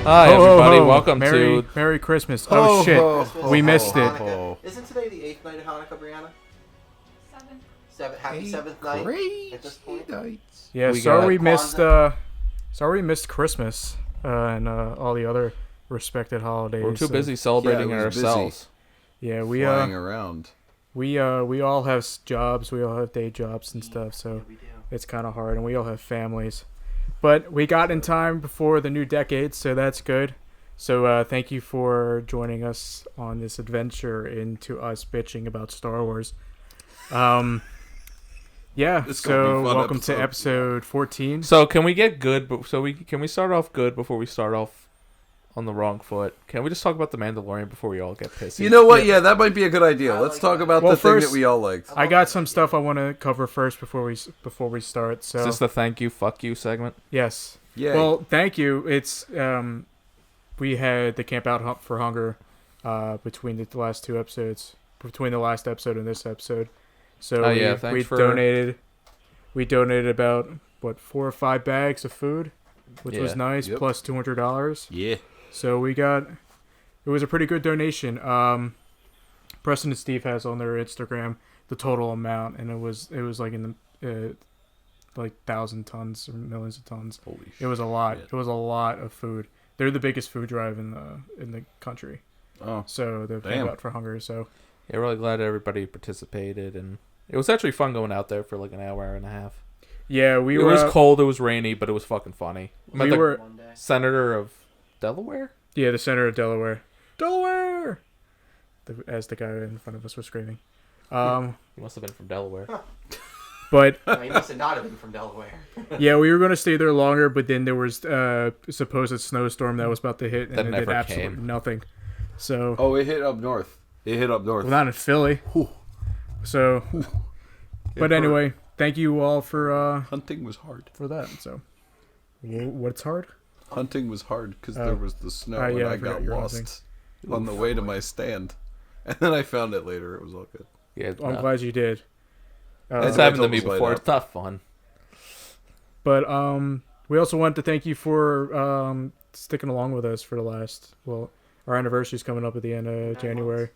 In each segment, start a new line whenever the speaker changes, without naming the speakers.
Hi, everybody. Welcome to
Merry Christmas. Oh, shit. We missed it.
Isn't today the 8th night of Hanukkah, Brianna? 7th. Happy 7th night at this point.
Nights. Yeah, sorry we missed Christmas and all the other respected holidays.
We're too busy celebrating it ourselves.
Yeah, we
flying around.
We all have jobs. We all have day jobs and stuff, so it's kind of hard, and we all have families. But we got in time before the new decade, so that's good. So thank you for joining us on this adventure into us bitching about Star Wars. Yeah, so welcome to episode 14.
So can we get good? Can we start off good before we start off on the wrong foot? Can we just talk about the Mandalorian before we all get pissy?
You know what? Yeah, that might be a good idea. Let's talk about the thing that we all liked.
I got some stuff I want to cover first before we start. So
is this the thank you, fuck you segment?
Yes.
Yeah.
Well, thank you. It's we had the Camp Out for Hunger between the last two episodes, between the last episode and this episode. So we donated about 4 or 5 bags of food, which was nice, plus $200.
Yeah.
So it was a pretty good donation. Preston and Steve has on their Instagram the total amount, and it was like in the 1,000 tons or millions of tons.
Holy shit!
It was a lot. It was a lot of food. They're the biggest food drive in the country.
Oh,
so they're Camp Out for Hunger. So
yeah, really glad everybody participated, and it was actually fun going out there for like an hour and a half.
Yeah,
it was cold. It was rainy, but it was fucking funny.
We were
senator of Delaware.
Yeah, the senator of Delaware. Delaware, as the guy in front of us was screaming.
He must have been from Delaware.
Huh.
But
no, he must have not have been from Delaware.
Yeah, we were going to stay there longer, but then there was a supposed snowstorm that was about to hit, and it did absolutely nothing. So
it hit up north.
Well, not in Philly.
Whew.
So, but anyway, thank you all for
hunting was hard
for that. So, what's hard?
Hunting was hard because there was the snow and I got lost on the way to my stand, and then I found it later. It was all good.
Yeah,
I'm glad you did.
It's happened to me before. It's not fun.
But we also want to thank you for sticking along with us for the last. Well, our anniversary is coming up at the end of January.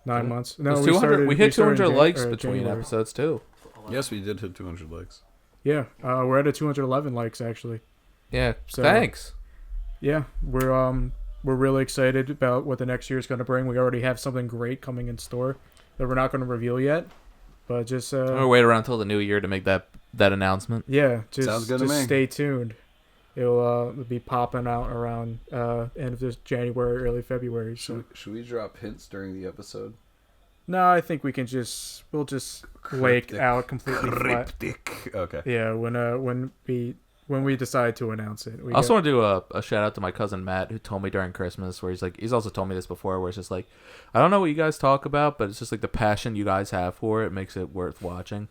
9 months. No,
we hit 200 likes between episodes too.
Yes, we did hit 200 likes.
Yeah, we're at 211 likes actually.
Yeah, so, thanks.
Yeah, we're really excited about what the next year is going to bring. We already have something great coming in store that we're not going to reveal yet, but just
we'll wait around until the new year to make that announcement.
Yeah,
sounds good to me.
Stay tuned. It'll be popping out around end of this January, early February. So.
Should we drop hints during the episode?
No, I think we'll just lay it out completely
cryptic.
Flat.
Okay.
Yeah, when we decide to announce it.
I also want to do a shout out to my cousin Matt, who told me during Christmas, where he's also told me this before, where it's just like, I don't know what you guys talk about, but it's just like the passion you guys have for it makes it worth watching.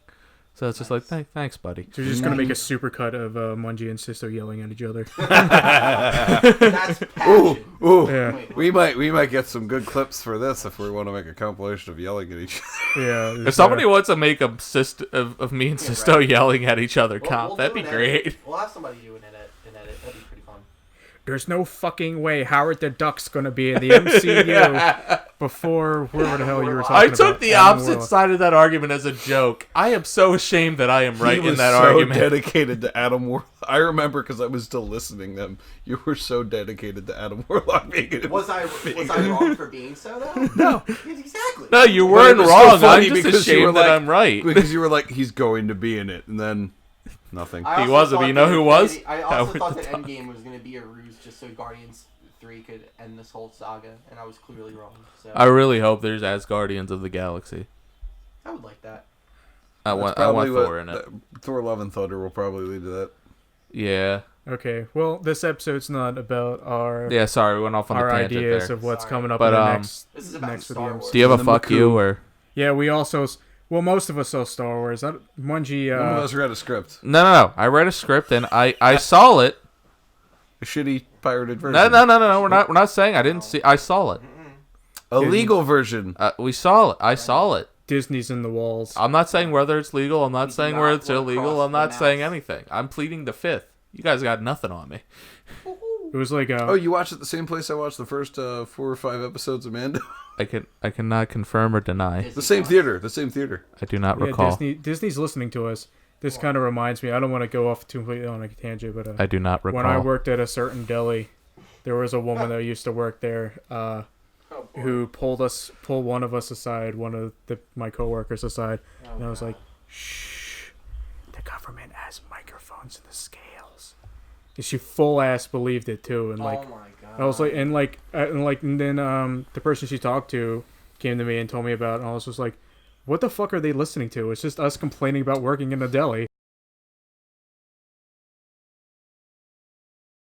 So it's just like, thanks, buddy.
So you're just going to make a supercut of Mungie and Sisto yelling at each other.
That's passion.
Ooh.
Yeah.
We might get some good clips for this if we want to make a compilation of yelling at each other.
Yeah.
If somebody wants to make a of me and Sisto yelling at each other that'd be great.
We'll have somebody do an edit. That'd be pretty fun.
There's no fucking way Howard the Duck's going to be in the MCU before wherever the hell you were talking about.
I took the opposite side of that argument as a joke. I am so ashamed that I am right in that argument.
He was so dedicated to Adam Warlock. I remember because I was still listening to them. You were so dedicated to Adam Warlock being in it.
Was I wrong for being so, though?
No.
Exactly.
No, you weren't wrong. I'm just ashamed that I'm right.
Because you were like, he's going to be in it, and then nothing.
He wasn't, but you know who was?
I also thought that Endgame was going to be a ruse just so Guardians 3 could end this whole saga, and I was clearly wrong. So
I really hope there's Asgardians of the Galaxy.
I would like that.
I want Thor in it.
Thor Love and Thunder will probably lead to that.
Yeah.
Okay. Well, this episode's not about our
we went off on
our
the tangent
ideas
there.
of what's coming up in the next.
This is about Star Wars.
Do you have a fuck you or?
Yeah, we also. Well, most of us saw Star Wars. Mungie.
None of us read a script.
No. I read a script and I saw it.
A shitty pirated version.
No. We're not saying I didn't see. I saw it.
A legal version.
We saw it. I saw it.
Disney's in the walls.
I'm not saying whether it's legal. I'm not saying whether it's illegal. I'm not saying anything. I'm pleading the fifth. You guys got nothing on me.
It was like
Oh, you watched it the same place I watched the first 4 or 5 episodes of Mando?
I cannot confirm or deny.
The same theater. I
do not recall.
Disney's listening to us. This kind of reminds me. I don't want to go off too completely on a tangent, but
I do not recall.
When I worked at a certain deli, there was a woman that used to work there who pulled one of us aside, my coworkers aside, and I was like, "Shh, the government has microphones in the scales." And she full ass believed it too, and like,
oh my God.
I was like, and then the person she talked to came to me and told me about it, and I was just like, what the fuck are they listening to? It's just us complaining about working in a deli.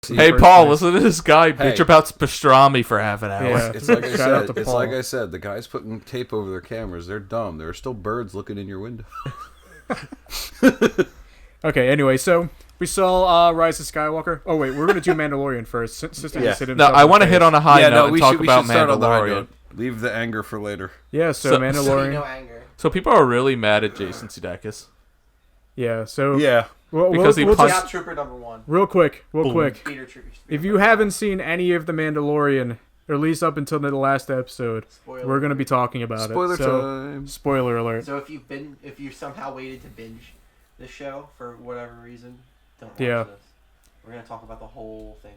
Hey, Paul, listen to this guy bitch about pastrami for half an hour.
Yeah.
It's like I said. The guys putting tape over their cameras. They're dumb. There are still birds looking in your window.
Okay, anyway, so we saw Rise of Skywalker. Oh, wait, we're going to do Mandalorian first.
No, I want to hit on a high note and talk about Mandalorian.
Leave the anger for later.
Yeah, so Mandalorian.
No anger.
So people are really mad at Jason Sudeikis.
Yeah, so...
Yeah.
Because he punched...
Trooper number 1.
Real quick.
Peter Troopers.
If you haven't seen any of The Mandalorian, or at least up until the last episode, we're going to be talking about
Spoiler time.
Spoiler alert.
So if you somehow waited to binge the show for whatever reason, don't watch this. We're going to talk about the whole thing.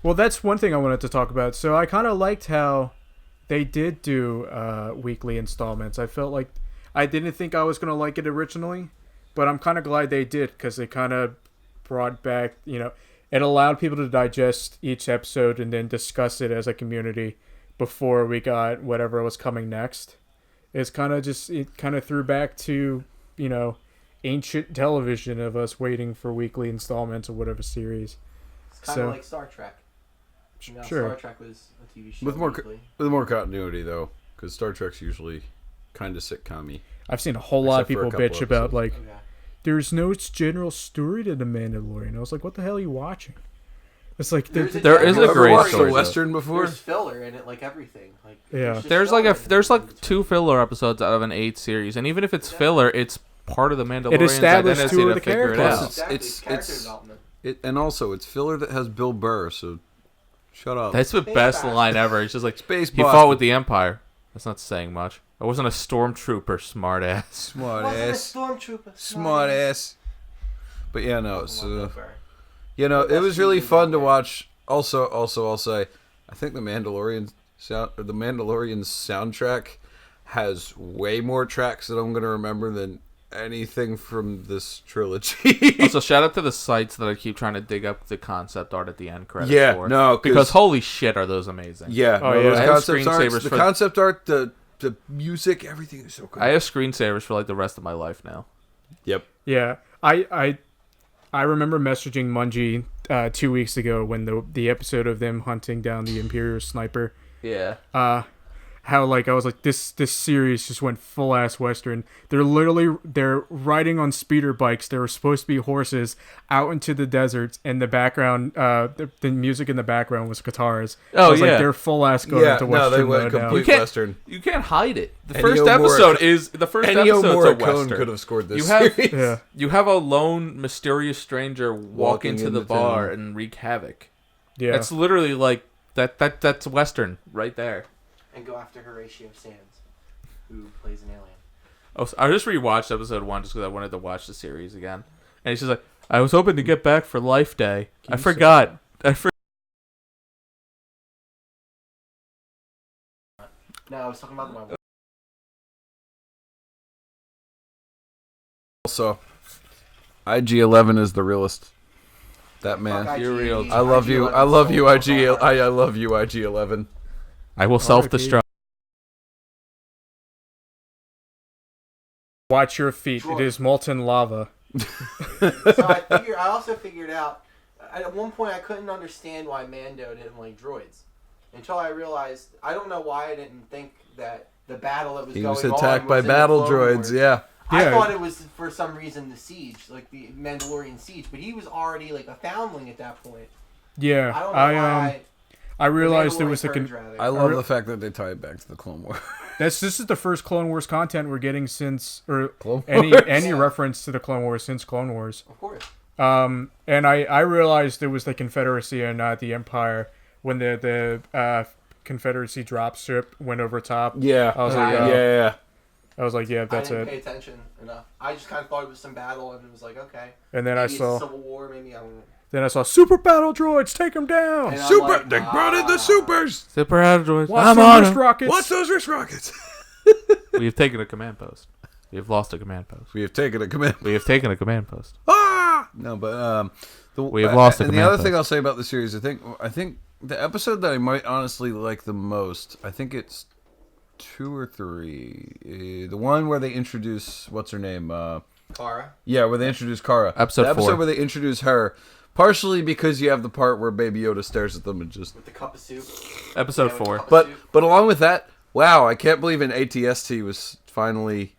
Well, that's one thing I wanted to talk about. So I kind of liked how they did do weekly installments. I felt like I didn't think I was going to like it originally, but I'm kind of glad they did because it kind of brought back, it allowed people to digest each episode and then discuss it as a community before we got whatever was coming next. It kind of threw back to, ancient television of us waiting for weekly installments of whatever series.
It's kind of like Star Trek.
Sure.
Star Trek was a TV show
with more continuity though, because Star Trek's usually kind of sitcom-y.
I've seen a whole lot of people bitch about there's no general story to The Mandalorian. I was like, what the hell are you watching? It's like
there is a great
story. Western before.
There's filler in it, like everything.
There's like 2 filler episodes out of an 8 series, and even if it's filler, it's part of the Mandalorian's
established
identity
2 of
to
the
figure it
characters.
out.
It's character development.
And also it's filler that has Bill Burr. So shut up.
That's the best line ever. He's just like,
Space
he
boss.
fought with the Empire. That's not saying much. I wasn't a stormtrooper, smart ass.
Smart ass. But yeah, no. So it was really fun to watch. Also, I'll say, I think the Mandalorian soundtrack has way more tracks that I'm gonna remember than anything from this trilogy.
Also, shout out to the sites that I keep trying to dig up the concept art at the end credits for.
No,
because holy shit, are those amazing?
Yeah,
those
the concept art, the music, everything is so good.
I have screensavers for like the rest of my life now.
Yep.
Yeah, I remember messaging Mungie 2 weeks ago when the episode of them hunting down the Imperial sniper.
Yeah.
How I was like, this series just went full ass Western. They're riding on speeder bikes. They were supposed to be horses out into the deserts, and the background, the music in the background was guitars.
Oh,
yeah. Like, they're full ass going into Western.
No, they went complete Western.
You can't hide it. The first episode's a Western.
Could have scored this.
You have a lone mysterious stranger walk into the bar and wreak havoc.
Yeah,
that's literally like that's Western right there.
And go after Horatio Sands, who plays an alien.
Oh, so I just rewatched episode 1 just because I wanted to watch the series again. And he's just like, I was hoping to get back for Life Day. I forgot.
No, I was talking about my...
Also, IG-11 is the realest. That man.
You're real.
I love you. I love you, IG-11.
I will self-destruct.
Watch your feet. It is molten lava.
So I also figured out, at one point I couldn't understand why Mando didn't like droids. Until I realized, I don't know why I didn't think that the battle that was going on was
attacked by battle droids, yeah.
I thought it was, for some reason, the siege, like the Mandalorian siege. But he was already like a foundling at that point.
Yeah.
I don't know why...
I realized there was
I love the fact that they tie it back to the Clone Wars.
This is the first Clone Wars content we're getting since, or any reference to the Clone Wars since Clone Wars.
Of course.
And I realized it was the Confederacy and not the Empire when the Confederacy dropship went over top.
Yeah.
I was like,
yeah.
I was like, yeah, that's
I didn't
it.
pay attention enough. I just kind of thought it was some battle, and it was like, okay.
And then
Maybe
I
it's
saw.
a Civil War, maybe I don't know.
Then I saw super battle droids. Take them down.
And I'm
Super.
like,
They brought in the supers.
Super androids.
Watch
I'm
them
on
wrist
'em.
rockets.
What's those wrist rockets?
We have taken a command post. We have lost a command post.
We have taken a command.
We have taken a command post.
Ah! No, but
We have lost a
And the
command
other thing
post.
I'll say about the series, I think the episode that I might honestly like the most, I think it's 2 or 3. The one where they introduce what's her name?
Kara.
Yeah, where they introduce Kara.
Episode
the episode
4.
where they introduce her. Partially because you have the part where Baby Yoda stares at them and just.
With the cup of soup.
Episode
Yeah, with the
4.
cup of
But
soup.
but along with that, wow, I can't believe an ATST was finally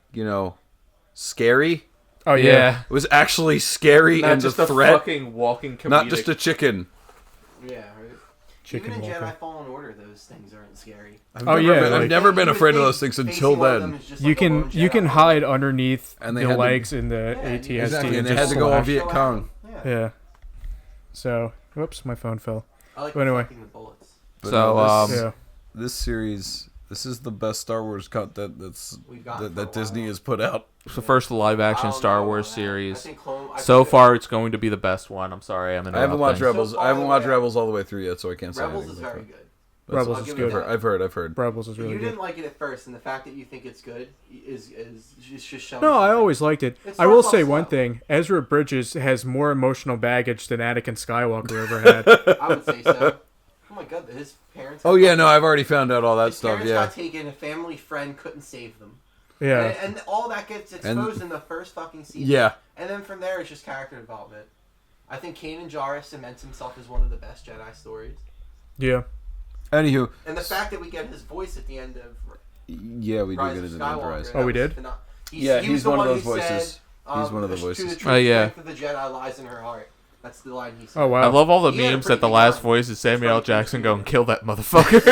scary.
Oh yeah.
It was actually scary
Not
and
just
a
a
threat,
fucking walking comedic.
not just a chicken.
Yeah, right.
Chicken
Even in
Walker.
Jedi Fallen Order, those things aren't scary.
I've never been afraid of those things
Facing
until
one of them
then.
is just
You
like a lone
can
Jedi.
hide underneath
And they
the
had to-
legs in the
Yeah,
ATST
Exactly,
and
and they had
just
to go all
slash.
Viet Cong.
Yeah.
Yeah. So, whoops, my phone fell.
I like
But anyway.
reflecting the bullets.
But
So,
no,
Yeah.
this series, this is the best Star Wars content
We've got
that
for a
Disney
while.
has put out.
It's the first live
I
action
don't
Star
know
Wars
about that.
series.
I think I
So
think
far, it's going to be the best one. I'm sorry, I'm
I haven't watched
interrupting.
Rebels.
So
I haven't
far,
watched
yeah.
Rebels all the way through yet, so I can't say
Rebels
anything
is
about
very
that.
good.
Rebels
I'll
is
give it
good.
that.
I've heard.
Rebels is
You
really
didn't
good.
like it at first, and the fact that you think it's good is just showing.
No, I
something.
always liked it.
It
I will
starts
say
off
one
slow.
thing: Ezra Bridges has more emotional baggage than Anakin Skywalker ever had.
I would say so. Oh my god, his parents.
Oh yeah, no, I've already found out all that
his
stuff.
parents
Yeah,
got taken. A family friend couldn't save them.
Yeah.
And all that gets exposed in the first fucking season.
yeah.
And then from there, it's just character development. I think Kanan Jarrus cements himself as one of the best Jedi stories.
Yeah.
Anywho,
And the fact that we get his voice at the end of
yeah, we do
Rise
get
of
it in Enterprise.
Skywalker.
Oh, we
that was
did?
Yeah,
he was
he's
the
one of
who
those voices.
Said,
He's one of the
"To
voices.
the true
Oh, yeah.
strength of the Jedi lies in her heart." That's the line he said.
Oh wow.
I love all the
He had a
memes
pretty
that the
good
last
line.
voice is Samuel L.
It's funny.
Jackson going, kill that motherfucker.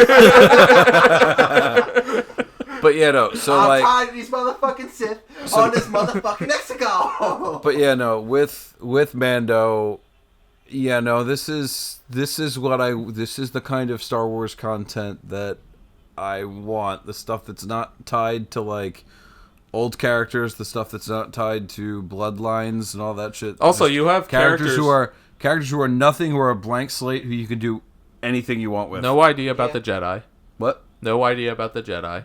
But yeah, no. So
I'm
like,
tired of these motherfucking Sith on this motherfucking Mexico.
but yeah, no. With Mando, yeah, no. This is the kind of Star Wars content that I want. The stuff that's not tied to like old characters, the stuff that's not tied to bloodlines and all that shit.
Also,
Just
you have characters
who are nothing, who are a blank slate, who you can do anything you want with.
no idea about
Yeah.
the Jedi.
What?
No idea about the Jedi.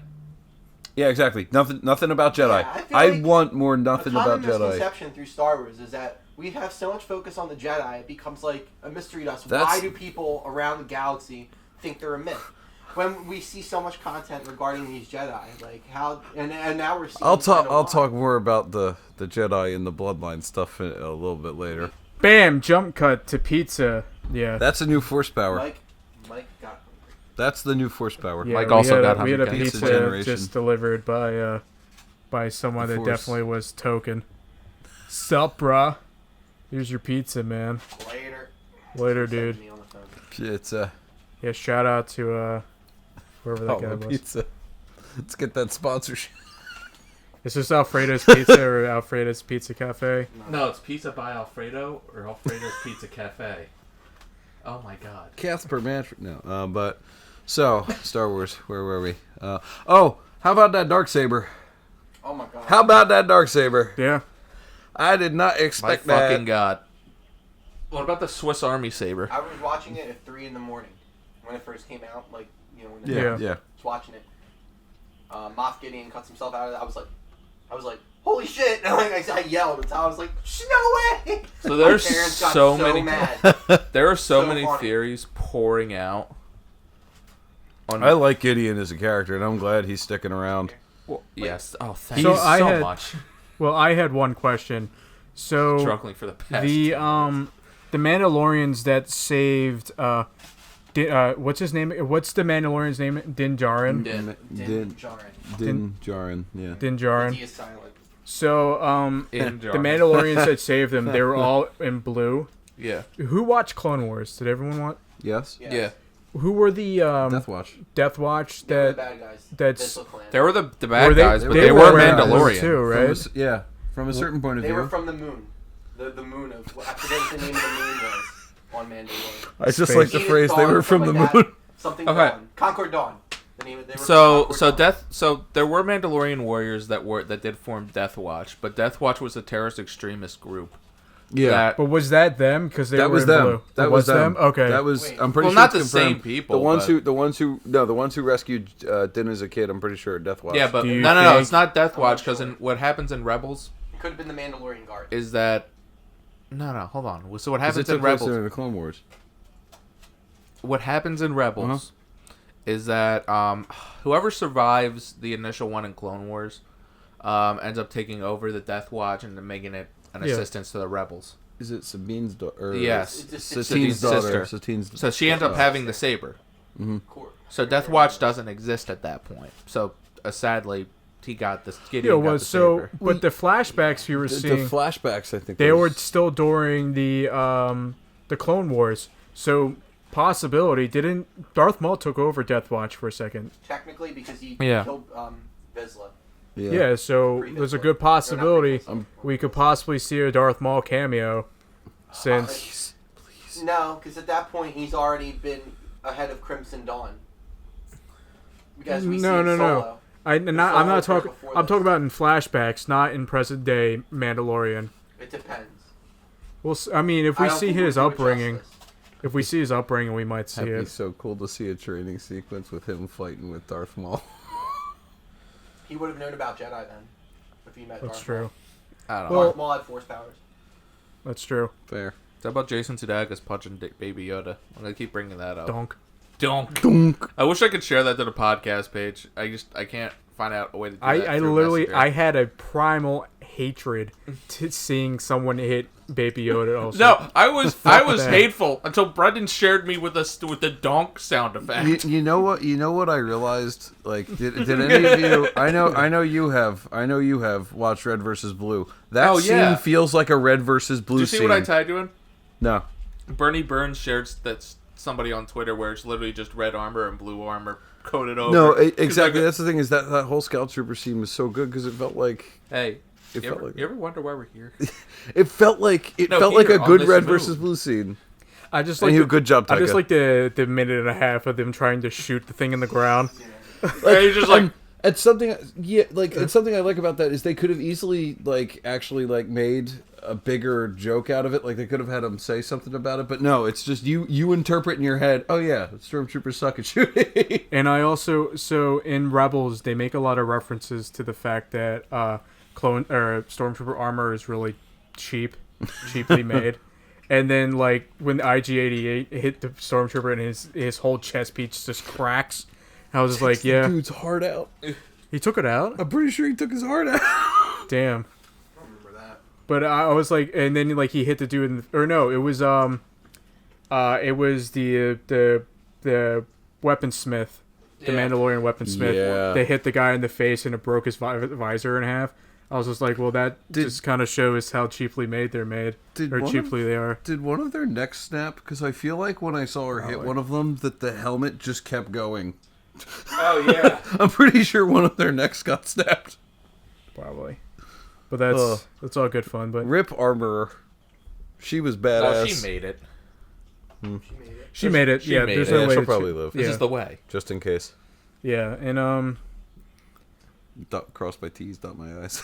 Yeah, exactly. Nothing about Jedi.
Yeah, I feel
I
like
want more nothing
a
about
common
Jedi.
misconception through Star Wars is that we have so much focus on the Jedi, it becomes like a mystery to us.
That's-
Why do people around the galaxy think they're a myth? When we see so much content regarding these Jedi, like how, and now we're seeing.
I'll talk
why.
more about the Jedi and the bloodline stuff a little bit later.
Bam! Jump cut to pizza. Yeah.
That's a new force power.
Mike got.
That's the new force power.
Yeah,
Mike
we
also
had
got
we had a
hungry.
Pizza
pizza
generation.
just delivered by someone
The
that
Force.
definitely was token. Sup, brah? Here's your pizza, man. Later, dude.
Me on the phone.
Pizza.
Yeah, shout out to whoever that guy
Oh,
was.
pizza. Let's get that sponsorship.
Is this Alfredo's Pizza or Alfredo's Pizza Cafe?
No, it's Pizza by Alfredo or Alfredo's Pizza Cafe. Oh my god.
Casper Manfred. No, but so Star Wars. Where were we? How about that Darksaber?
Oh my god.
How about that Darksaber?
Yeah.
I did not
My
expect
fucking
that.
god. What about the Swiss Army saber?
I was watching it at 3 a.m. when it first came out. Like when
Yeah.
I was watching it. Moff Gideon cuts himself out of it. I was like, holy shit! And I yelled until I was like, no way!
So there's
My parents got
so many.
mad.
There are so
So
many
funny.
theories pouring out. On
I like Gideon as a character, and I'm glad he's sticking around.
Well, yes. Oh, thank
So
you
I
so
had-
much.
Well, I had one question. So
Struggling for the past.
the Mandalorians that saved what's his name? What's the Mandalorian's name? Din Djarin.
Din Djarin.
Din Djarin, yeah.
Din Djarin.
He is silent.
So
In
the
Djarin.
Mandalorians that saved them, they were all in blue.
Yeah.
Who watched Clone Wars? Did everyone watch?
Yes?
Yes.
Yeah.
Who were the
Death Watch.
Death Watch
They were the
that
bad guys.
that's-
Missile Clan.
They were the bad
were
guys, but
they
they
were
were
bad guys
Mandalorian.
too, right?
From a certain point of
They
view.
were from the moon. the moon of. I forget what the name of the moon was on Mandalorian.
I just like the
Edith
phrase. They
Dawn,
were from the
something like
moon.
that. Something
Okay.
Dawn. Concord Dawn. The name of they were
So
Concord Dawn.
so there were Mandalorian warriors that did form Death Watch, but Death Watch was a terrorist extremist group.
Yeah.
That,
But was that them? Because they
That
were
was
in
them.
blue.
That
It
was them.
Okay.
That was.
Wait.
I'm pretty
well,
sure
not
it's
the same
confirmed.
people.
The ones
but-
the ones who rescued Din as a kid. I'm pretty sure are Death Watch.
Yeah, but
Do you
no,
think-
it's not Death
I'm
Watch
not
because
sure.
what happens in Rebels
It could have been the Mandalorian Guard.
is that no, hold on. So what
'Cause
happens
it
in
took place
Rebels?
during the Clone Wars.
What happens in Rebels is that whoever survives the initial one in Clone Wars ends up taking over the Death Watch and then making it an
Yeah.
assistance to the Rebels.
Is it Sabine's daughter?
Yes.
It's just
Satine's
sister.
daughter. Satine's.
So she ends up having the saber.
Court.
So Death Watch doesn't exist at that point. So sadly, he got this. Gideon
Yeah,
got
was
the
so.
saber.
But the flashbacks you were
The
seeing,
flashbacks, I think.
they were
was-
still during the Clone Wars. So possibility didn't Darth Maul took over Death Watch for a second?
Technically, because he
Yeah.
killed Vizsla.
Yeah. So there's a good possibility we could possibly see a Darth Maul cameo, since
No, because at that point he's already been ahead of Crimson Dawn. Because we see
No,
it
no, no.
Solo.
I'm
Solo
not
was
talking.
before
I'm
this.
talking about in flashbacks, not in present day Mandalorian.
It depends.
Well, I mean, if we
I don't
see
think
his
we'll do it
upbringing,
justice.
if we see his upbringing, we might see
That'd be
it.
so cool to see a training sequence with him fighting with Darth Maul.
He would have known about Jedi then, if he met
That's
Darth
true.
Maul.
I don't know.
Well-
Darth Maul had Force powers.
That's true.
Fair.
How about Jason Sudeikis punching Baby Yoda? I'm gonna keep bringing that up.
Donk.
Donk. I wish I could share that to the podcast page. I can't find out a way to do that.
I
through
literally
Messenger.
I had a primal hatred to seeing someone hit Baby Yoda. Also.
No, I was
that.
hateful until Brendan shared me with the donk sound effect.
You know what? You know what I realized? Like, did any of you? I know you have watched Red versus Blue. That
Oh, yeah.
scene feels like a Red versus Blue
Did you see
scene.
what I tagged you in?
No.
Bernie Burns shared that's somebody on Twitter where it's literally just red armor and blue armor coated over.
No,
He's
exactly.
like,
That's the thing is that whole Scout Trooper scene was so good because it felt like
hey,
it
you
felt
ever,
like
you ever wonder why we're here?
it felt like
No,
a
here, on
good
this
Red
move.
versus Blue scene.
I just
And
like
you good job,
I
Taika.
just like the minute and a half of them trying to shoot the thing in the ground.
Like, he's just like,
it's something. Yeah, like it's something I like about that is they could have easily actually made a bigger joke out of it. Like they could have had him say something about it, but no, it's just you interpret in your head. Oh yeah, stormtroopers suck at shooting.
And I also in Rebels they make a lot of references to the fact that stormtrooper armor is really cheaply made. And then when the IG-88 hit the stormtrooper and his whole chest piece just cracks. I was just like, yeah,
Dude's heart out.
he took it out.
I'm pretty sure he took his heart out.
Damn.
I don't remember that.
But I was like, and then he hit the dude, or no, it was the weaponsmith, the
Yeah.
Mandalorian weaponsmith.
Yeah.
They hit the guy in the face and it broke his visor in half. I was just like, well, that just kind of shows how cheaply made they're made,
Did
or
one
cheaply they are.
Did one of their necks snap? Because I feel like when I saw her hit one of them, that the helmet just kept going.
oh yeah.
I'm pretty sure one of their necks got snapped.
Probably. But that's all good fun. But
Rip Armorer. She was
No,
badass.
she made it.
she made it.
she
Yeah,
made
there's
it.
no
Yeah,
way
she'll
that
probably live.
This
Yeah.
is the way.
Just in case.
Yeah, and
Cross my T's, dot my I's.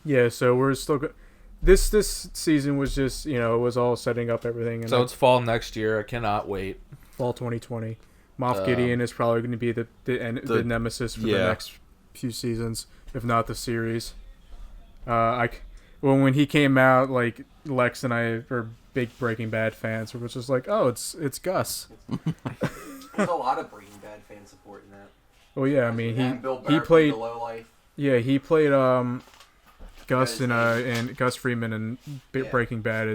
yeah. So we're still good. This season was just it was all setting up everything. And
So it's fall next year. I cannot wait.
fall 2020. Moff Gideon is probably going to be the nemesis for the
yeah.
next few seasons, if not the series. When he came out, Lex and I are big Breaking Bad fans. We're just like, oh, it's Gus.
There's a lot of Breaking Bad fan support in that.
Oh yeah, I mean
And Bill
he
Burr
played
the low life.
he played Gus
His
and Gus Freeman in
Yeah.
Breaking Bad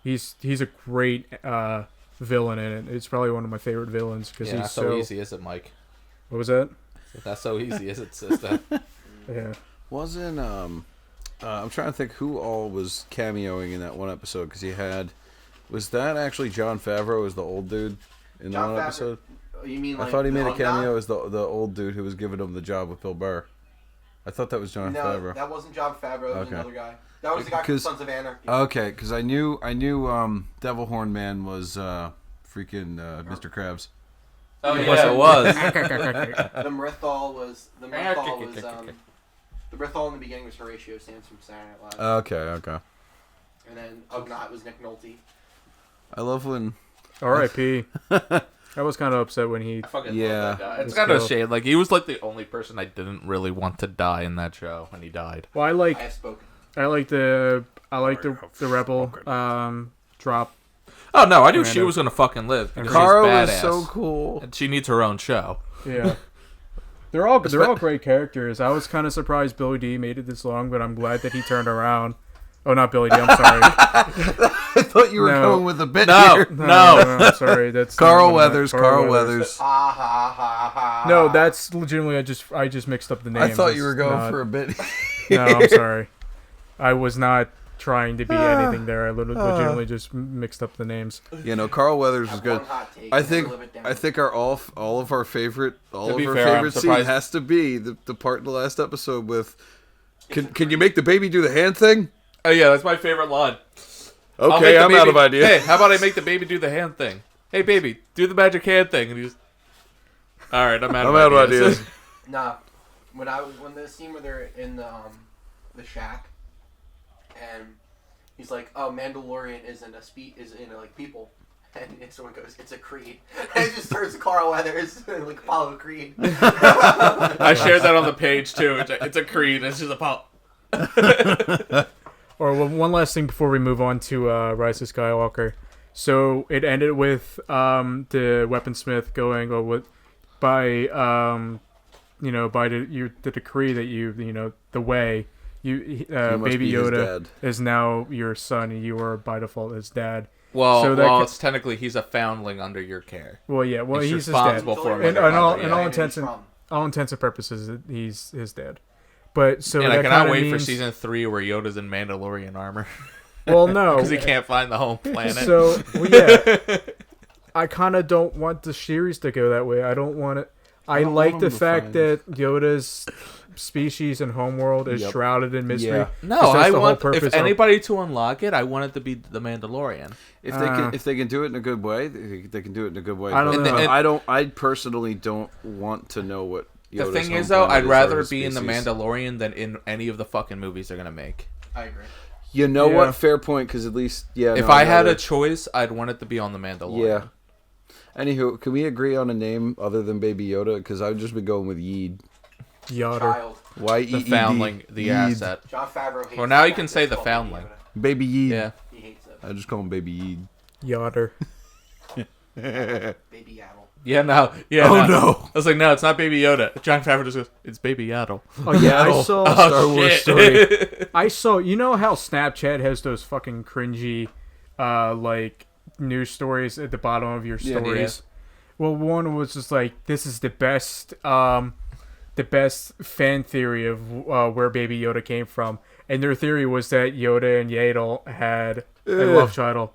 he's a great villain in it. It's probably one of my favorite villains because
Yeah,
he's
not so easy, is it, Mike?
What was that?
That's so easy, is it, sister?
Yeah.
Wasn't, I'm trying to think who all was cameoing in that one episode, because was that actually Jon Favreau as the old dude in
Jon
that one
Favreau.
episode?
You mean
I thought he made a
Vietnam?
cameo as the old dude who was giving him the job with Bill Burr. I thought that was Jon
No,
Favreau.
that wasn't Jon Favreau. That was
Okay.
another guy. That was the guy from Sons of Anarchy.
Okay, because I knew Devil Horn Man was freaking Mr. Krabs.
Oh yeah, it was.
The Mirthal was the Mirthal in the beginning was Horatio Sands from Saturday Night Live.
Okay.
And then Ugnaught was Nick Nolte.
I love when.
R.I.P. I was kind of upset when he.
I fucking
Yeah.
love that guy. It's kind of a shame. Like he was like the only person I didn't really want to die in that show when he died.
Well,
I have spoken.
I like the Rebel drop.
Oh no, I knew
Amanda.
she was gonna fucking live. Because
Cara
she's
is
badass.
so cool.
And she needs her own show.
Yeah. They're all great characters. I was kind of surprised Billy D made it this long, but I'm glad that he turned around. Oh, not Billy D. I'm sorry.
I thought you were going with a bit
No.
here.
No, I'm sorry. That's
Carl
not what I meant.
Weathers. Carl Weathers.
Ha ha ha ha.
No, that's legitimately. I just mixed up the name.
I thought you were
It's
going
not-
for a bit.
No, I'm sorry. I was not trying to be anything there. I legitimately just mixed up the names.
Carl Weathers was good.
One hot take,
I
and
think
live it down.
I think all of our favorite
be fair, I'm
favorite scene
surprised-
has to be the part in the last episode with can you make the baby do the hand thing?
Oh yeah, that's my favorite line. I'll make
Okay,
the
I'm
baby-
out of ideas.
Hey, how about I make the baby do the hand thing? Hey baby, do the magic hand thing, and he's. All right, I'm out of ideas.
Nah, when the scene where they're in the shack, and he's like, "Oh, Mandalorian isn't like people," and someone goes, "It's a creed," and it just turns to Carl Weathers and like Apollo Creed.
I shared that on the page too. It's a creed. It's just a pop.
Or one last thing before we move on to Rise of Skywalker. So it ended with the weaponsmith going by the decree that the way Baby Yoda is now your son and you are by default his dad.
Well, it's technically he's a foundling under your care.
Well, yeah. Well, he's his dad.
responsible for him.
In all intents and purposes, he's his dad. But so
And
that
I cannot
kinda
wait for
means-
season 3 where Yoda's in Mandalorian armor
Well, no,
because he can't find the home planet.
So yeah, I kind of don't want the series to go that way. I don't want it. I
don't
like
want
the
him to
fact
find-
that Yoda's species and homeworld is shrouded in mystery.
Yeah.
No,
'Cause that's
I
the whole
want
purpose
if
of-
anybody to unlock it, I want it to be the Mandalorian.
If they can do it in a good way, they can do it in a good way.
I don't
But
know.
I personally don't want to know what.
The
Yoda's
thing
home
is, though,
planet
I'd
or
rather
his
be in the
species.
Mandalorian than in any of the fucking movies they're gonna make.
I agree.
You know
Yeah.
what? Fair point. Because at least
If I had a choice, I'd want it to be on the Mandalorian.
Yeah. Anywho, can we agree on a name other than Baby Yoda? Because I've just been going with Yeed.
Yoder.
Child.
The
Yeed.
foundling, the asset.
John Favreau hates
Well, now
it.
you can say the
It's called
foundling.
Baby Yeed.
Yeah.
He hates it.
I just call him Baby Yeed.
Yoder.
Baby Yaddle.
Yeah, no. Yeah,
Oh,
no.
no.
I was like, no, it's not Baby Yoda. John Favreau just goes, it's Baby Yaddle.
Oh yeah, I saw
Star Wars
shit.
story.
I saw. You know how Snapchat has those fucking cringy, like news stories at the bottom of your
Yeah,
stories. Well, one was just like, this is the best fan theory of where Baby Yoda came from, and their theory was that Yoda and Yaddle had a love child.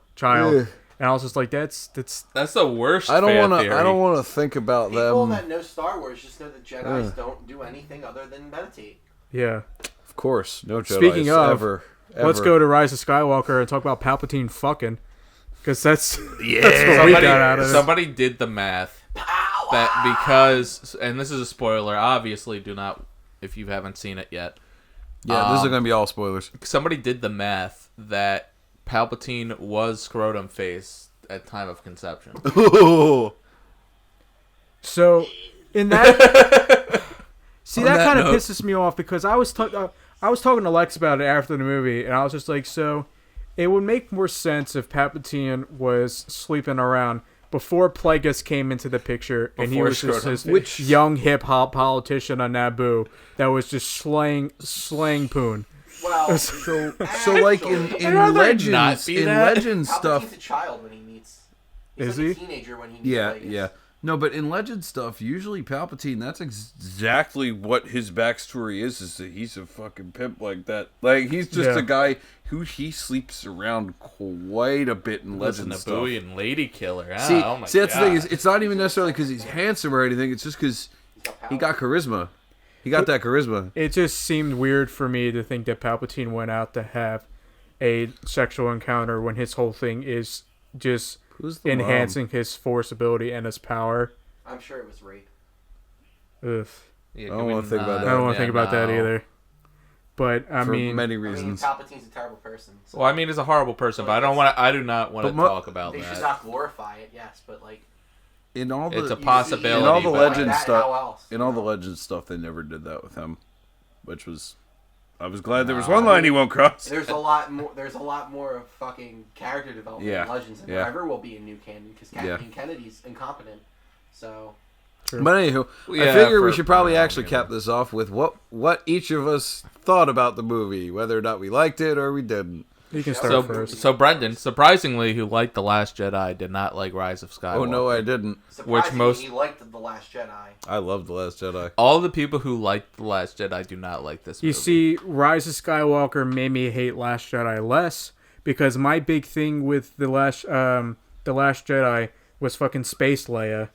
And I was just like, that's
That's the worst
I don't
fan
want
theory.
to. I don't want to think about
People
them.
that know Star Wars just know that Jedi's don't do anything other than meditate.
yeah.
Of course, no Jedi.
Speaking of,
ever.
Let's go to Rise of Skywalker and talk about Palpatine fucking, because that's what we
somebody,
got out of it.
somebody did the math that because, and this is a spoiler, obviously do not, if you haven't seen it yet.
Yeah, this is going to be all spoilers.
Somebody did the math that Palpatine was scrotum face at time of conception.
So, in that, see,
On
that
that
kind of
note-
pisses me off because I was talking to Lex about it after the movie, and I was just like, so it would make more sense if Palpatine was sleeping around before Plagueis came into the picture, and he
Before
was just
scrotum
this young hip hop politician on Naboo that was just slaying poon.
Well,
So like
actually,
in
not
Legends,
be that.
Palpatine's
stuff.
a child when he meets. He's
Is
like
he?
a teenager when he meets
Yeah,
Plagueis.
yeah. No, but in Legend stuff, usually Palpatine, that's exactly what his backstory is that he's a fucking pimp like that. Like, he's just a guy who he sleeps around quite a bit in
Listen
Legend
to
stuff.
Bowie and Lady Killer. Ah,
See,
oh my
that's the
God.
thing. It's not even necessarily because he's handsome or anything. It's just because he got charisma. He got that charisma.
It just seemed weird for me to think that Palpatine went out to have a sexual encounter when his whole thing is just enhancing his force ability and his power.
I'm sure it was rape.
Ugh.
I don't want to think about that.
I don't want to think about that either. But
for many reasons.
Palpatine's a terrible person. So.
Well, I mean, he's a horrible person, but I do not want to talk about that.
They should not glorify it, yes, but like.
In all the,
it's a possibility.
In all the legend
like
stuff, the legend stuff, they never did that with him, which was. I was glad there was one line he won't cross.
There's a lot more. There's a lot more of fucking character development in Legends than there ever will be in New Canon because Kathleen Kennedy's incompetent. So.
True. But anywho, I figure we should probably actually cap this off with what each of us thought about the movie, whether or not we liked it or we didn't.
You can start first.
So Brendan, surprisingly, who liked The Last Jedi, did not like Rise of Skywalker.
Oh no, I didn't.
Surprisingly, he liked The Last Jedi.
I loved The Last Jedi.
All the people who liked The Last Jedi do not like this movie.
You see, Rise of Skywalker made me hate Last Jedi less because my big thing with The Last Jedi was fucking Space Leia.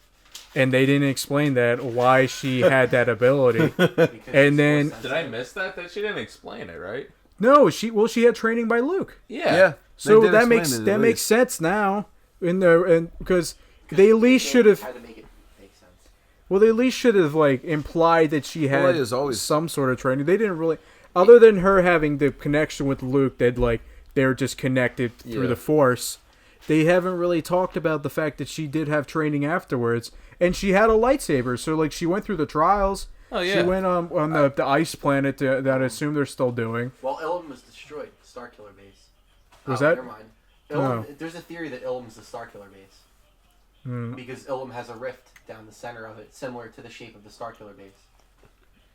And they didn't explain why she had that ability. And then
did I miss that? That she didn't explain it, right?
No, she had training by Luke.
Yeah.
So that makes sense now. Because they at least should have. Well, they at least should have implied that she had some sort of training. They didn't really, other than her having the connection with Luke, that they're just connected through the Force. They haven't really talked about the fact that she did have training afterwards. And she had a lightsaber, so she went through the trials.
Oh yeah.
She went on the ice planet that I assume they're still doing.
Well, Ilum was destroyed. Starkiller base.
Was that?
Never mind. Ilum, There's a theory that Ilum's the Starkiller base because Ilum has a rift down the center of it, similar to the shape of the Starkiller base.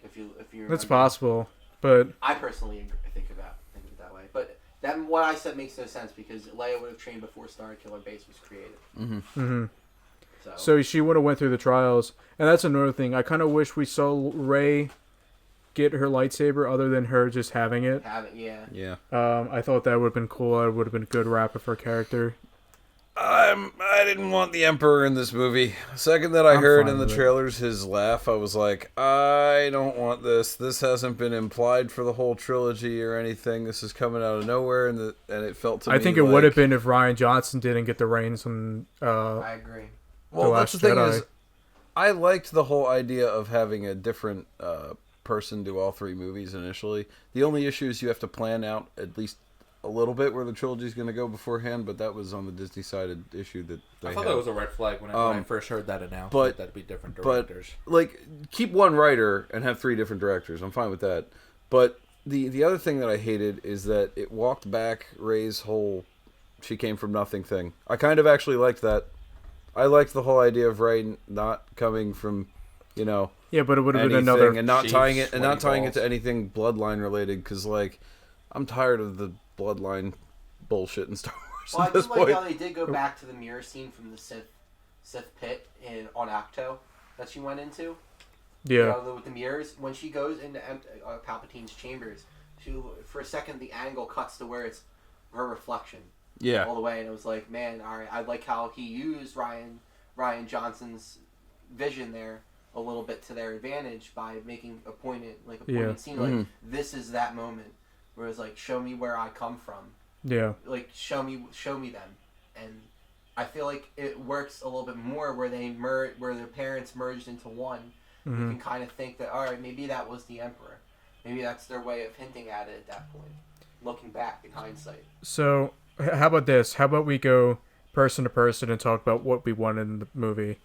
If you remember.
That's possible, but
I personally think of it that way. But what I said makes no sense because Leia would have trained before Starkiller base was created.
Mm-hmm. So she would have went through the trials, and that's another thing. I kind of wish we saw Rey get her lightsaber, other than her just having it.
Yeah.
I thought that would have been cool. It would have been a good wrap of her character.
I didn't want the Emperor in this movie. The second that I heard in the trailers his laugh, I was like, I don't want this. This hasn't been implied for the whole trilogy or anything. This is coming out of nowhere, and it felt to me.
I think it would have been if Rian Johnson didn't get the reins on.
I agree.
Well, that's the thing is, I liked the whole idea of having a different person do all three movies initially. The only issue is you have to plan out at least a little bit where the trilogy is going to go beforehand, but that was on the Disney-sided issue that they
I thought
had.
that was a red flag when I first heard that announcement,
but
that'd be different directors.
But, keep one writer and have three different directors. I'm fine with that. But the other thing that I hated is that it walked back Rey's whole she came from nothing thing. I kind of actually liked that. I liked the whole idea of Rey not coming from,
Yeah, but it would have been another
and not tying it to anything bloodline related because I'm tired of the bloodline bullshit in Star Wars.
Well,
at this
I
point.
like how they did go back to the mirror scene from the Sith pit on Acto that she went into.
Yeah.
With the mirrors, when she goes into Palpatine's chambers, for a second the angle cuts to where it's her reflection.
Yeah.
All the way, and it was like, man, all right, I like how he used Rian Johnson's vision there a little bit to their advantage by making a pointed scene. Like, this is that moment where it's like, show me where I come from.
Yeah.
Show me them, and I feel like it works a little bit more where where their parents merged into one. You can kind of think that, all right, maybe that was the Emperor. Maybe that's their way of hinting at it at that point, looking back in hindsight.
So. How about this? How about we go person to person and talk about what we wanted in the movie?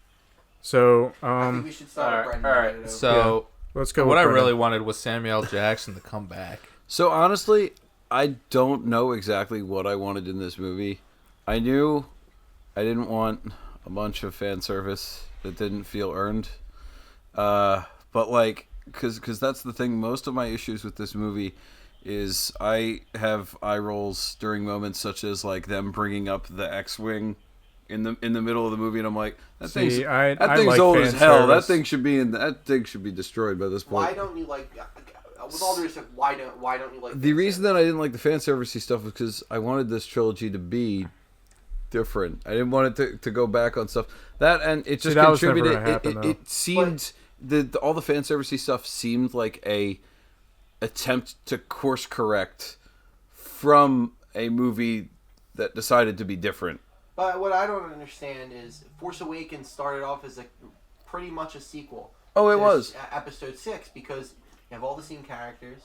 So,
I think we should start with Brendan.
All right. So,
let's go.
What I really wanted was Samuel Jackson to come back.
So honestly, I don't know exactly what I wanted in this movie. I knew I didn't want a bunch of fan service that didn't feel earned. But because that's the thing. Most of my issues with this movie is I have eye rolls during moments such as them bringing up the X-wing in the middle of the movie, and I'm like, that thing's old as hell. That thing should be destroyed by this point.
Why don't you with all due respect, why don't you like
the reason that I didn't like the fan servicey stuff was because I wanted this trilogy to be different. I didn't want it to go back on stuff that, and it just contributed. It seemed all the fan servicey stuff seemed like a attempt to course correct from a movie that decided to be different.
But what I don't understand is Force Awakens started off as pretty much a sequel.
Oh, it was
Episode 6, because you have all the same characters.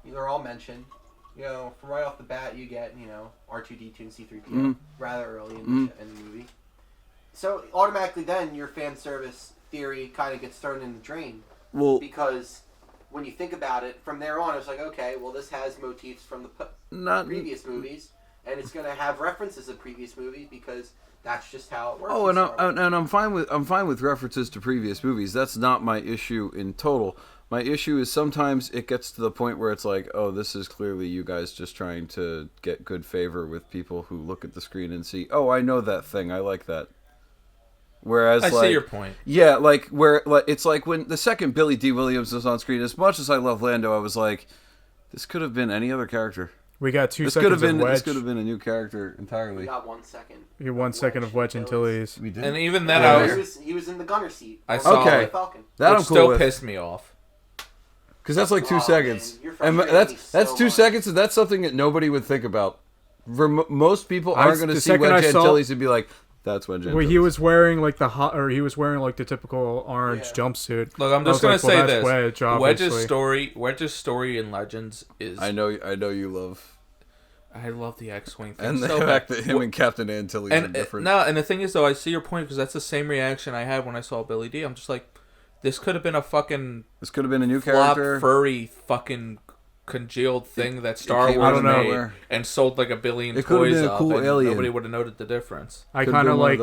They're all mentioned. From right off the bat, you get R2D2 and C3PO rather early in the movie. So automatically, then your fan service theory kind of gets thrown in the drain.
Well,
because when you think about it, from there on, it's like, okay, well, this has motifs from the previous movies, and it's going to have references to previous movies because that's just how it works.
Oh, and I'm fine with references to previous movies. That's not my issue in total. My issue is sometimes it gets to the point where it's like, oh, this is clearly you guys just trying to get good favor with people who look at the screen and see, oh, I know that thing, I like that. Whereas,
I see your point.
Yeah, it's like when the second Billy D. Williams was on screen. As much as I love Lando, I was like, this could have been any other character.
We got 2 seconds of Wedge.
This could have been a new character entirely.
We got 1 second.
You 1 second of Wedge Antilles.
We did.
And even then,
he was in the gunner seat.
I saw
okay.
Falcon.
That
which
I'm cool
still
with.
Pissed me off.
Because that's like 2 seconds.
Man,
And that's 2 seconds, and that's something that nobody would think about. For most people aren't going to see Wedge Antilles and be like, that's Wedge Antilles.
Well, he was wearing like the typical orange jumpsuit.
Look, I'm just going to say this.
Wedge,
Wedge's story in Legends is...
I know you love...
I love the X-Wing thing.
And the fact that him and Captain Antilles are different.
And the thing is, though, I see your point, because that's the same reaction I had when I saw Billy D. I'm just like, this could have been a fucking...
This could have been a new
flop,
character.
Furry, fucking congealed thing that Star Wars made and sold like 1 billion toys
of,
cool
and
nobody would have noted the difference.
I kind of like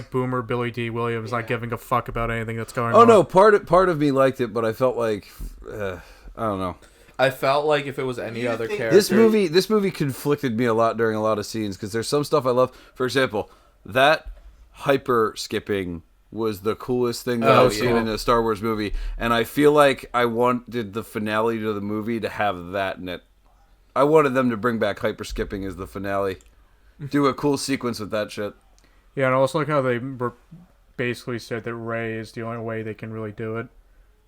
Boomer Billy D. Williams not giving a fuck about anything that's going on.
Oh no, part of me liked it, but I felt like I don't know.
I felt like if it was any other character,
this movie conflicted me a lot during a lot of scenes because there's some stuff I love. For example, that hyper skipping was the coolest thing that I've seen in a Star Wars movie, and I feel like I wanted the finale to the movie to have that in it. I wanted them to bring back hyper skipping as the finale, do a cool sequence with that shit.
Yeah, and I also like how they basically said that Rey is the only way they can really do it,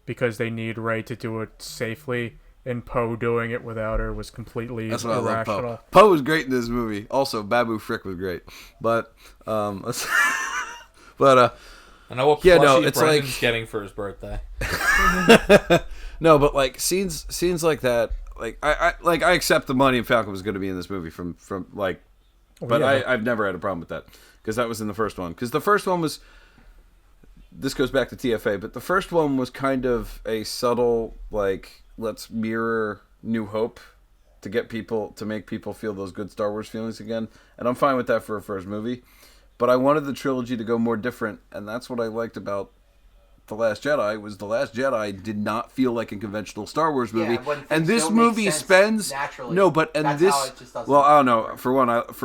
because they need Rey to do it safely. And Poe doing it without her was completely irrational. I love Poe.
Poe was great in this movie. Also, Babu Frick was great. But,
I know what plushie Brendan's like, getting for his birthday.
No, but like scenes like that, like I accept the money and Falcon was going to be in this movie from like, but yeah. I've never had a problem with that because that was in the first one. Because the first one was, this goes back to TFA, but the first one was kind of a subtle like, let's mirror New Hope to make people feel those good Star Wars feelings again, and I'm fine with that for a first movie. But I wanted the trilogy to go more different, and that's what I liked about The Last Jedi. Was The Last Jedi did not feel like a conventional Star Wars movie, and this movie spends
naturally.
No, but and
that's
this
how it just doesn't
well, I don't know. For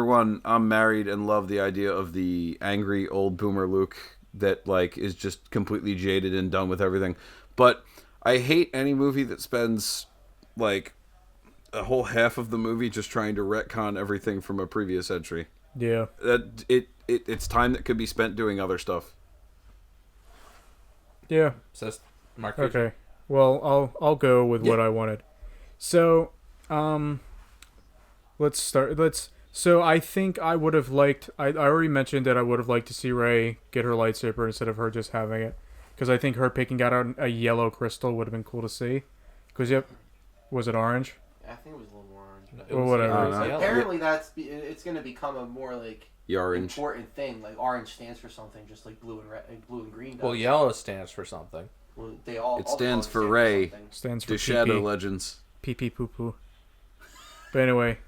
one, I'm married and love the idea of the angry old boomer Luke that like is just completely jaded and done with everything. But I hate any movie that spends like a whole half of the movie just trying to retcon everything from a previous entry.
Yeah,
that it's time that could be spent doing other stuff.
Yeah.
Says Mark.
Okay. Well, I'll go with what I wanted. So, let's start. So I think I would have liked. I already mentioned that I would have liked to see Rey get her lightsaber instead of her just having it, because I think her picking out a yellow crystal would have been cool to see. Because was it orange?
I think it was a little more orange.
Or whatever.
Apparently, it's going to become a more like important thing. Like orange stands for something, just like blue and green does.
Well, yellow stands for something.
Well,
it stands for Rey.
Stands for
Shadow Legends.
Pee pee poo poo. But anyway,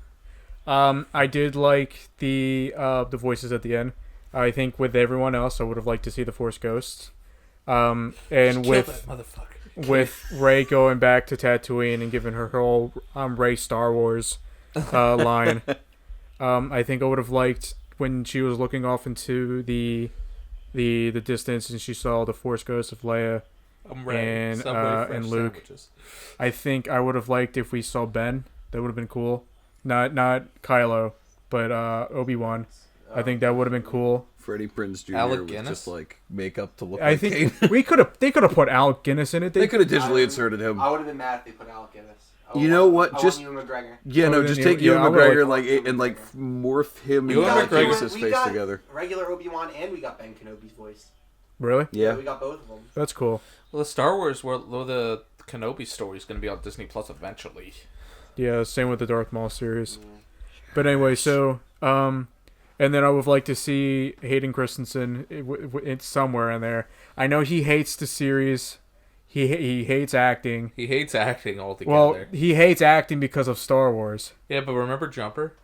I did like the voices at the end. I think with everyone else, I would have liked to see the Force Ghosts. And with Rey going back to Tatooine and giving her whole Rey Star Wars line, I think I would have liked when she was looking off into the distance and she saw the Force Ghosts of Leia and Luke. Sandwiches. I think I would have liked if we saw Ben. That would have been cool. Not Kylo, but Obi-Wan. I think that would have been cool.
Freddie Prinze Jr.
Alec
with
Guinness?
just like makeup to look
I
like
think
Kane.
they could have put Alec Guinness in it.
They could have digitally inserted him.
I would have been mad if they put Alec Guinness.
You know what?
I
Just
want Ewan McGregor.
Yeah, no,
Oh,
just
then
take
yeah,
Ewan
I would
McGregor
like-
and morph him and
Ewan
Alec
McGregor-
Guinness's
We
face
got
together.
regular Obi-Wan and we got Ben Kenobi's voice.
Really?
Yeah.
We got both of them.
That's cool.
Well, the Star Wars world, the Kenobi story is going to be on Disney Plus eventually.
Yeah, same with the Darth Maul series. But anyway, so and then I would like to see Hayden Christensen. It's somewhere in there. I know he hates the series. He hates acting.
He hates acting altogether.
Well, he hates acting because of Star Wars.
Yeah, but remember Jumper?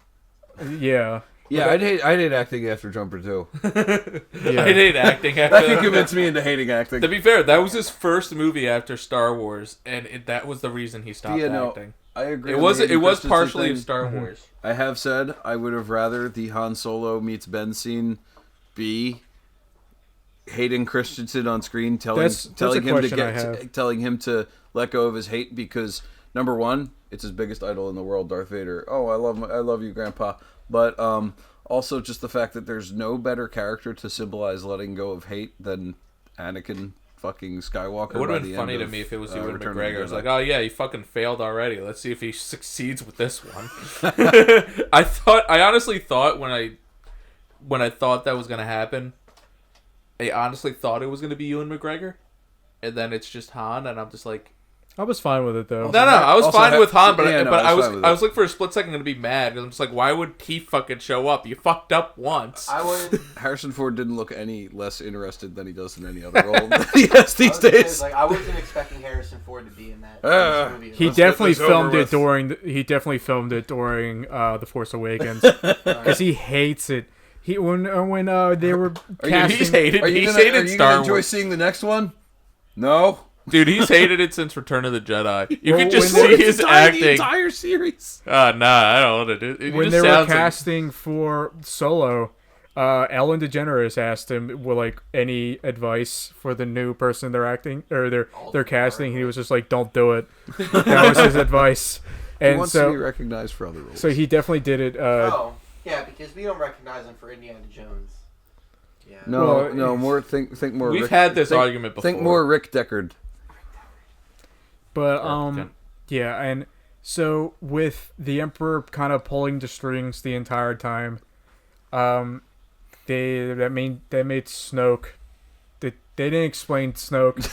Yeah.
Yeah, I'd hate acting after Jumper too.
Yeah.
I hate acting
That could
after.
convince me into hating acting.
To be fair, that was his first movie after Star Wars, and that was the reason he stopped acting.
I agree.
It
on
was
the Hayden
was
Christensen
partially
thing.
of Star Wars.
I have said I would have rather the Han Solo meets Ben scene be Hayden Christensen on screen telling
That's a question I have.
telling him to let go of his hate because number one, it's his biggest idol in the world, Darth Vader. Oh, I love you, Grandpa. But also just the fact that there's no better character to symbolize letting go of hate than Anakin fucking Skywalker.
It would
by
have
the
been funny
end
to
of,
me if it was Ewan
Return of the
McGregor. It's
Jedi.
like, oh yeah, he fucking failed already. Let's see if he succeeds with this one. I honestly thought when I thought that was gonna happen, I honestly thought it was gonna be Ewan McGregor, and then it's just Han, and I'm just like,
I was fine with it though.
no, I was
Also,
fine with Han, but
yeah, no,
I
I was
was
fine with
I
it.
was like for a split second gonna be mad because I'm just like, why would he fucking show up? You fucked up once.
I would.
Harrison Ford didn't look any less interested than he does in any other role that he has these days.
I wasn't expecting Harrison Ford to be in that movie.
He
Let's get
definitely
this over
filmed it
with.
during The Force Awakens because he hates it. When they were casting,
He's hated.
Are you
He's
gonna,
hated
are you
Star
gonna enjoy
Wars.
seeing the next one? No.
Dude, he's hated it since Return of the Jedi. You
Well,
can just
when
see
they-
his
The
acting.
entire series.
Nah, I don't want to do it.
when
just
they were
sounds like-
casting for Solo, Ellen DeGeneres asked him, "Well, like any advice for the new person they're acting or they're casting?" He was just like, "Don't do it." That was his advice.
He
And
wants to be
so,
recognized for other roles.
so he definitely did it.
Oh, yeah, because we don't recognize him for Indiana Jones. Yeah.
no,
well,
more think more.
We've
Rick,
had this
think,
argument before.
Think more Rick Deckard.
But
Okay.
yeah, and so with the Emperor kind of pulling the strings the entire time, they made Snoke. They didn't explain Snoke.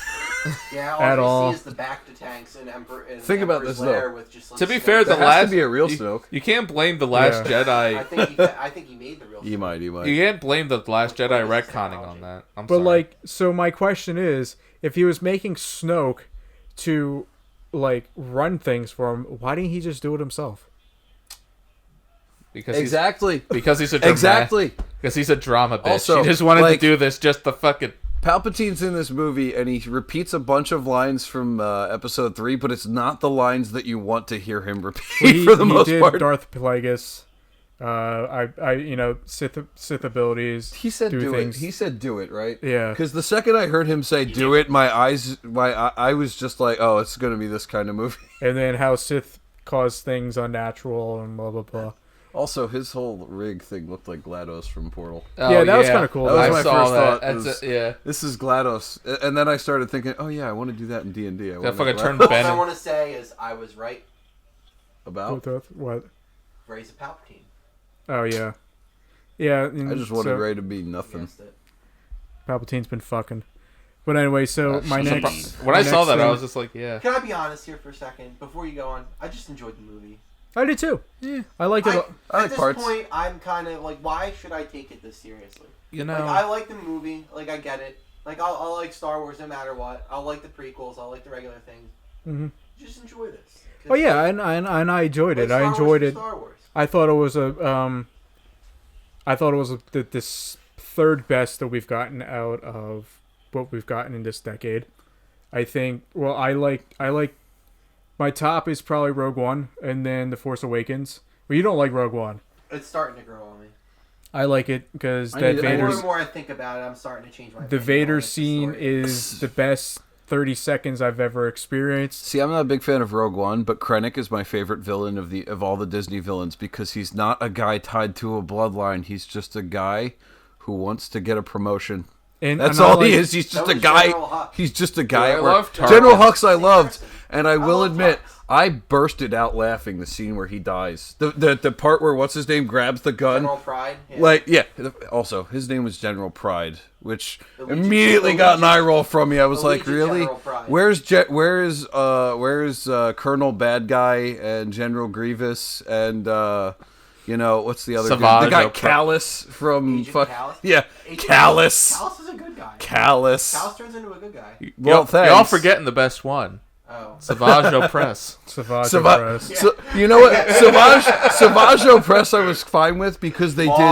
Yeah,
at
all
all.
you see is the Bacta tanks and Emperor. And
Think about
Emperor's
this, though.
lair with just, like,
To be
Snoke.
fair, the
There has
last
to be a real
you,
Snoke.
You can't blame the Last
Yeah.
Jedi.
I think he made the real.
He
Snoke.
might.
You can't blame the Last Jedi retconning on that. I'm
But
sorry.
like, so my question is, if he was making Snoke to like run things for him, why didn't he just do it himself?
because
Exactly.
because he's a drama,
Exactly.
because he's a drama bitch.
Also,
he just wanted
like-
to do this just to fucking.
Palpatine's in this movie, and he repeats a bunch of lines from Episode 3, but it's not the lines that you want to hear him repeat
He,
for the
he
most
did
part.
Darth Plagueis. Sith abilities.
He said
do
do
things.
it. He said do it, right?
Yeah.
Because the second I heard him say do it, I was just like, oh, it's going to be this kind of movie.
And then how Sith cause things unnatural and blah blah blah.
Also, his whole rig thing looked like GLaDOS from Portal.
Yeah, that was kinda cool.
That was
I
my
saw
first
that.
thought.
That's yeah.
This is GLaDOS. And then I started thinking, oh yeah, I want to do that in D&D.
That fucking turned
All I
Ben.
want to say is I was right.
About?
What?
Ray's a Palpatine.
Oh yeah, yeah.
I just wanted
so,
Ray to be nothing.
Guessed it.
Palpatine's been fucking. But anyway, so my next.
When
my
I saw
next
that, I
thing-
was just like, yeah.
Can I be honest here for a second before you go on? I just enjoyed the movie.
I did too. Yeah, I liked it.
I
At
like
this
parts.
point, I'm kind of like, why should I take it this seriously?
You know,
Like, I like the movie. Like, I get it. Like, I'll like Star Wars no matter what. I'll like the prequels. I'll like the regular things.
Mhm.
Just enjoy this. 'Cause,
Oh yeah,
like,
and I enjoyed it.
Star
I
Wars
enjoyed
for
it.
Star Wars.
I thought it was this third best that we've gotten out of what we've gotten in this decade. I think. Well, I like. My top is probably Rogue One, and then The Force Awakens. Well, you don't like Rogue One.
It's starting to grow on me.
I like it because
I
that
need-
The more
Vader's
and more I think about it, I'm starting to change my
the
opinion on
Vader
the
scene
story.
is the best 30 seconds I've ever experienced.
See, I'm not a big fan of Rogue One, but Krennic is my favorite villain of all the Disney villains because he's not a guy tied to a bloodline. He's just a guy who wants to get a promotion. That's all he is. He's just a guy. He's just a guy.
I love
General Hux. I loved, and I will admit, I bursted out laughing the scene where he dies. The part where what's his name grabs the gun.
General Pride.
Also, his name was General Pride, which immediately got an eye roll from me. I was like, really? Where's Colonel Bad Guy and General Grievous and what's the other guy? The guy Callus from
Callus?
Callus.
Callus is a good guy.
Callus
turns into a good guy.
Well, thanks.
Y'all forgetting the best one.
Oh.
Savage Opress.
Savage Opress.
Yeah.
So, you know what? Savage Opress I was fine with because they Savage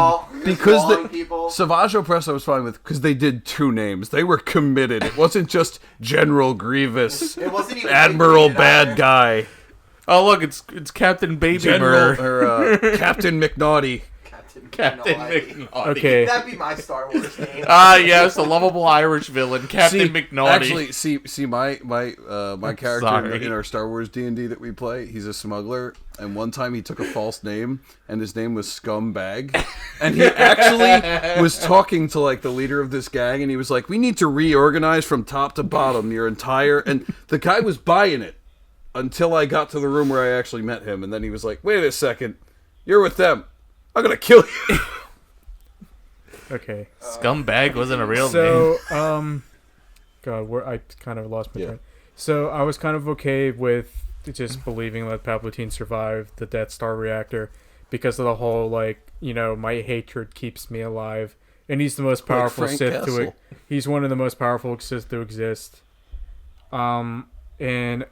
Opress I was fine with because they did two names. They were committed. It wasn't just General Grievous.
It wasn't even
Admiral Bad Guy.
Oh look, it's Captain Baby Murder.
Captain McNaughty.
Captain McNaughty.
Okay.
That'd be my Star Wars name.
Yes, the lovable Irish villain, Captain McNaughty.
Actually, see, my character
Sorry.
in our Star Wars D&D that we play, he's a smuggler, and one time he took a false name, and his name was Scumbag, and he actually was talking to like the leader of this gang, and he was like, "We need to reorganize from top to bottom your entire," and the guy was buying it until I got to the room where I actually met him, and then he was like, "Wait a second, you're with them. I'm gonna kill you."
Okay.
Scumbag wasn't a real name.
So, I kind of lost my train. So I was kind of okay with just believing that Palpatine survived the Death Star reactor because of the whole my hatred keeps me alive, and he's the most powerful Sith to it. He's one of the most powerful Sith to exist. And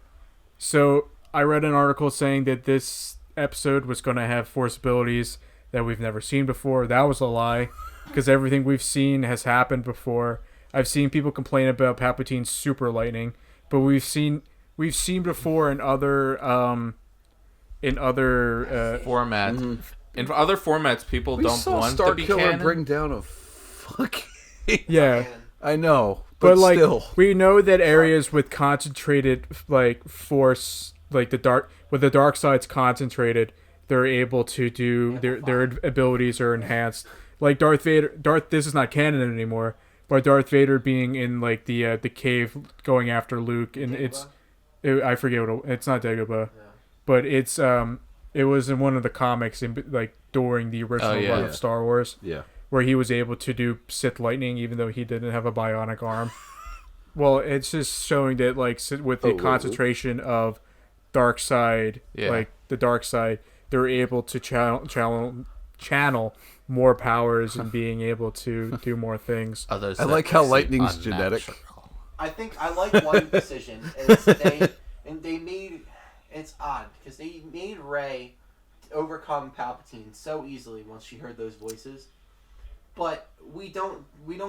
so I read an article saying that this episode was going to have Force abilities that we've never seen before. That was a lie, because everything we've seen has happened before. I've seen people complain about Palpatine's super lightning, but we've seen before in other
format.
Mm-hmm.
In other formats, people don't want to be canon.
Bring down a fucking
yeah.
I know,
But
still,
we know that areas with concentrated force, where the dark side's concentrated, they're able to do their abilities are enhanced. Like Darth Vader. This is not canon anymore, but Darth Vader being in the cave going after Luke, and I forget it's not Dagobah, but it was in one of the comics during the original run of Star Wars.
Yeah.
Where he was able to do Sith lightning even though he didn't have a bionic arm. Well, it's just showing that with the concentration of dark side, the dark side, they're able to channel more powers and being able to do more things.
I like how lightning's genetic.
I think I like one decision is they made it's odd because they made Rey overcome Palpatine so easily once she heard those voices. But we don't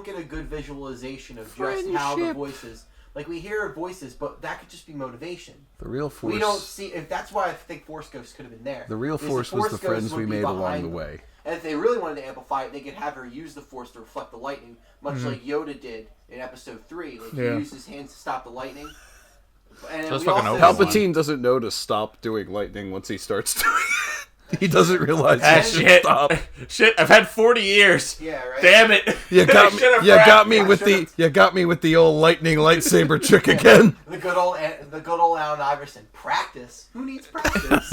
get a good visualization of just how the voices. We hear voices, but that could just be motivation.
The real Force.
We don't see. If that's why I think Force Ghost could have been there.
The real Force was the friends we made along the way.
And if they really wanted to amplify it, they could have her use the Force to reflect the lightning, much like Yoda did in Episode 3. He used his hands to stop the lightning. And
Palpatine doesn't know to stop doing lightning once he starts doing it. He doesn't realize he should stop.
Shit, I've had 40 years.
Yeah, right.
Damn it.
You got me with the old lightning lightsaber trick again.
The good old Allen Iverson. Practice? Who needs practice?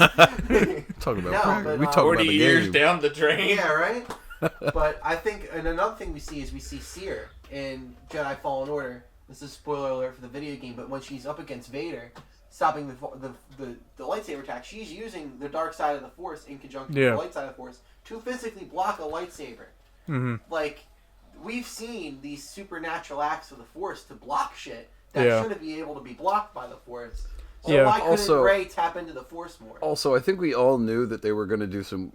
Talking about practice. We talk
40
about the
years
game.
down the drain.
Yeah, right? But I think, and another thing we see Seer in Jedi Fallen Order. This is a spoiler alert for the video game, but when she's up against Vader, stopping the lightsaber attack, she's using the dark side of the Force in conjunction with the light side of the Force to physically block a lightsaber.
Mm-hmm.
We've seen these supernatural acts of the Force to block shit that shouldn't be able to be blocked by the Force. So why couldn't Rey tap into the Force more?
Also, I think we all knew that they were going to do some...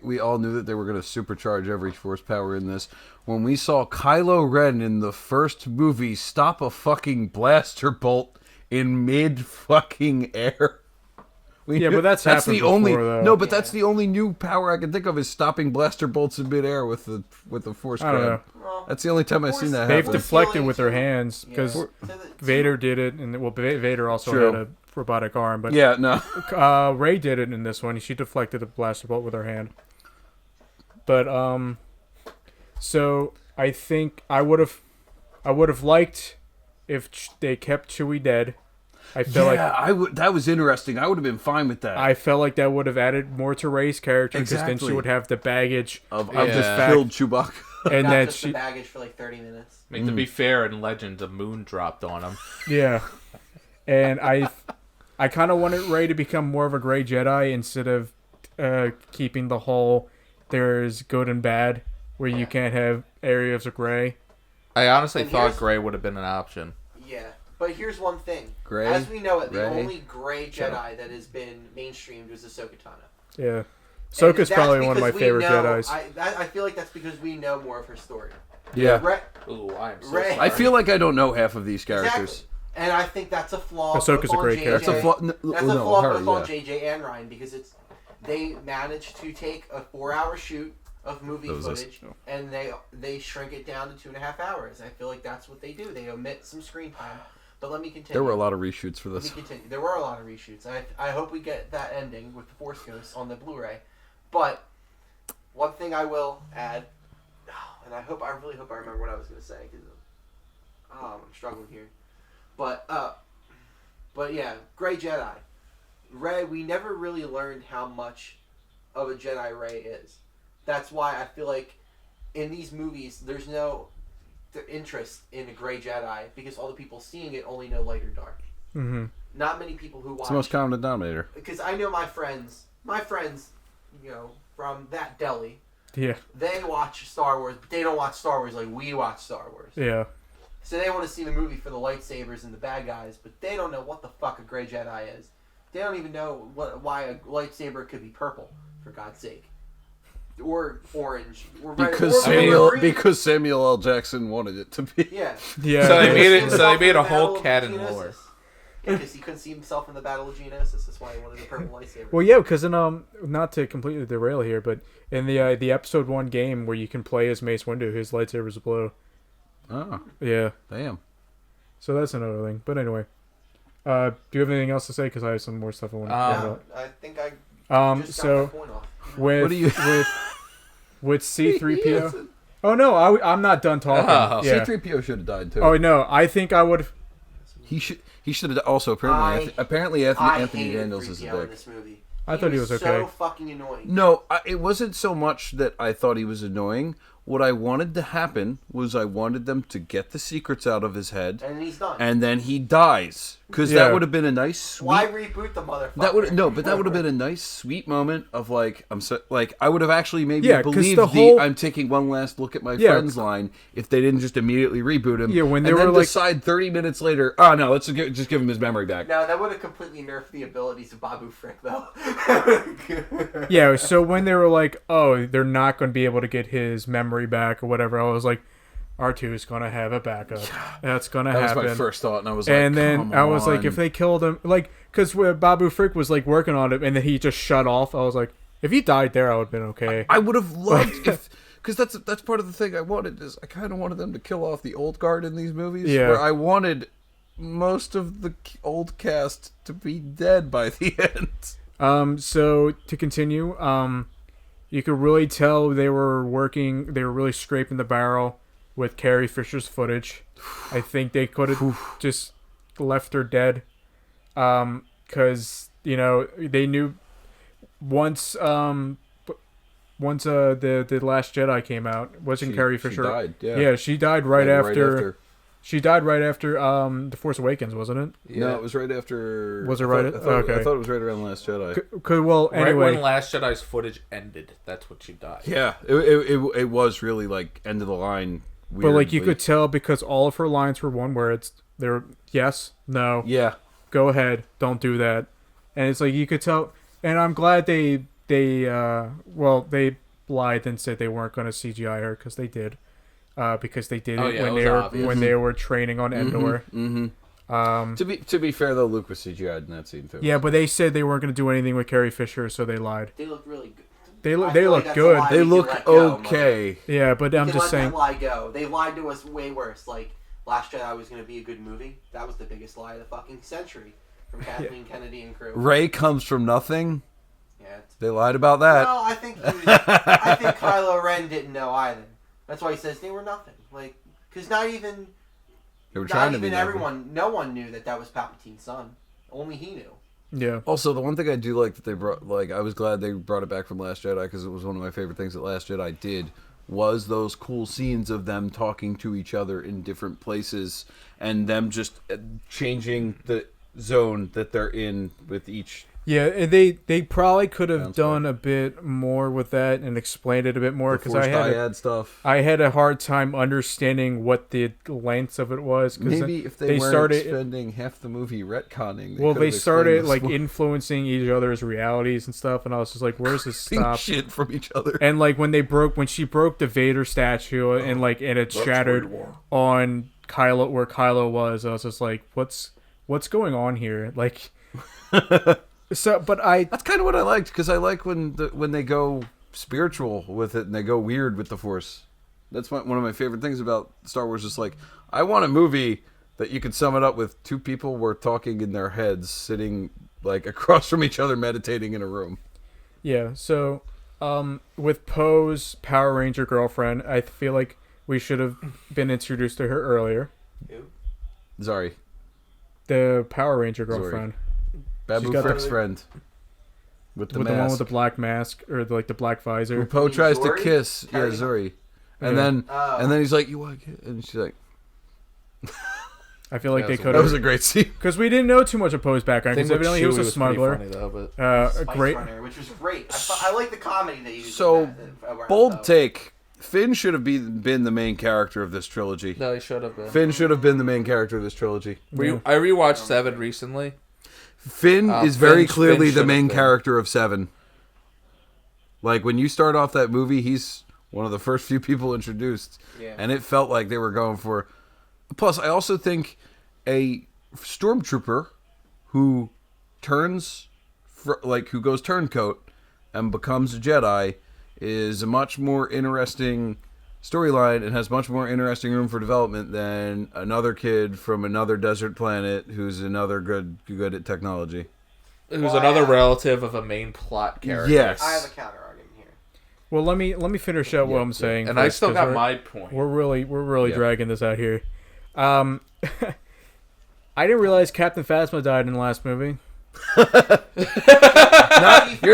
we all knew that they were going to supercharge every Force power in this. When we saw Kylo Ren in the first movie stop a fucking blaster bolt in mid-fucking air.
Yeah, but that's happened
the only
before, though.
no, but that's the only new power I can think of is stopping blaster bolts in midair with the force
I don't
grab.
know.
Well,
That's the only time I've seen that
They've
happen.
deflected with their hands
Yeah.
because
So
Vader did it, and well, Vader also
True.
had a robotic arm, but
Yeah, no.
Rey did it in this one. She deflected a blaster bolt with her hand. But so I think I would have liked if they kept Chewie dead. I feel like
I would. That was interesting. I would have been fine with that.
I felt like that would have added more to Rey's character because then she
Exactly.
would have the baggage
of
Yeah.
just
fact-
killed Chewbacca.
and
got
that
just
she
the baggage for like 30 minutes.
I mean, to be fair, in Legends, a moon dropped on him.
yeah, and I kind of wanted Rey to become more of a gray Jedi instead of keeping the whole there's good and bad where you can't have areas of gray.
I honestly
And
thought
here's-
Gray would have been an option.
Yeah, but here's one thing.
Gray,
As we know it, the
Rey,
only gray Jedi that has been mainstreamed was Ahsoka Tano.
Yeah,
And
Ahsoka's
that's
probably one of my
because we
favorite
know-
Jedis.
I feel like that's because we know more of her story.
Yeah.
Rey,
Ooh, I am so
Rey-
sorry.
I feel like I don't know half of these
exactly.
characters.
And I think that's a flaw.
Ahsoka's
both
a
on
great
JJ.
character.
That's a flaw.
That's a flaw both on JJ and Ryan because they managed to take a 4-hour shoot of movie
That was us.
footage and they shrink it down to 2.5 hours. I feel like that's what they do. They omit some screen time. But let me continue.
There were a lot of reshoots for
Let
this.
me continue. There were a lot of reshoots. I hope we get that ending with the Force Ghost on the Blu-ray. But one thing I will add, and I really hope I remember what I was going to say because I'm struggling here. But yeah, Grey Jedi, Rey. We never really learned how much of a Jedi Rey is. That's why I feel like in these movies there's no interest in a Grey Jedi because all the people seeing it only know light or dark.
Mm-hmm.
Not many people who watch.
It's the most common denominator.
Because I know my friends, from that deli,
Yeah,
they watch Star Wars, but they don't watch Star Wars like we watch Star Wars.
yeah.
So they want to see the movie for the lightsabers and the bad guys, but they don't know what the fuck a Grey Jedi is. They don't even know why a lightsaber could be purple, for God's sake. Or orange. Or red, or green.
Because Samuel L. Jackson wanted it to be.
Yeah.
Yeah.
So they
yeah.
made it.
Himself
So they
in
made
the
a whole
Battle of
canon
Geonosis.
lore.
Because he couldn't see himself in the Battle of Geonosis. That's why he wanted a purple lightsaber.
Well, yeah, because in not to completely derail here, but in the Episode 1 game where you can play as Mace Windu, his lightsaber's blue.
Oh,
Yeah,
damn.
so that's another thing. But anyway, do you have anything else to say? Because I have some more stuff I want to talk about.
I think I just got
So
my point off.
with
What do you-
with C-3PO. Oh no, I'm not done talking.
Oh.
Yeah.
C-3PO should have died too.
Oh no, I think I would.
He should have also apparently
I
Anthony
hated
Daniels is a
3PO in
dick.
this movie.
I thought he was okay.
So fucking annoying.
No, it wasn't so much that I thought he was annoying. What I wanted to happen was I wanted them to get the secrets out of his head,
And he's done.
and then he dies. Because
Yeah.
that would have been a nice, sweet.
Why reboot the motherfucker?
That would but that would have been a nice, sweet moment of like I would have actually maybe
Yeah, 'cause
believed
the whole-
I'm taking one last look at my
Yeah.
friend's line if they didn't just immediately reboot him.
Yeah, when they
and
were
then
like-
decide 30 minutes later, oh no, let's just give him his memory back.
No, that would have completely nerfed the abilities of Babu Frick, though.
Yeah, so when they were like, oh, they're not going to be able to get his memory back or whatever, I was like, R2 is going to have a backup. That's going to
That
happen.
was my first thought, and I was like,
And then
come
I was like,
on.
if they killed him, like, because Babu Frick was like working on it, and then he just shut off. I was like, if he died there, I would have been okay.
I would have loved if, because that's part of the thing I wanted is I kind of wanted them to kill off the old guard in these movies.
Yeah.
Where I wanted most of the old cast to be dead by the end.
So to continue, you could really tell they were really scraping the barrel with Carrie Fisher's footage. I think they could have just left her dead, because they knew once the Last Jedi came out, wasn't Carrie Fisher?
She died. Yeah.
Yeah, she died right
Died
after. She died right after The Force Awakens, wasn't it?
No, it was right after.
Was it
I
right?
thought,
Okay.
I thought it was right around Last Jedi.
Well,
Right
anyway.
when Last Jedi's footage ended, that's when she died.
Yeah, it was really like end of the line.
But like you
weirdly.
could tell because all of her lines were one words. They were yes, no,
Yeah.
go ahead, don't do that, and it's like you could tell. And I'm glad they lied and said they weren't going to CGI her because they did, because they did
Oh,
it
yeah,
when
it was obvious.
when they were training on Endor.
Mm-hmm. To be fair though, Luke was CGI'd in that scene too.
Yeah, but they said they weren't going to do anything with Carrie Fisher, so they lied.
They look really good.
They
I feel
look
that's
good.
a lie
They
we can
look
let go,
okay.
Yeah, but I'm
We can
just
let
saying.
that lie go. They lied to us way worse. Like Last Jedi was going to be a good movie. That was the biggest lie of the fucking century from Kathleen Kennedy and crew.
Ray comes from nothing.
Yeah.
They lied about that.
Well, I think I think Kylo Ren didn't know either. That's why he says they were nothing. Like, because not even everyone, no one knew that was Palpatine's son. Only he knew.
Yeah.
Also, the one thing I do like that they brought, like, I was glad they brought it back from Last Jedi because it was one of my favorite things that Last Jedi did, was those cool scenes of them talking to each other in different places and them just changing the zone that they're in with each.
Yeah, and they probably could have done a bit more with that and explained it a bit more because I had a hard time understanding what the lengths of it was.
Maybe if they weren't
started
spending half the movie retconning.
They started like influencing each other's realities and stuff, and I was just like, "Where's this stop?"
Shit from each other.
And like when she broke the Vader statue and it shattered on Kylo where Kylo was, I was just like, "What's going on here?" Like. So, but that's
kind of what I liked because I like when they go spiritual with it and they go weird with the Force. That's one of my favorite things about Star Wars. Is like I want a movie that you could sum it up with two people were talking in their heads, sitting like across from each other, meditating in a room.
Yeah. So, with Poe's Power Ranger girlfriend, I feel like we should have been introduced to her earlier.
Who?
Zari.
The Power Ranger girlfriend.
Babu Frick's friend. With the
one with the black mask or the black visor.
Who Poe tries to kiss.
Yeah,
Zuri. And then he's like, "You want to kiss?" And she's like,
I feel like they could have.
That was a great scene
because we didn't know too much of Poe's background because evidently he was a smuggler.
Funny, though, but...
Great,
Runner, which was great. I like the comedy they used.
So bold take. Finn should have been the main character of this trilogy.
No, he should have been.
Finn should have been the main character of this trilogy.
I rewatched 7 recently.
Finn is very clearly the main character of 7. Like, when you start off that movie, he's one of the first few people introduced.
Yeah.
And it felt like they were going for... Plus, I also think a stormtrooper who who goes turncoat and becomes a Jedi is a much more interesting storyline and has much more interesting room for development than another kid from another desert planet who's another good at technology.
Who's another relative of a main plot character.
Yes.
I have a counter argument here.
Well, let me finish out what I'm saying.
And
first,
I still got my point.
We're really dragging this out here. I didn't realize Captain Phasma died in the last movie.
You're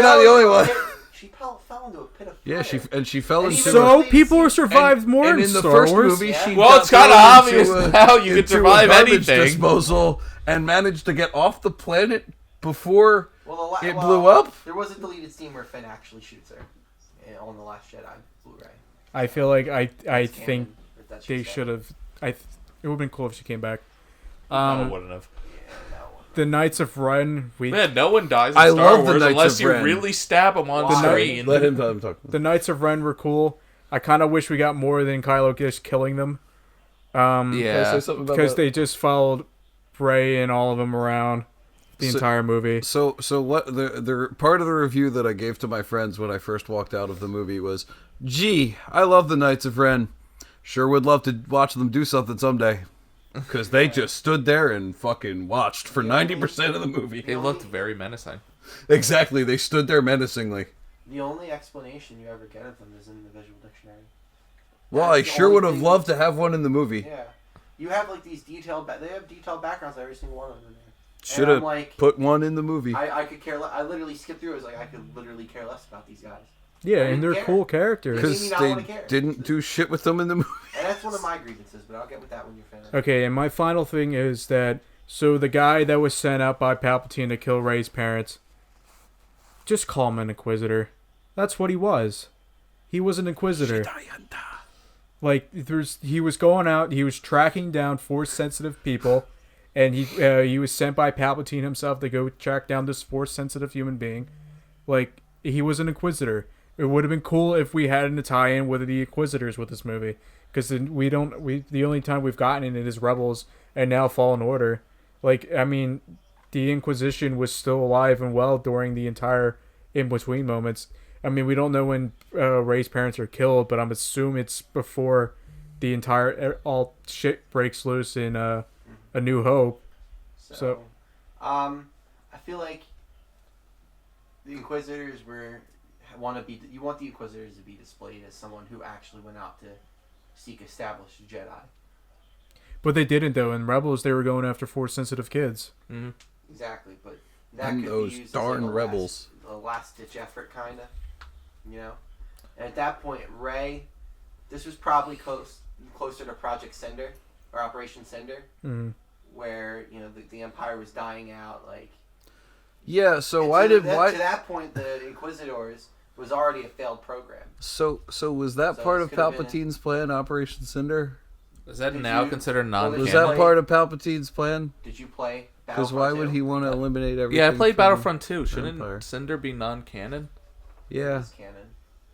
not the only one.
She fell into a pit of fire.
Yeah, she fell into.
So people survived more in
the
Star
first
Wars.
movie. She
it's kind of obvious now you can survive anything.
Disposal and managed to get off the planet before it blew up.
There was a deleted scene where Finn actually shoots her on the Last Jedi Blu-ray.
I feel like I think they should have. It would have been cool if she came back.
No, it wouldn't have.
The Knights of Ren.
Man, no one dies in Star Wars unless you really stab them on screen.
Let him talk.
The Knights of Ren were cool. I kind of wish we got more than Kylo just killing them. Because they just followed Rey and all of them around the entire movie.
So what the part of the review that I gave to my friends when I first walked out of the movie was, "Gee, I love the Knights of Ren. Sure would love to watch them do something someday." Because they just stood there and fucking watched for 90% of the movie.
They looked very menacing.
Exactly, they stood there menacingly.
The only explanation you ever get of them is in the visual dictionary.
Well, I sure would have loved to have one in the movie.
Yeah. You have like these detailed... They have detailed backgrounds, every single one of them in there.
Should have put one in the movie.
I could care less. I literally skipped through it. It was like, I could literally care less about these guys.
Yeah, and they're cool characters.
Because they didn't do shit with them in the movie.
And that's one of my grievances, but I'll get with that when you're finished.
Okay, and my final thing is that, so the guy that was sent out by Palpatine to kill Rey's parents, just call him an Inquisitor. That's what he was. He was an Inquisitor. Like, he was going out, he was tracking down Force-sensitive people, and he was sent by Palpatine himself to go track down this Force-sensitive human being. Like, he was an Inquisitor. It would have been cool if we had a tie-in with the Inquisitors with this movie, because the only time we've gotten it is Rebels and now Fallen Order. Like, I mean, the Inquisition was still alive and well during the entire in-between moments. I mean, we don't know when Rey's parents are killed, but I'm assuming it's before the entire all shit breaks loose in A New Hope. So,
I feel like the Inquisitors you want the Inquisitors to be displayed as someone who actually went out to seek established Jedi.
But they didn't, though. In Rebels, they were going after Force-sensitive kids.
Mm-hmm.
Exactly, but that
And
could
those
be used
darn
as
rebels.
a last-ditch effort, kind of. You know? And at that point, Rey, this was probably closer to Project Cinder, or Operation Cinder, where, you know, the Empire was dying out, like...
Yeah, so
To that point, the Inquisitors was already a failed program.
So was that
So
part
this
of
could have been
Palpatine's plan, Operation Cinder?
Is that
Did
now
you-
considered
well,
non-canon?
Was
Yeah.
that part of Palpatine's plan?
Did you play
Because
Battlefront
why would
2?
he want to eliminate everything?
Yeah, I played
from
Battlefront 2.
the
Shouldn't
Empire?
Cinder be non-canon?
Yeah.
It's canon.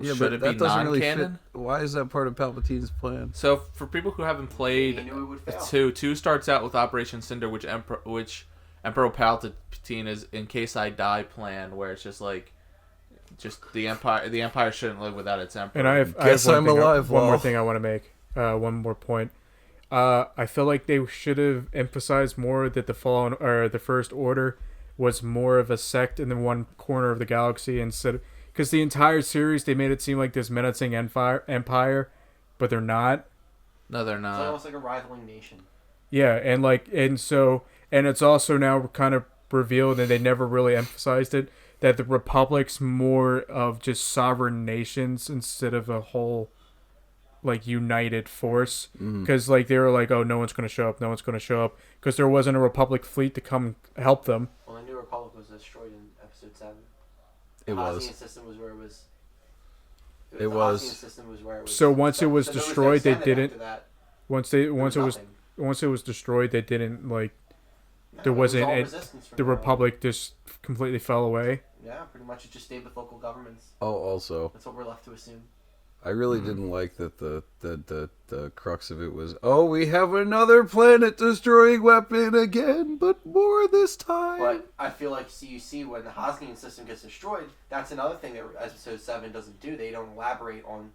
Yeah,
Should
but
it
that
be
doesn't really
non-canon?
fit. Why is that part of Palpatine's plan?
So for people who haven't played
He knew it would fail.
2 starts out with Operation Cinder, which Emperor Palpatine is "in case I die" plan, where it's just like, the Empire shouldn't live without its emperor.
And I have
Guess
one
I'm
thing-
alive,
One more
Lol.
thing I want to make. One more point. I feel like they should have emphasized more that the First Order was more of a sect in the one corner of the galaxy instead, because the entire series they made it seem like this menacing empire, but they're not.
No, they're
It's
not.
almost like a rivaling nation.
Yeah, and it's also now kind of revealed, and they never really emphasized it, that the Republic's more of just sovereign nations instead of a whole, like, united force. Because like they were like, oh, no one's gonna show up, because there wasn't a Republic fleet to come help them.
Well, the New Republic was destroyed in Episode 7.
It was.
Hosnian system was where it was.
It was.
Hosnian system was where it was.
So once it was
so there
destroyed,
no
they
Senate
didn't.
after that.
Once
There
it was
nothing.
destroyed, they didn't like
No,
there
it was
wasn't
all
a-
resistance from
the
there on.
Republic just completely fell away.
Yeah, pretty much it just stayed with local governments.
Oh, also,
That's what we're left to assume.
I really didn't like that the crux of it was, oh, we have another planet-destroying weapon again, but more this time.
But I feel like CUC, when the Hosnian system gets destroyed, that's another thing that Episode 7 doesn't do. They don't elaborate on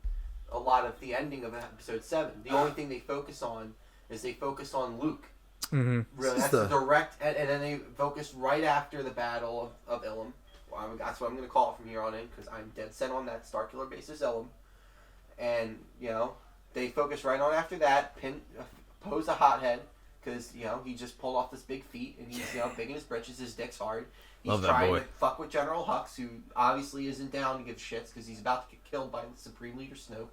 a lot of the ending of Episode 7. The only thing they focus on is Luke.
Mm-hmm.
Really,
This is
that's
the-
direct, and then they focus right after the Battle of Ilum. Well, that's what I'm going to call it from here on in, because I'm dead set on that Starkiller basis Ilum. And, you know, they focus right on after that, pose a hothead, because, you know, he just pulled off this big feat, and he's, you know, big in his britches, his dick's hard. He's
Love that
trying
boy.
to fuck with General Hux, who obviously isn't down to give shits, because he's about to get killed by the Supreme Leader Snoke.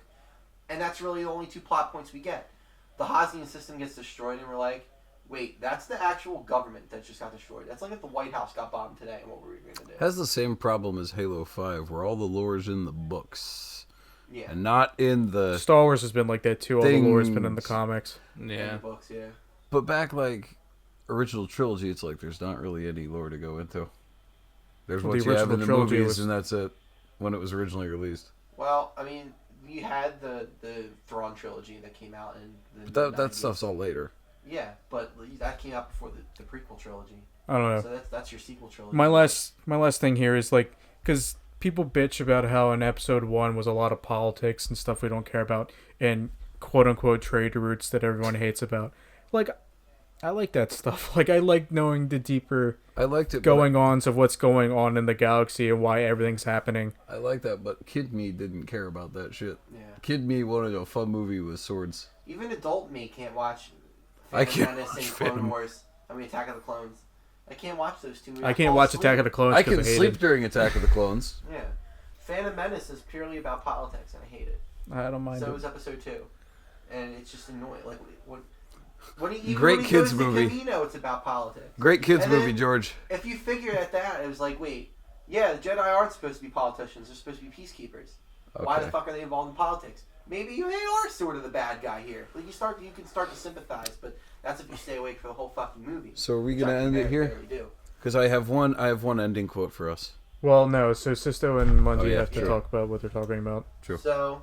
And that's really the only 2 plot points we get. The Hosnian system gets destroyed, and we're like, wait, that's the actual government that just got destroyed. That's like if the White House got bombed today, and what were we going to do?
Has the same problem as Halo 5, where all the lore's in the books,
Yeah.
and not in the...
Star Wars has been like that too. All the lore's been in the
Things.
comics.
In
Yeah.
the books, yeah.
But back, like, original trilogy, it's like there's not really any lore to go into. There's
Well,
what
the
you have in
original
the
trilogy
movies,
was-
and that's it, when it was originally released.
Well, I mean, you had the Thrawn trilogy that came out in the
But that
90s.
stuff's all later.
Yeah, but that came out before the prequel trilogy.
I don't know.
So that's your sequel trilogy.
My last thing here is like, because people bitch about how in Episode 1 was a lot of politics and stuff we don't care about, and quote unquote trade routes that everyone hates about. Like, I like that stuff. Like, I like knowing the deeper
I liked it.
going-ons of what's going on in the galaxy and why everything's happening.
I like that, but kid me didn't care about that shit.
Yeah.
Kid me wanted a fun movie with swords.
Even adult me can't watch
I
Phantom
can't
Menace
watch
and Clone
Phantom-
Wars. I mean, Attack of the Clones. I can't watch those 2 movies.
I can't
fall
watch
asleep.
Attack of the Clones
I
because
can
I hate
sleep
it.
during Attack of the Clones.
Yeah. Phantom Menace is purely about politics, and I hate it.
I don't mind
So
it.
is Episode 2. And it's just annoying. Like, what do you
Great
when he
kids
goes to
movie.
Camino, it's about politics.
Great kids
And
movie,
then-
George.
If you figure at that, it was like, wait, yeah, the Jedi aren't supposed to be politicians. They're supposed to be peacekeepers. Why the
Okay.
fuck are they involved in politics? Maybe they are sort of the bad guy here. Like you can start to sympathize, but that's if you stay awake for the whole fucking movie.
So are we
Which I
gonna end it here?
barely do.
Because I have one ending quote for us.
Well, no. So Sisto and Mungie
yeah,
have to
sure.
talk about what they're talking about.
True.
So,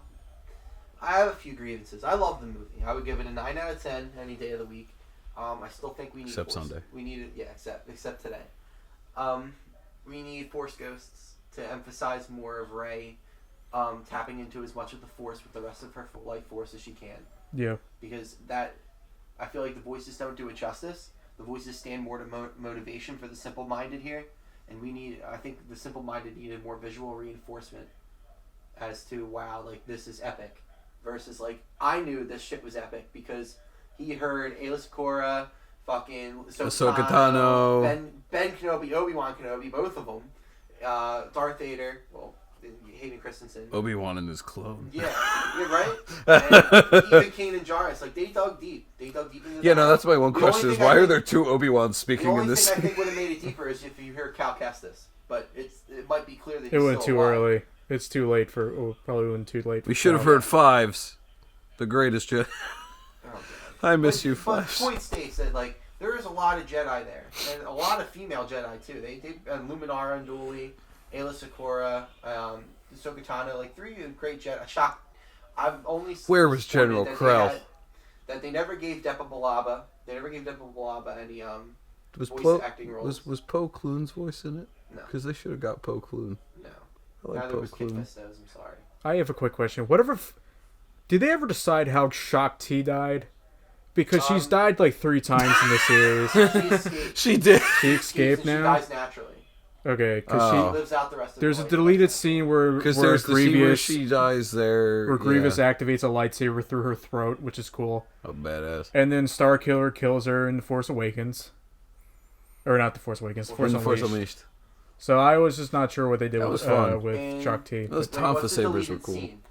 I have a few grievances. I love the movie. I would give it a 9 out of 10 any day of the week. I still think we need
Except
Force.
Sunday.
We need it, yeah, except today. We need Force Ghosts to emphasize more of Rey tapping into as much of the Force with the rest of her life force as she can.
Yeah.
Because that, I feel like the voices don't do it justice. The voices stand more to motivation for the simple-minded here, and I think the simple-minded needed more visual reinforcement as to, wow, like, this is epic, versus, like, I knew this shit was epic because he heard Aayla Secura, fucking
Ahsoka Tano,
Ben Kenobi, Obi-Wan Kenobi, both of them, Darth Vader, well, Hayden Christensen.
Obi-Wan and his clone.
Yeah, right? And even Kanan Jarrus, like, they dug deep. They dug deep into
Yeah, no, that's my one question is, why are there two Obi-Wans speaking in this?
The only thing I think would have made it deeper is if you hear Cal Kestis. But it might be clear that he's
It went
still
too
alive.
early. It's too late for... Oh, probably went too late.
We should have heard Fives, the greatest Jedi.
Oh, God.
I miss you,
But
Fives.
the point states that, like, there is a lot of Jedi there. And a lot of female Jedi, too. They Luminara Unduli, Aayla Secura, Ahsoka Tano, like, 3 great Jedi. I've only
Where was General Krell?
That they never gave Depa Billaba. They never gave Depa Billaba any
Was
voice acting roles.
Was Poe Kloon's voice in it?
No.
Because they should have got Poe Kloon.
No.
I like
Neither
Poe
was Kit
Kloon.
Fisto's, I'm sorry.
I have a quick question. Whatever... Did they ever decide how Shakti died? Because she's died like 3 times in the series.
She escaped.
She did.
She escaped
She
now?
dies naturally.
Okay,
She
because
lives out the rest of
there's
her
a
life.
deleted scene where
Because there's the scene where
Grievous...
she dies there.
Where Grievous activates a lightsaber through her throat, which is cool.
Oh, badass.
And then Starkiller kills her in The Force Awakens. Or not The Force Awakens, The Force
In
Unleashed.
Force Unleashed.
So I was just not sure what they did
That
with,
was fun.
with
And
Shakti.
Those
Wait,
Tonfa
what's the
sabers were
deleted
cool.
scene?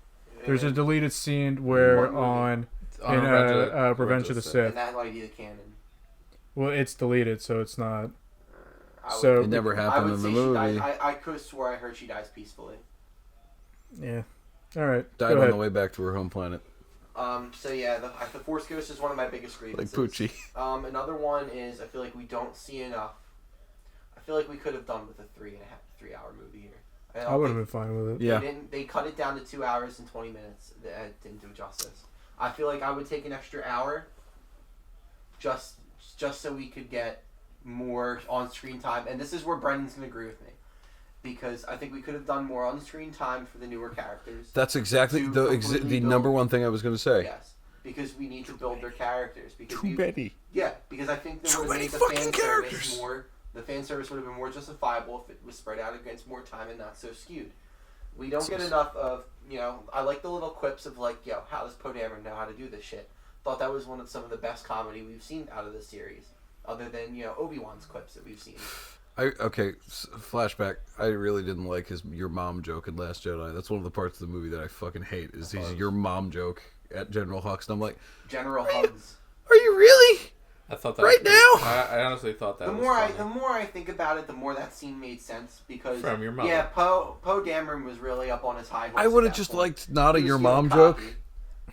There's a deleted scene where
What movie?
on
On
in
Revenge of
Revenge of the
the
Sith.
And that might be the canon.
Well, it's deleted, so it's not.
I would-
So
It never
I
happened
would
in
say
the
she
movie.
dies. I could have swore I heard she dies peacefully.
Yeah. All right.
Died
go
on
ahead.
the way back to her home planet.
So yeah, the Force Ghost is one of my biggest grievances.
Like Poochie.
Another one is I feel like we don't see enough. I feel like we could have done with a 3-hour movie here.
I would have been fine with it.
Yeah.
They cut it down to 2 hours and 20 minutes. That didn't do it justice. I feel like I would take an extra hour just so we could get more on-screen time. And this is where Brendan's going to agree with me. Because I think we could have done more on-screen time for the newer characters.
That's exactly
To
the
completely
number
build-
one thing I was going to say.
Yes. Because we need to build their characters. Because
Too many.
Yeah, because I think that
Too
would have
many
made the
fucking
fan
characters.
service more. The fan service would have been more justifiable if it was spread out against more time and not so skewed. We don't get enough of, I like the little quips of like, how does Poe Dameron know how to do this shit? Thought that was one of some of the best comedy we've seen out of the series, other than Obi-Wan's clips that we've seen.
Flashback. I really didn't like your mom joke in Last Jedi. That's one of the parts of the movie that I fucking hate. Is your mom joke at General Hux, and I'm like,
General Hugs.
are you really?
I thought that
Right
was pretty-
now?
I honestly thought that
The
was
more
funny.
I think about it, the more that scene made sense because
From your mother.
yeah, Poe Dameron was really up on his high horse.
I would
at
have
that
just
point.
liked not a
He was
your
feeling
mom joke.
cocky.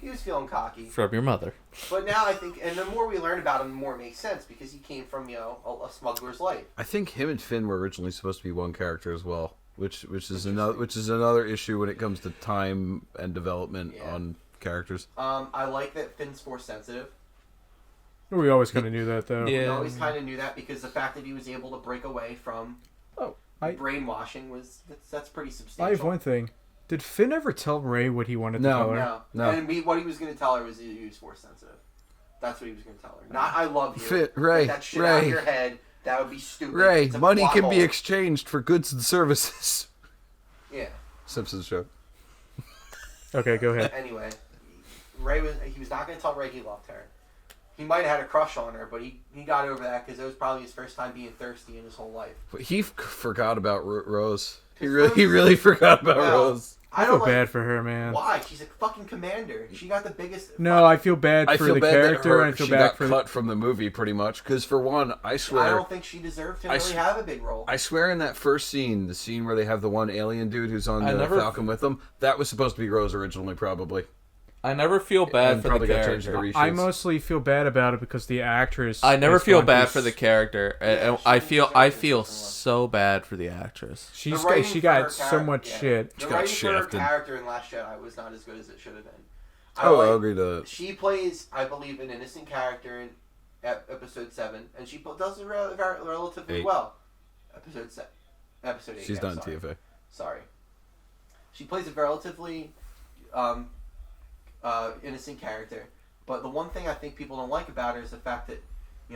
He was feeling cocky.
From your mother.
But now I think, and the more we learn about him, the more it makes sense because he came from a smuggler's life.
I think him and Finn were originally supposed to be one character as well, which is another issue when it comes to time and development on characters.
I like that Finn's force sensitive.
We always kind of knew that, though.
Yeah.
We always kind of knew that because the fact that he was able to break away from brainwashing that's pretty substantial.
I have one thing. Did Finn ever tell Rey what he wanted to tell her?
No. And what he was going to tell her was he was force sensitive. That's what he was going to tell her. Not I love you.
Fit, Rey,
Get that shit out of
Rey.
your head. That would be stupid.
Ray,
It's a
money
plot
can be
hole.
exchanged for goods and services.
Yeah.
Simpsons joke.
Okay, go ahead.
Anyway, he was not going to tell Rey he loved her. He might have had a crush on her, but he got over that because it was probably his first time being thirsty in his whole life.
But he forgot about Rose. He really forgot about Rose.
I feel bad for her, man.
Why? She's a fucking commander. She got the biggest.
No, I feel bad for the character.
That
I feel
she
bad
got
for
cut from the movie pretty much. Because for one, I swear,
I don't think she deserved to really have a big role.
I swear, in that first scene, the scene where they have the one alien dude who's on the Falcon with them, that was supposed to be Rose originally, probably.
I never feel bad for the character.
I mostly feel bad about it because the actress.
I never feel bad for the character. And I feel so bad for the actress.
She got so much shit.
The writing for her character in Last Jedi was not as good as it should have been.
I agree to that.
She plays, I believe, an innocent character episode 7, and she does it relatively
8.
well. Episode 8.
She's not in TFA.
Sorry. She plays a relatively innocent character, but the one thing I think people don't like about her is the fact that,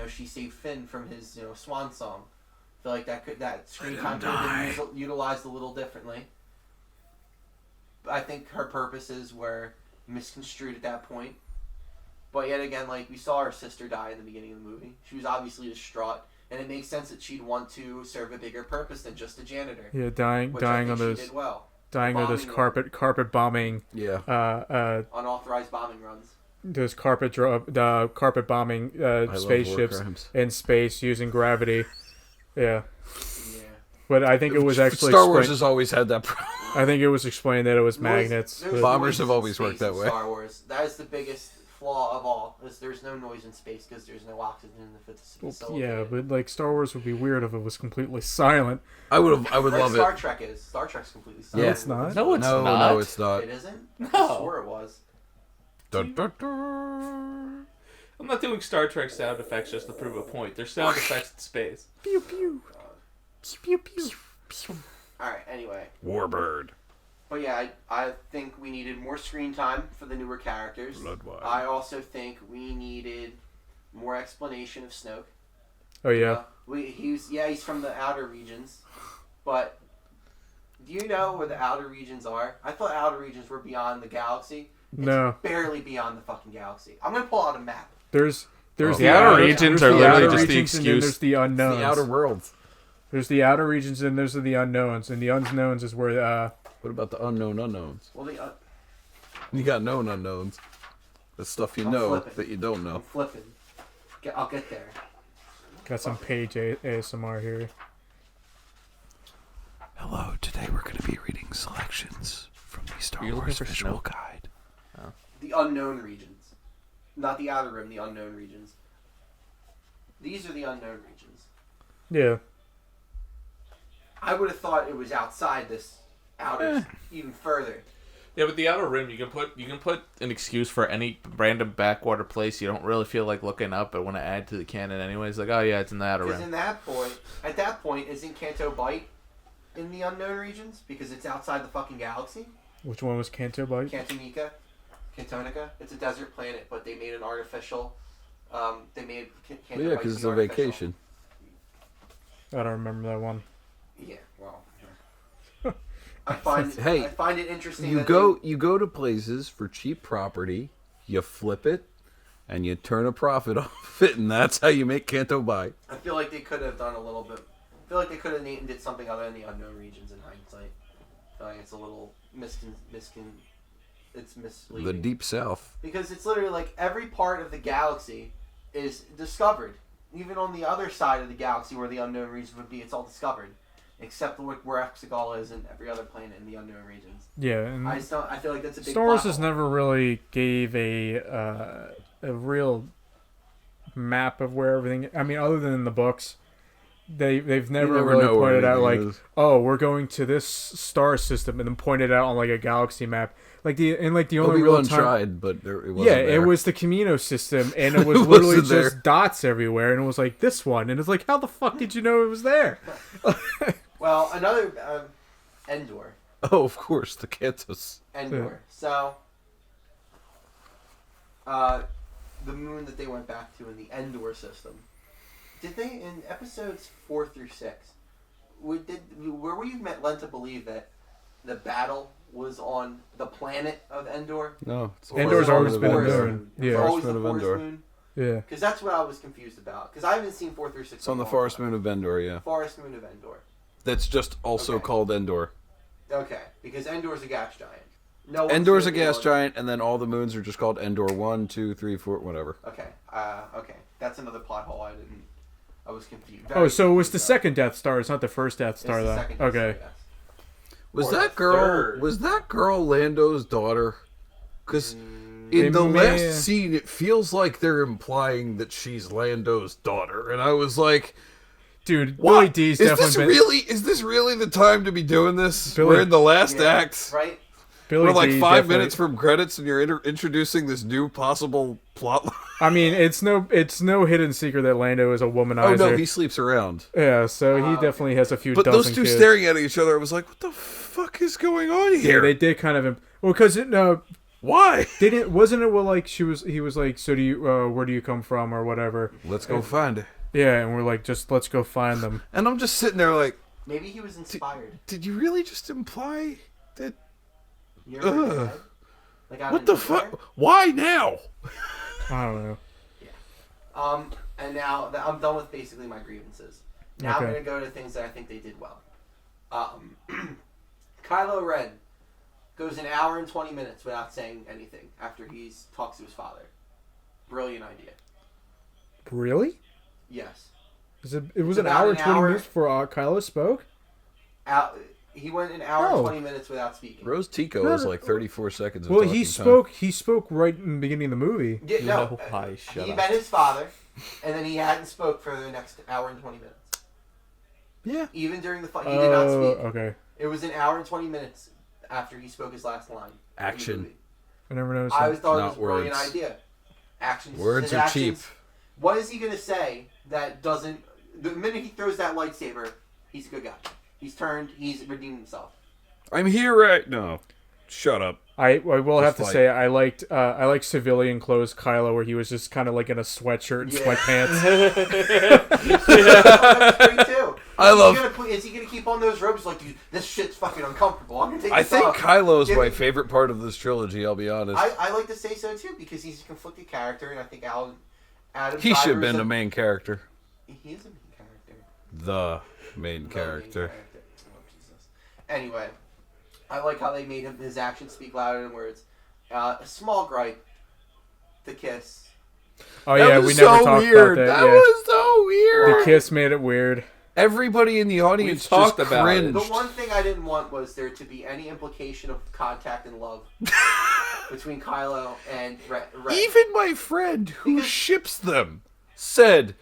she saved Finn from his, swan song. I feel like that screen time could have been utilized a little differently. I think her purposes were misconstrued at that point. But yet again, we saw her sister die in the beginning of the movie. She was obviously distraught, and it makes sense that she'd want to serve a bigger purpose than just a janitor.
Yeah, dying on those.
She did well.
Dying on those carpet bombing.
Yeah.
Unauthorized bombing runs.
Those carpet bombing spaceships in space using gravity. Yeah. But I think it was actually
Star Wars has always had that problem.
I think it was explained that it was magnets.
Bombers have always worked that way.
Star Wars. That is the biggest flaw of all. Is there's no noise in space because there's no oxygen in the facility.
Yeah, but Star Wars would be weird if it was completely silent.
I would love
Star Trek is. Star Trek's completely silent.
Yeah, it's not.
No, it's not.
No, it's not.
It isn't?
No.
I swore it was.
I'm not doing Star Trek sound effects just to prove a point. There's sound effects in space.
Pew pew. Pew pew.
Alright, anyway.
Warbird.
But yeah, I think we needed more screen time for the newer characters.
Bloodwine.
I also think we needed more explanation of Snoke.
Oh yeah.
He's from the outer regions, but do you know where the outer regions are? I thought outer regions were beyond the galaxy.
No.
Barely beyond the fucking galaxy. I'm gonna pull out a map.
There's
the outer regions are literally just the excuse.
There's the unknowns.
The outer worlds.
There's the outer regions and there's the unknowns. And the unknowns is where
What about the unknown unknowns?
Well,
You got known unknowns. The stuff you know that you don't
I'm
know.
flipping. I'll get there.
got some page ASMR here.
Hello, today we're going to be reading selections from the Star Wars visual guide.
The unknown regions. Not the outer rim, the unknown regions. These are the unknown regions.
Yeah.
I would have thought it was outside this outer even further.
Yeah, but the outer rim, you can put an excuse for any random backwater place you don't really feel like looking up but want to add to the canon anyways. Like, oh yeah, it's in the outer rim.
Because at that point, isn't Canto Bight in the unknown regions? Because it's outside the fucking galaxy?
Which one was Canto Bight?
Cantonica. It's a desert planet, but they made an artificial. They made Canto Bight.
Yeah, because it's a vacation.
I don't remember that one.
Yeah, well. I find it interesting.
You go to places for cheap property, you flip it, and you turn a profit off it, and that's how you make Canto Bight.
I feel like they could have done a little bit. I feel like they could have named it something other than the unknown regions in hindsight. I feel like it's a little it's misleading.
The Deep South.
Because it's literally like every part of the galaxy is discovered. Even on the other side of the galaxy where the unknown regions would be, it's all discovered. Except where Exegol is and every other planet in the unknown regions.
Yeah, and
I feel like that's a big
Star Wars
plot
has
hole.
never really gave a real map of where everything. I mean, other than in the books, they've never really pointed out like, oh, we're going to this star system, and then pointed out on like a galaxy map. The only real time
tried, but it wasn't.
Yeah,
there.
It was the Camino system, and it was literally just dots everywhere, and it was like this one, and it's like, how the fuck did you know it was there?
Well, another Endor.
Oh, of course, the Cantos.
Endor. So, the moon that they went back to in the Endor system. Did they, in episodes 4 through 6, were we led to believe that the battle was on the planet of Endor?
No,
Endor's always been a
moon.
Yeah, always the forest
Endor.
moon.
Yeah,
because that's what I was confused about. Because I haven't seen 4 through 6.
It's on the forest moon of Endor. Yeah,
forest moon of Endor.
That's just also called Endor.
Okay, because Endor's a gas giant.
Endor's a gas giant, and then all the moons are just called Endor 1, 2, 3, 4, whatever.
Okay. Okay. That's another plot hole I was confused.
So it was the second Death Star. It's not the first Death Star, though. Okay.
Was that girl Lando's daughter? Because in the last scene, it feels like they're implying that she's Lando's daughter, and I was like,
dude,
what?
Billy D's
Is this really the time to be doing this? We're in the last act.
Right?
Billy
We're like
D
5
definitely-
minutes from credits, and you're introducing this new possible plot line.
I mean, it's no hidden secret that Lando is a womanizer.
Oh no, he sleeps around.
Yeah, so he definitely has a few.
But
dozen
those two
kids.
staring at each other, I was like, "What the fuck is going on
Yeah,
here?
they did kind of. Well, because
Why?
wasn't it well like he was like, so do you where do you come from or whatever?
Let's go find it."
Yeah, and we're like, just let's go find them.
And I'm just sitting there like,
Maybe he was inspired.
"Did you really just imply that?
You're in your head? Like, out
What
in
the
nowhere?
fuck? Why now?"
I don't know.
And now that I'm done with basically my grievances. Now I'm
Okay.
going to go to things that I think they did well. Kylo Ren goes an hour and 20 minutes without saying anything after he talks to his father. Brilliant idea.
Really?
Yes.
It was an
about
hour
an
and 20
hour.
minutes before Kylo spoke?
He went an hour
Oh.
and 20 minutes without speaking.
Rose Tico
No,
is
no.
like 34 seconds. Of
Well,
talking
he
time.
spoke right in the beginning of the movie.
Yeah, no.
No, why? Shut
He
up.
met his father, and then he hadn't spoke for the next hour and 20 minutes.
Yeah.
Even during the fight, he did not speak.
Okay.
It was an hour and 20 minutes after he spoke his last line. in the
Action.
movie.
I never noticed
I
that.
always thought it
Not
was a brilliant
words.
idea. Actions.
Words
his
are
actions-
cheap.
What is he going to say that doesn't... The minute he throws that lightsaber, he's a good guy. He's turned. He's redeemed himself.
I'm here right now. Shut up.
I will have to
fight.
say I liked civilian clothes Kylo where he was just kind of like in a sweatshirt and
Yeah.
sweatpants.
That's great too.
I love-
Is he gonna keep on those robes like, dude, this shit's fucking uncomfortable? I'm gonna take
I
this
think
off.
Kylo's
Give
my
me-
favorite part of this trilogy. I'll be honest.
I like to say so too because he's a conflicted character, and I think Adam
He should have
Driver's
been
a-
the main character.
He is a main character.
The main
The main
character.
Oh, Jesus. Anyway, I like how they made his actions speak louder than words. A small gripe. The kiss.
Oh
That
yeah,
was
we never
so
talked
weird.
about that.
That
Yeah.
was so weird.
The kiss made it weird.
Everybody in the audience
talked
just
about it.
cringed.
The one thing I didn't want was there to be any implication of contact and love between Kylo and Ren.
Even my friend who
Because-
ships them said,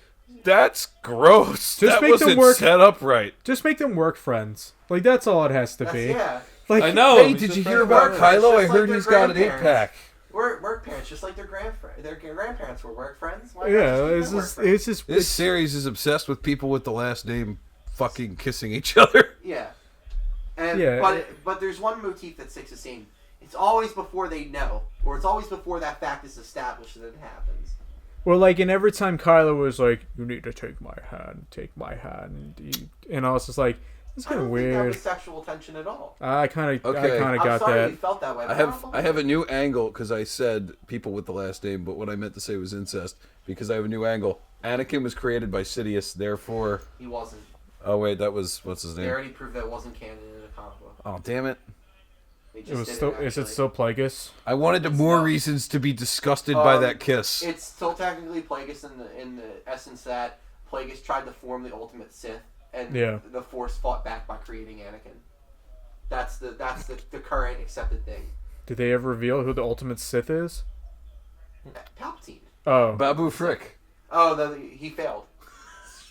"That's gross.
Just
that
make them
wasn't
work-
set up right."
Just make them work friends. Like that's all it has to
That's,
be.
yeah.
Like
I know.
Hey,
he's
did
just
you
like
hear about
work
Kylo? I
friends, just
heard
like
he's
their
got an
grandparents.
8-pack.
Work parents, just like their grandparents were work friends. Why not
Yeah,
just keep
it's
them work
just
friends?
it's just
This series is obsessed with people with the last name fucking kissing each other.
Yeah. And
Yeah.
but there's one motif that sticks the same. It's always before they know, or it's always before that fact is established that it happens.
well, like, and every time Kylo was like, "You need to take my hand," and I was just like, "It's
I
kind of
don't think that
weird."
was sexual tension at all.
I kind of
Okay.
I'm
got
sorry
that.
you felt that way. But
I
don't
have
believe
a
it.
new angle because I said people with the last name, but what I meant to say was incest because I have a new angle. Anakin was created by Sidious, therefore.
He wasn't.
Oh wait, that was what's his
They
name?
already proved that it wasn't canon in the comic book.
Oh damn it!
They just
It was
did
still.
it,
Is it
actually.
still Plagueis?
I wanted
It's
more
not.
reasons to be disgusted by that kiss.
It's still technically Plagueis in the essence that Plagueis tried to form the ultimate Sith, and
Yeah.
the Force fought back by creating Anakin. That's the current accepted thing.
Did they ever reveal who the ultimate Sith is?
Palpatine.
Oh,
Babu Frick.
Oh, he failed.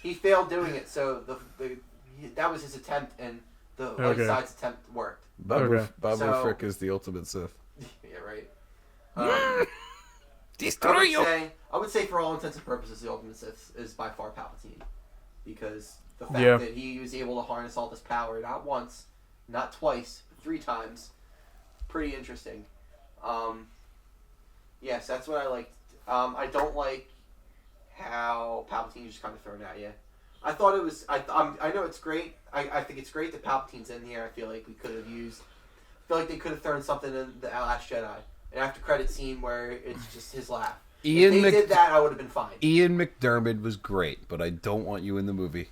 He failed doing it, so that was his attempt, and the light
Okay.
side's attempt worked.
Okay.
Babu
So-
Frick is the ultimate Sith.
Yeah, right.
Destroy you.
I would say for all intents and purposes, the ultimate Sith is by far Palpatine, because the fact
Yeah.
that he was able to harness all this power, not once, not twice, but 3 times, pretty interesting. Yes, that's what I liked. I don't like how Palpatine is just kind of thrown at you. I thought it was. I know it's great. I think it's great that Palpatine's in here. I feel like we could have used. I feel like they could have thrown something in the Last Jedi, an after credit scene where it's just his laugh. If they did that, I would have been fine.
Ian McDermott was great, but I don't want you in the movie.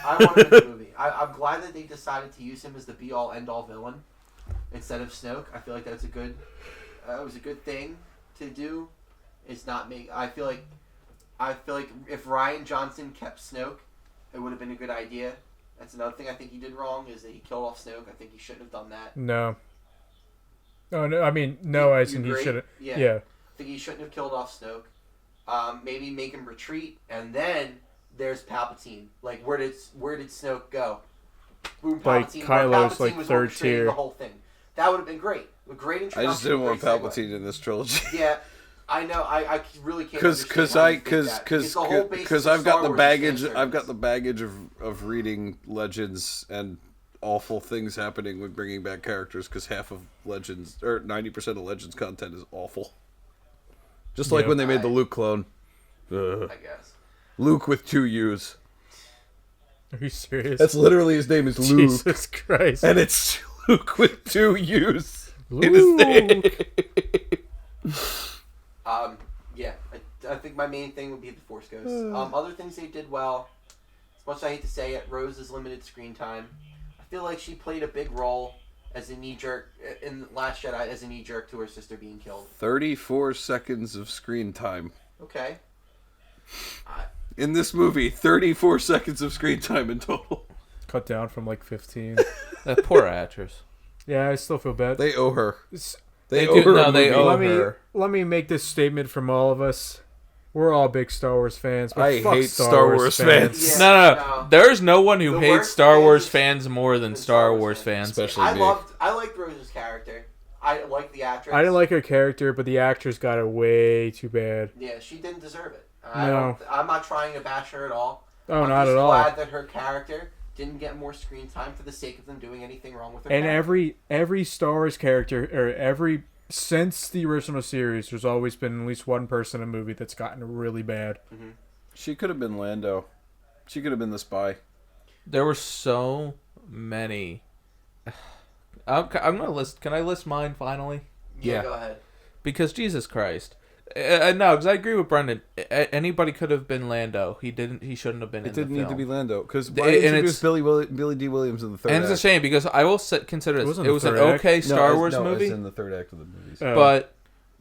I wanted the movie. I'm glad that they decided to use him as the be all end all villain instead of Snoke. I feel like that's a good. It was a good thing to do. Is not make. I feel like if Rian Johnson kept Snoke, it would have been a good idea. That's another thing I think he did wrong is that he killed off Snoke. I think he shouldn't have done that.
no. Oh no! I mean, no. As
You
in he
agree?
should have.
Yeah.
Yeah.
I think he shouldn't have killed off Snoke. Maybe make him retreat, and then there's Palpatine. Like where did Snoke go? Boom,
Like,
Palpatine.
Kylo's,
Palpatine
like,
was
third
orchestrating
tier.
The whole thing. That would have been great. A great introduction.
I just didn't want
great segue.
Palpatine in this trilogy.
Yeah, I know. I really can't.
Because I've got the baggage. I've got the baggage of reading Legends and awful things happening with bringing back characters. Because half of Legends or 90% of Legends content is awful. Just like when they made the Luke clone.
I guess.
Luke with 2 U's.
Are you serious?
That's literally his name is Luke.
Jesus Christ.
And it's Luke with 2 U's
Luke.
in his name.
Yeah, I think my main thing would be the Force Ghost. Other things they did well, as much as I hate to say it, Rose's limited screen time. I feel like she played a big role as a knee-jerk, in Last Jedi, as a knee-jerk to her sister being killed.
34 seconds of screen time.
Okay.
In this movie, 34 seconds of screen time in total.
Cut down from like 15.
That poor actress.
Yeah, I still feel bad.
They owe her.
They
owe
do-
her
no,
a
they
movie.
owe-
Let me make this statement from all of us. We're all big Star Wars fans. But
I
fuck
hate Star Wars fans.
Yeah,
No. There's no one who
The
hates
worst
Star
fans
Wars fans more than
than
Star Wars fans.
Especially me.
I liked Rose's character. I liked the actress.
I didn't like her character, but the actress got it way too bad.
Yeah, she didn't deserve it.
No.
I'm not trying to bash her at all.
Oh,
I'm
not
just
at all.
glad that her character didn't get more screen time for the sake of them doing anything wrong with her.
And
character.
every Star Wars character, or since the original series, there's always been at least one person in a movie that's gotten really bad.
Mm-hmm.
She could have been Lando. She could have been the spy.
There were so many. I'm gonna list. Can I list mine finally?
Yeah, go ahead.
Because Jesus Christ. No, because I agree with Brendan. Anybody could have been Lando. He didn't. He shouldn't have been.
It
in
didn't
the
need
film.
to be Lando. Because
And
why
it's-
introduce Billy D. Williams in the third
And it's a
act?
shame because I will consider
It
it.
wasn't
It
the
was an
third act.
okay Star Wars
It's
movie,
in the third act of the movies.
but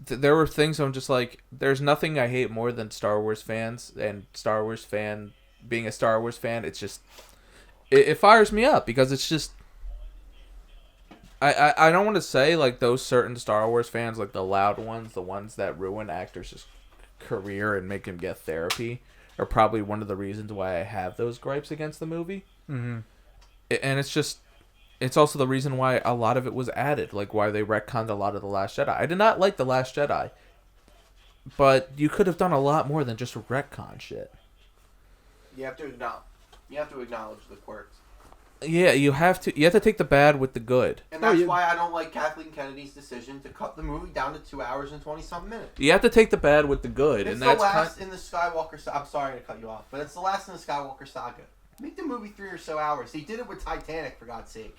there were things I'm just like, there's nothing I hate more than Star Wars fans and Star Wars fan being a Star Wars fan. It's just it fires me up because it's just. I don't want to say like those certain Star Wars fans, like the loud ones, the ones that ruin actors' career and make them get therapy, are probably one of the reasons why I have those gripes against the movie.
Mm-hmm.
And it's also the reason why a lot of it was added, like why they retconned a lot of The Last Jedi. I did not like The Last Jedi, but you could have done a lot more than just retcon shit.
You have to acknowledge the quirks.
Yeah, you have to take the bad with the good.
And that's why I don't like Kathleen Kennedy's decision to cut the movie down to 2 hours and 20-something minutes.
You have to take the bad with the good,
It's
and
the
that's
last in the Skywalker saga. I'm sorry to cut you off, but it's the last in the Skywalker saga. Make the movie 3 or so hours. He did it with Titanic, for God's sake.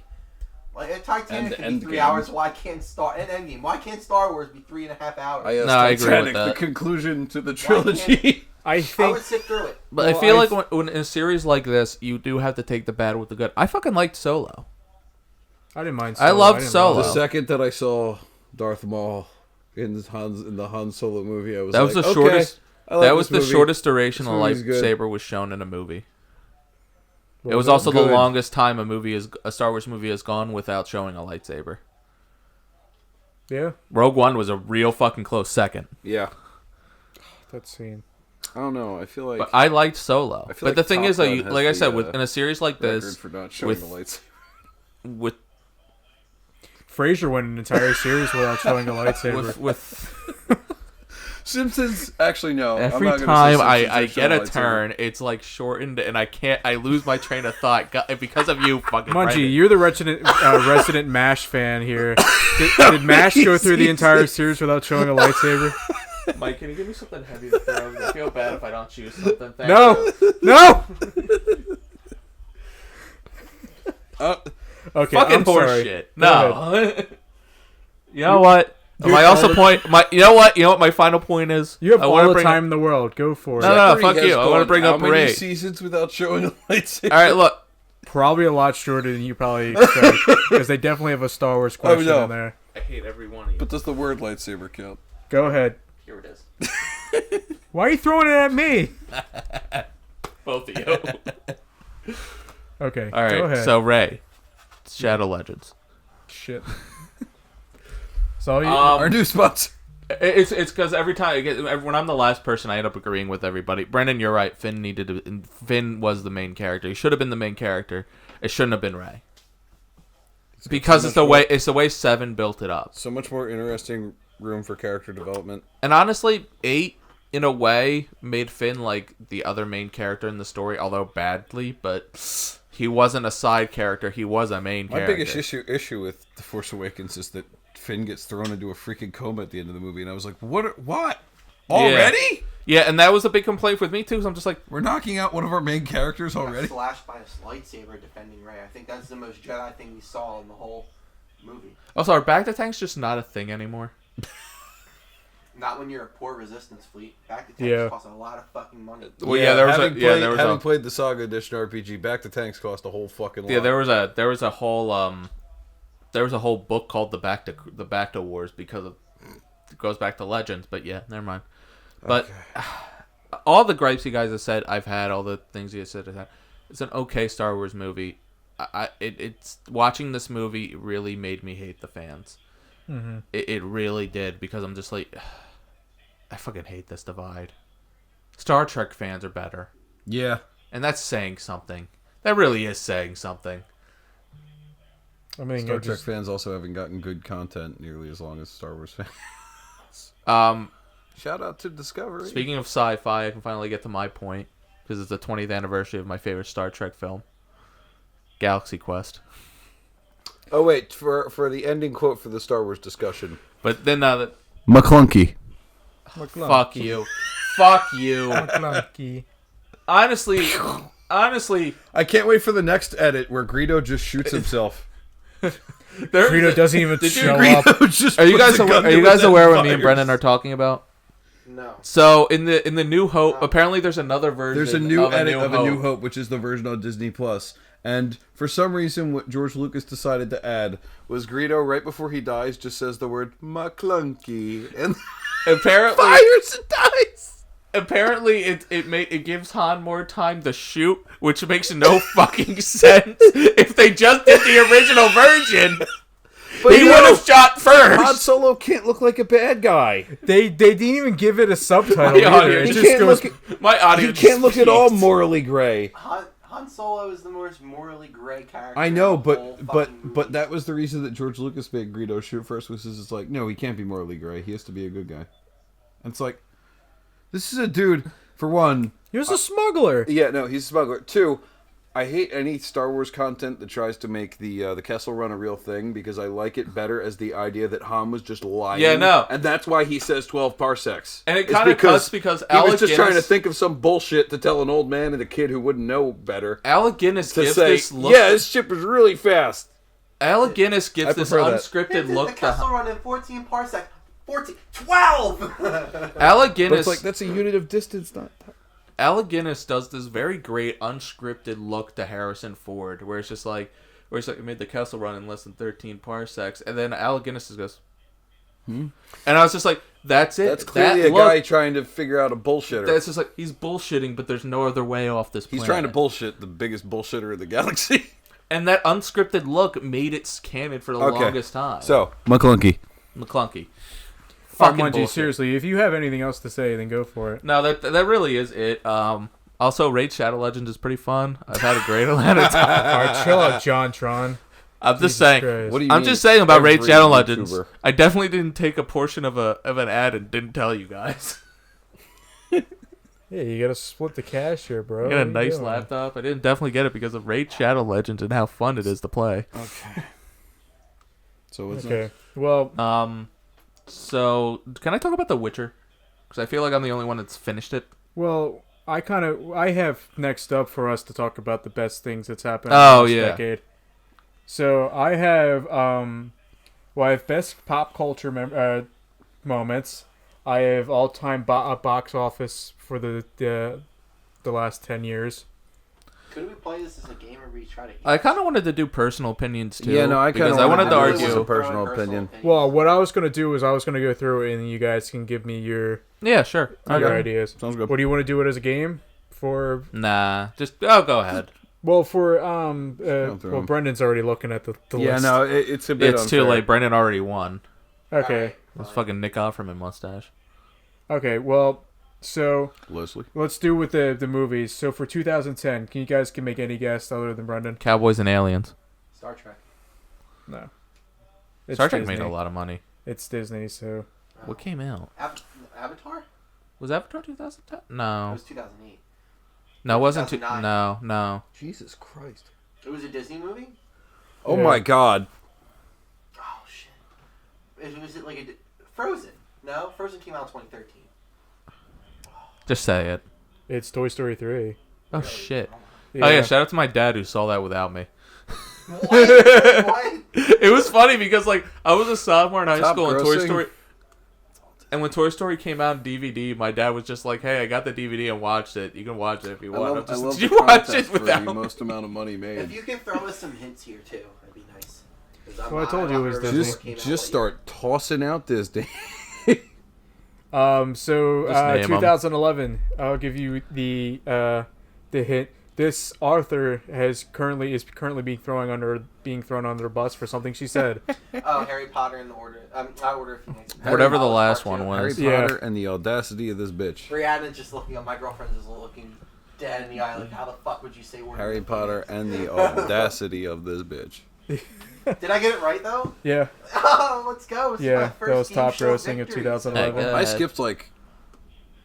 Like, if Titanic
And
can be 3
Endgame.
hours, why can't Endgame? Why can't Star Wars be 3.5 hours?
No, I agree with
Titanic,
that.
the conclusion to the
Why
trilogy.
I
I
think
would sit through it.
But
Well,
I feel
I
like when in a series like this, you do have to take the bad with the good. I fucking liked Solo.
I didn't mind.
I loved
didn't
Solo.
love
The
it.
second that I saw Darth Maul in the Han Solo movie, I was
That was
like,
the
okay,
shortest.
I like
That was
this
the
movie.
shortest duration a
This movie's good.
lightsaber was shown in a movie.
What
It was
it?
also the
Good.
longest time a Star Wars movie has gone without showing a lightsaber.
Yeah,
Rogue One was a real fucking close second.
Yeah,
that scene.
I don't know. I feel like
But I liked Solo.
I feel
But
like
the thing
Top
is, though,
Gun
you,
has
like I
the,
said, in a series like
record
this,
for not showing
with-
the lightsaber.
with
Frasier went an entire series without showing a lightsaber.
with
Simpsons, actually no. I'm
every
not gonna say
time
Simpsons
I
have
get
shown
a
lightsaber.
turn, it's like shortened, and I lose my train of thought because of you, fucking
Munchie,
Brendan.
you're the resident MASH fan here. Did MASH go through the entire series without showing a lightsaber?
Mike, can you give me something heavy to throw? I feel bad if I don't choose something. Thank
No,
you.
no. Okay,
Fucking
I'm sorry.
horseshit.
Go ahead.
No. You know what?
Dude,
My also point. You know what? My final point is.
You have
I wanna
all the
bring
time in the world. Go for it.
No, no.
Jeffrey
fuck
has
you. I wanna
gone
bring
how
up
many
Ray.
seasons without showing a lightsaber?
All right, look.
Probably a lot shorter than you probably expect, because they definitely have a Star Wars question
no.
in there.
I hate every one of you.
But does the word lightsaber count?
Go ahead.
Here it is.
Why are you throwing it at me?
Both of you.
Okay.
All
Go
right.
ahead.
So Ray, Shadow Legends.
Shit. So you.
Our new sponsor.
It's because every time when I'm the last person, I end up agreeing with everybody. Brendan, you're right. Finn was the main character. He should have been the main character. It shouldn't have been Ray. because it's the way 7 built it up.
So much more interesting room for character development.
And honestly, 8 in a way made Finn like the other main character in the story, although badly, but he wasn't a side character, he was a main character.
My biggest issue with The Force Awakens is that Finn gets thrown into a freaking coma at the end of the movie, and I was like, what? Already?
Yeah, and that was a big complaint with me too, because I'm just like,
we're knocking out one of our main characters already?
Slashed by a lightsaber defending Rey. I think that's the most Jedi thing we saw in the whole movie.
oh, sorry, back to tank's just not a thing anymore.
Not when you're a poor resistance fleet. Back to tanks cost a lot of fucking money.
Well, there was
having played the Saga Edition RPG, Back to Tanks cost a whole fucking lot.
Yeah, there was a whole book called the Back to Wars because it goes back to Legends, but yeah, never mind. But all the gripes you guys have said, I've had. All the things you said, I've had. It's an okay Star Wars movie. It's watching this movie really made me hate the fans. Mm-hmm. It really did, because I'm just like, I fucking hate this divide. Star Trek fans are better.
Yeah.
And that's saying something. That really is saying something.
I mean,
Star Trek fans also haven't gotten good content nearly as long as Star Wars fans. Shout out to Discovery.
Speaking of sci-fi, I can finally get to my point, because it's the 20th anniversary of my favorite Star Trek film, Galaxy Quest.
Oh wait, for the ending quote for the Star Wars discussion.
But then
McClunky.
Fuck you. Fuck you.
McClunky.
Honestly,
I can't wait for the next edit where Greedo just shoots himself.
Greedo doesn't even show up.
Are you guys aware what me and Brennan are talking about?
No.
So in the New Hope, apparently there's another version.
There's a new edit of
Hope.
A New Hope, which is the version on Disney Plus. And for some reason, what George Lucas decided to add was Greedo, right before he dies, just says the word McClunky, and
apparently
fires and dies.
Apparently, it gives Han more time to shoot, which makes no fucking sense. If they just did the original version, but he would have shot first.
Han Solo can't look like a bad guy.
They didn't even give it a subtitle.
My audience
He can't look at all morally gray.
Han Solo is the most morally gray character.
I know, but that was the reason that George Lucas made Greedo shoot first, was it's like, no, he can't be morally gray. He has to be a good guy. And it's like, this is a dude, for one...
He was a smuggler.
Yeah, no, he's a smuggler. Two, I hate any Star Wars content that tries to make the Kessel Run a real thing, because I like it better as the idea that Han was just lying.
Yeah, no.
And that's why he says 12 parsecs.
And it kind of cuts because
Alec was just trying to think of some bullshit to tell an old man and a kid who wouldn't know better.
Alec Guinness gives
say,
this look...
Yeah, this ship is really fast.
Alec Guinness gives this unscripted look...
The Kessel Run in 14 parsecs. 12!
Alec Guinness...
But it's like, that's a unit of distance, not...
Alec Guinness does this very great unscripted look to Harrison Ford, where it's just like, it made the Kessel Run in less than 13 parsecs, and then Alec Guinness just goes, and I was just like, that's it.
That's clearly guy trying to figure out a bullshitter.
That's just like, he's bullshitting, but there's no other way off this planet.
He's trying to bullshit the biggest bullshitter in the galaxy.
And that unscripted look made it canon for the longest time.
So, McClunky.
Fucking Mungie, seriously, if you have anything else to say, then go for it.
No, that really is it. Also, Raid Shadow Legends is pretty fun. I've had a great amount of time.
Alright, chill out, Jontron.
I'm just saying.
What do you
I'm
mean?
just saying about Raid
Every
Shadow Legends.
YouTuber.
I definitely didn't take a portion of an ad and didn't tell you guys.
Yeah, you gotta split the cash here, bro.
I got a nice laptop. I didn't definitely get it because of Raid Shadow Legends and how fun it is to play.
Okay. So what's
okay.
next?
Well,
so can I talk about The Witcher? Because I feel like I'm the only one that's finished it.
Well, I have next up for us to talk about the best things that's happened in this decade. So I have I have best pop culture moments. I have all-time box office for the last 10 years.
Could we play this as a game or we try to...
I kind of wanted to do personal opinions too.
Yeah, no, I kind of
wanted to
argue.
argue.
A personal opinion.
Well, what I was going to do is I was going to go through and you guys can give me your
Sure.
your ideas.
Sounds good.
What do you want to do it as a game for?
Nah, just go ahead.
Well, for well, Brendan's already looking at the list.
Yeah, no, it's a bit.
It's too late. Brendan already won.
Okay.
Let's fucking Nick Offerman mustache.
Okay, well, so
Leslie.
let's do with the movies. So for 2010, can you guys make any guess other than Brendan?
Cowboys and Aliens.
Star Trek.
No. It's
Star Trek
Disney.
made a lot of money.
It's Disney, so
What came out?
Avatar?
Was Avatar 2010?
It
No.
was 2008.
No, it wasn't.
2009.
No.
Jesus Christ.
It was a Disney movie?
Oh
Yeah.
my God.
Oh, shit. Was it like a... Frozen? No? Frozen came out in 2013.
Just say it.
it's Toy Story 3.
Oh, shit.
Yeah.
Oh, yeah. Shout out to my dad who saw that without me.
What? What?
It was funny because, like, I was a sophomore in high
Top
school and Toy
grossing.
Story... And when Toy Story came out on DVD, my dad was just like, "Hey, I got the DVD and watched it. You can watch it if you want."
I love
Did
the
you watch
contest
it
for
without
the
me?
most amount of money
If
made.
you can throw us some hints here, too, that'd be nice. 'Cause
Well, I told you it was Disney.
Just start tossing out Disney.
So
Just name 'em.
2011. I'll give you the hint. This author is currently being thrown under the bus for something she said.
Oh, Harry Potter and the Order... not Order of Phoenix.
Whatever the
Harry
last
Potter
one
Part
was.
Two.
Yeah.
Potter and the audacity of this bitch.
Brianna's just looking up. My girlfriend's just looking dead in the eye like, how the fuck would you say Order
Harry
of
Potter
Phoenix?
and the audacity of this bitch.
Did I get it right, though?
Yeah,
Oh, let's go. This is my
yeah.
first
That was
game
top
show
grossing of
victory.
2011.
Heck,
I skipped like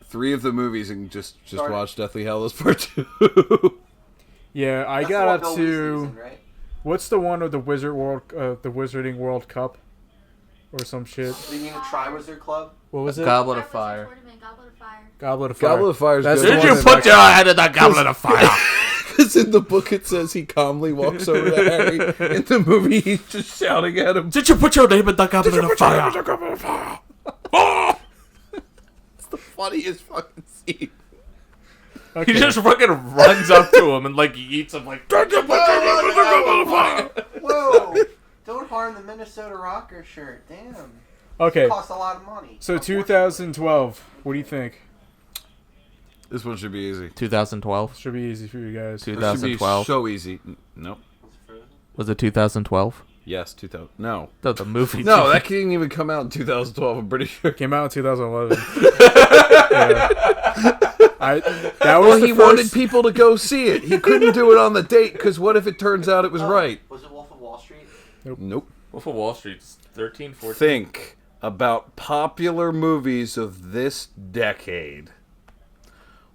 3 of the movies and just
Sorry.
watched Deathly Hallows Part 2.
Yeah, I
That's
got
the one
up
Bill
to
Weasley's in, right?
what's the one with the Wizarding World Cup, or some shit.
Do you mean the Triwizard Club?
What was it?
Goblet of Fire.
Goblet of Fire.
Goblet of Fire.
Goblet of Fire's
That's
good.
the
Did
one
you
that-
put your head in the Goblet of Fire?
Because in the book it says he calmly walks over to Harry. In the movie he's just shouting at him.
Did you put your name in the Goblet of Fire?
It's the funniest fucking scene.
Okay.
He just fucking runs up to him and like eats him like. Did you put your name in the Goblet of Fire?
Whoa! Don't harm the Minnesota Rocker shirt. Damn.
Okay,
Costs a lot of money.
so 2012. What do you think?
This one should be easy.
2012.
Should be easy for you guys.
This should be
2012.
so easy. Nope.
Was it 2012?
Yes, 2000. No.
The movie.
No, that didn't even come out in 2012, I'm pretty sure.
Came out in 2011. Yeah. That was
Well,
the
he
first-
wanted people to go see it. He couldn't do it on the date, because what if it turns out it was right?
Was it Wolf of Wall Street?
Nope.
Wolf of Wall Street's 13, 14.
Think about popular movies of this decade.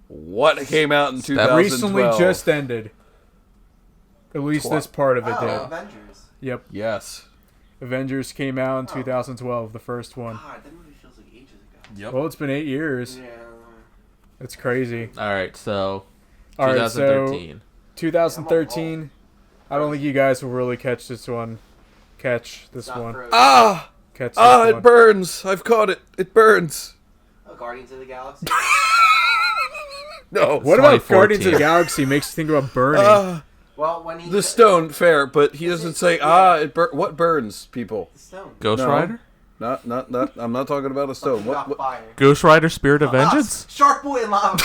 What came out in 2012?
recently just ended. At least this part of it did.
Avengers.
Yep.
Yes.
Avengers came out in 2012, the first one.
God, that movie feels like ages ago.
Yep.
Well, it's been 8 years.
Yeah.
It's crazy.
All right, so
All right, so
2013.
2013. I don't think you guys will really catch this one. Catch this
It's not
one.
Frozen.
Ah!
Catch this
Ah,
one.
it burns. I've caught it. It burns.
Oh, Guardians of the Galaxy.
No.
What about
2014.
Guardians of the Galaxy makes you think about burning?
Ah,
Well, when he
the stone, fair, but he doesn't say, what burns, people?
The stone.
Ghost
No.
Rider?
Not, I'm not talking about a stone.
Something about
What?
fire.
Ghost Rider Spirit of Vengeance?
Shark Boy and Lava Boy.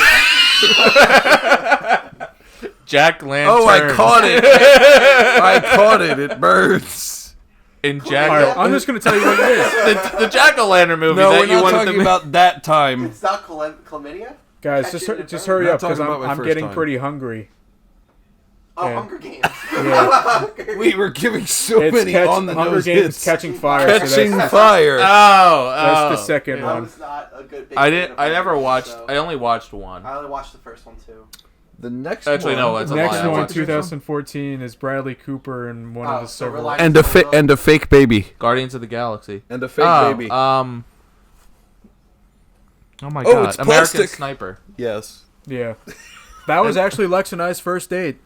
Jack Lantern.
Oh, I caught it. I caught it. It burns.
In
All right,
Jack.
I'm just gonna tell you what it is,
The Jack-o'-lantern movie
No,
that
we're
you
not
wanted
talking
to
about that time.
It's not chlamydia?
guys.
Catch it in
Just
the
hurry
Not
up because
talking about my
I'm
first
getting
time.
pretty hungry.
Oh,
Yeah.
Hunger Games.
Yeah.
We were giving so
It's
many on the
Hunger
nose
Games
hits.
Catching Fire.
Catching
so
fire.
that's the second
I
one.
was not a good big
I
fan
didn't.
of
I never
Hunger
watched.
Games, so
I only watched one.
I only watched the first one too.
The next
Actually,
one.
no, it's a
Next
lie. I
one,
watched
2014, is Bradley Cooper and one of his
so
silver.
Reliance
and a fake baby.
Guardians of the Galaxy.
And a fake
Oh,
baby.
Oh my
Oh,
god!
it's
American
plastic.
Sniper.
Yes.
Yeah, that was actually Lex and I's first date.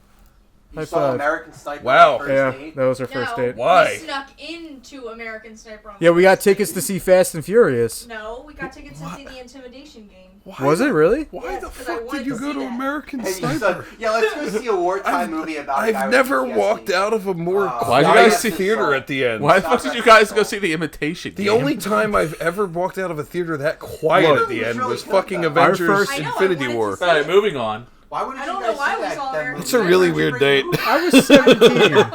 You
High
saw
five.
American Sniper
Wow.
on the first
Yeah,
date?
that was our first
No,
date.
Why?
We snuck into American Sniper on
Yeah, we got
first
tickets
date.
to see Fast and Furious.
No, we got tickets to see the Intimidation Game.
Was it really?
Why
Yes,
the
'cause I
fuck
wanted
did you
to
go
see
to
that.
American
And you
Sniper?
said, yeah, let's go see a wartime movie about a guy
I've
with
never
PTSD.
walked out of a more
Why'd you
quiet
guys
see-
theater at the end.
Why the fuck did you guys go see the Imitation
The
Game?
only time I've ever walked out of a theater that quiet
Look,
at the
it was
end
really
was
good,
fucking
though.
Avengers
Our first-
I know, I
Infinity
wanted to
War.
see-
Alright, moving on.
Why would
I
you
don't
guys
know why
see
we
that?
saw
that
American
movie?
It's a really
Such
weird
great
date.
movie.
I was 17.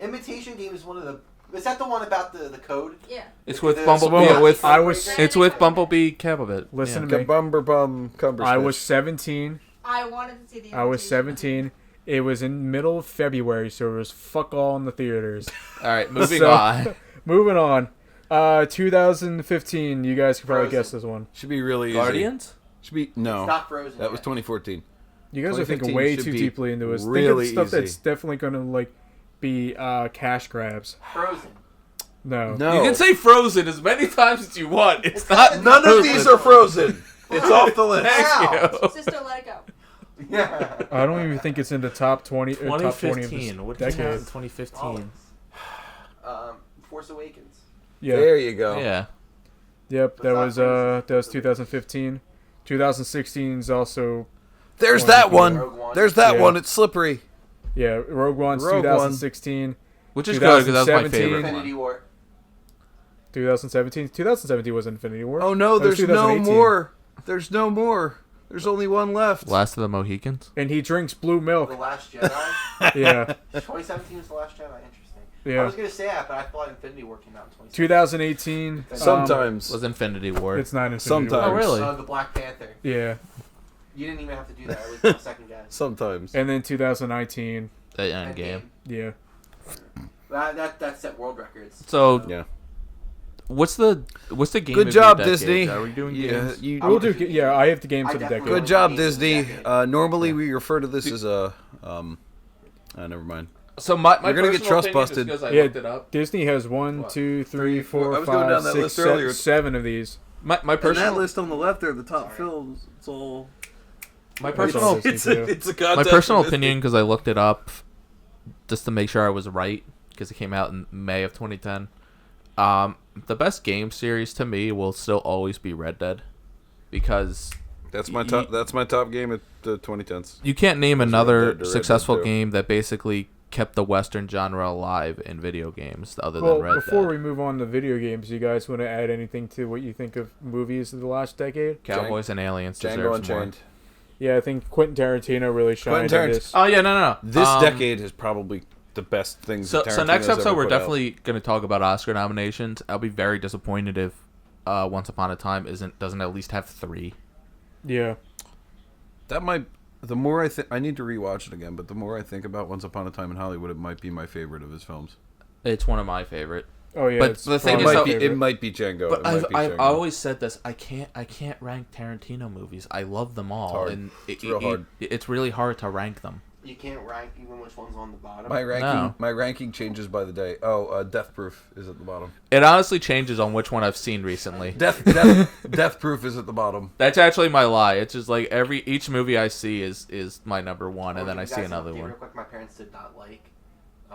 Imitation Game is one of the. Is that the one about the code?
Yeah.
It's with
The-
Bumblebee.
Well,
Yeah, with
I was-
it's with Bumblebee Cambit.
Listen
Yeah.
to me.
Kabumberbum Cumbersnitch.
I was 17.
I wanted to see the Invitation.
I was 17. It was in middle of February, so it was fuck all in the theaters.
All right, moving
So-
on.
Moving on. 2015. You guys can probably
Frozen.
guess this one.
Should be really easy.
Guardians.
Should be
It's
no.
not Frozen.
That was
yet.
2014.
You guys are thinking
2015
way
should
too
be
deeply into this.
really
Think of stuff
easy.
that's definitely going to like be cash grabs.
Frozen.
No.
No.
You can say Frozen as many times as you want. It's not.
none of these are Frozen. It's off the list.
Wow.
you.
Sister, let it go.
Yeah.
I don't even think it's in the top 20. Top 20 of this
2015. What did you have in
decade.
2015?
Force Awakens.
Yeah.
There you go.
Yeah.
Yep.
But
That
not
was
Frozen.
2015. 2016 is also
There's
One.
that one.
Rogue One.
There's that
Yeah.
one. It's slippery.
Rogue One's
Rogue One.
2016.
Which is good because that was my
2017.
favorite
Infinity
one.
War.
2017 was Infinity War.
Oh no,
That was
there's no
2018.
more. There's no more. There's only one left.
Last of the Mohicans.
And he drinks blue
The
milk.
Last Jedi.
Yeah.
2017 was The Last Jedi. Interesting. I
Yeah.
was gonna say that, but I thought Infinity War came out in 2017.
2018.
Sometimes.
Was Infinity War.
It's not Infinity
Sometimes.
Oh,
War.
really?
The Black Panther.
Yeah.
You didn't even have to do that. It was my second guess.
Sometimes.
And then 2019.
The end game.
Yeah.
That set world records.
So
Yeah.
what's the game?
Good
of
job,
your decade?
Disney.
Are we doing
Yeah,
games?
you.
I
We'll
would
do.
do-
Yeah, I have the game
I
for the
definitely
decade.
Good job,
Games of the
Disney.
decade.
Normally we refer to this as a never mind.
So my
You're gonna get
personal
trust
opinion, just
busted.
because I
Yeah.
looked it up.
Disney has 1, 2, 3, 4,
I was going
5,
down that
6,
list earlier.
7 of these.
My personal
on the left are the top
Sorry.
films. It's all.
my
It's
personal
all Disney, too.
It's a
my
contest
personal
for Disney.
opinion because I looked it up just to make sure I was right because it came out in May of 2010. The best game series to me will still always be Red Dead because
That's my top. That's my top game at the 2010s.
you can't name
Red
another
Dead to Red
successful
Dead 2.
game that basically kept the Western genre alive in video games other
Well,
than Red
before
Dead.
we move on to video games, you guys want to add anything to what you think of movies of the last decade?
Cowboys and Aliens
Django
deserves more.
Unchained.
Yeah, I think Quentin Tarantino really shined in
Tarant-
this.
Oh yeah, no.
This
Um,
decade is probably the best things.
So,
that
so next
Tarantino's
episode
ever
we're
put out.
definitely going to talk about Oscar nominations. I'll be very disappointed if Once Upon a Time doesn't at least have 3.
Yeah.
That might. The more I think, I need to rewatch it again. But the more I think about Once Upon a Time in Hollywood, it might be my favorite of his films.
It's one of my favorite.
Oh yeah.
But
it's
the thing
It
is,
probably
so-
my
might be.
favorite.
It might be Django.
But
It might be
I've
Django.
always said this. I can't rank Tarantino movies. I love them all,
hard.
and
It's real hard.
it's really hard to rank them.
You can't rank even which one's on the bottom.
My ranking changes by the day. Oh, Death Proof is at the bottom.
It honestly changes on which one I've seen recently.
Death Proof is at the bottom.
That's actually my lie. It's just like each movie I see is my number one, and
Oh,
then
you
I
guys
see
have
another
to do
one.
Real quick, my parents did not like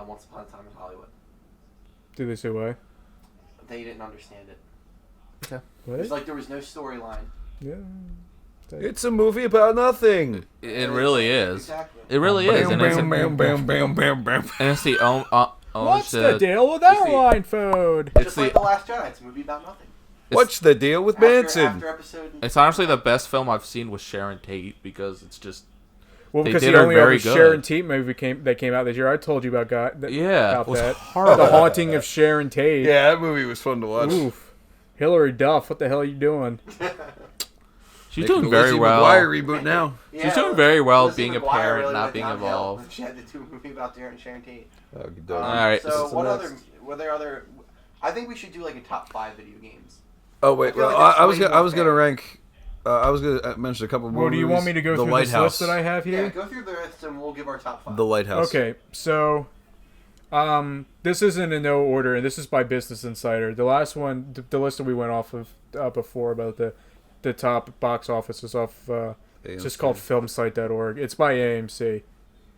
Once Upon a Time in Hollywood.
Do they say why?
They didn't understand it.
What?
It's like there was no storyline.
Yeah.
It's a movie about nothing.
It really is.
Exactly.
It really is, and it's,
Bam, bam, bam, bam, bam.
and it's the
What's the deal with airline food?
It's
Just like
the
The Last Jedi, it's a movie about nothing.
What's the deal with
After
Manson?
episode...
it's honestly the best film I've seen with Sharon Tate because it's just
Well,
They
because
did
the
her
only
very
other
good.
Sharon Tate movie that came out this year. I told you about
yeah,
about
it was
that.
horrible.
The Haunting of Sharon Tate.
Yeah, that movie was fun to watch.
Oof. Hillary Duff, what the hell are you doing?
She's
Making
doing
the
very
Lizzie
well.
McGuire reboot now.
Yeah,
She's doing very well
Lizzie
being a
McGuire
parent,
really
not
went
being
downhill
involved.
when she had the 2 movie about Sharon Tate.
Oh, good
Um,
dog.
Alright,
So
what's the
what
next?
other? Were there other? I think we should do like a top 5 video games.
Oh wait,
I feel
well,
like that's
I was
way
gonna,
more
I was gonna
fair.
rank. I was gonna mention a couple more.
Well, do you want me to go
The
through this
Lighthouse.
list that I have
Yeah,
here?
go through the rest and we'll give our top 5.
The Lighthouse.
Okay, so this isn't in no order, and this is by Business Insider. The last one, the list that we went off of before about the top box office is off. It's just called filmsite.org. It's by AMC,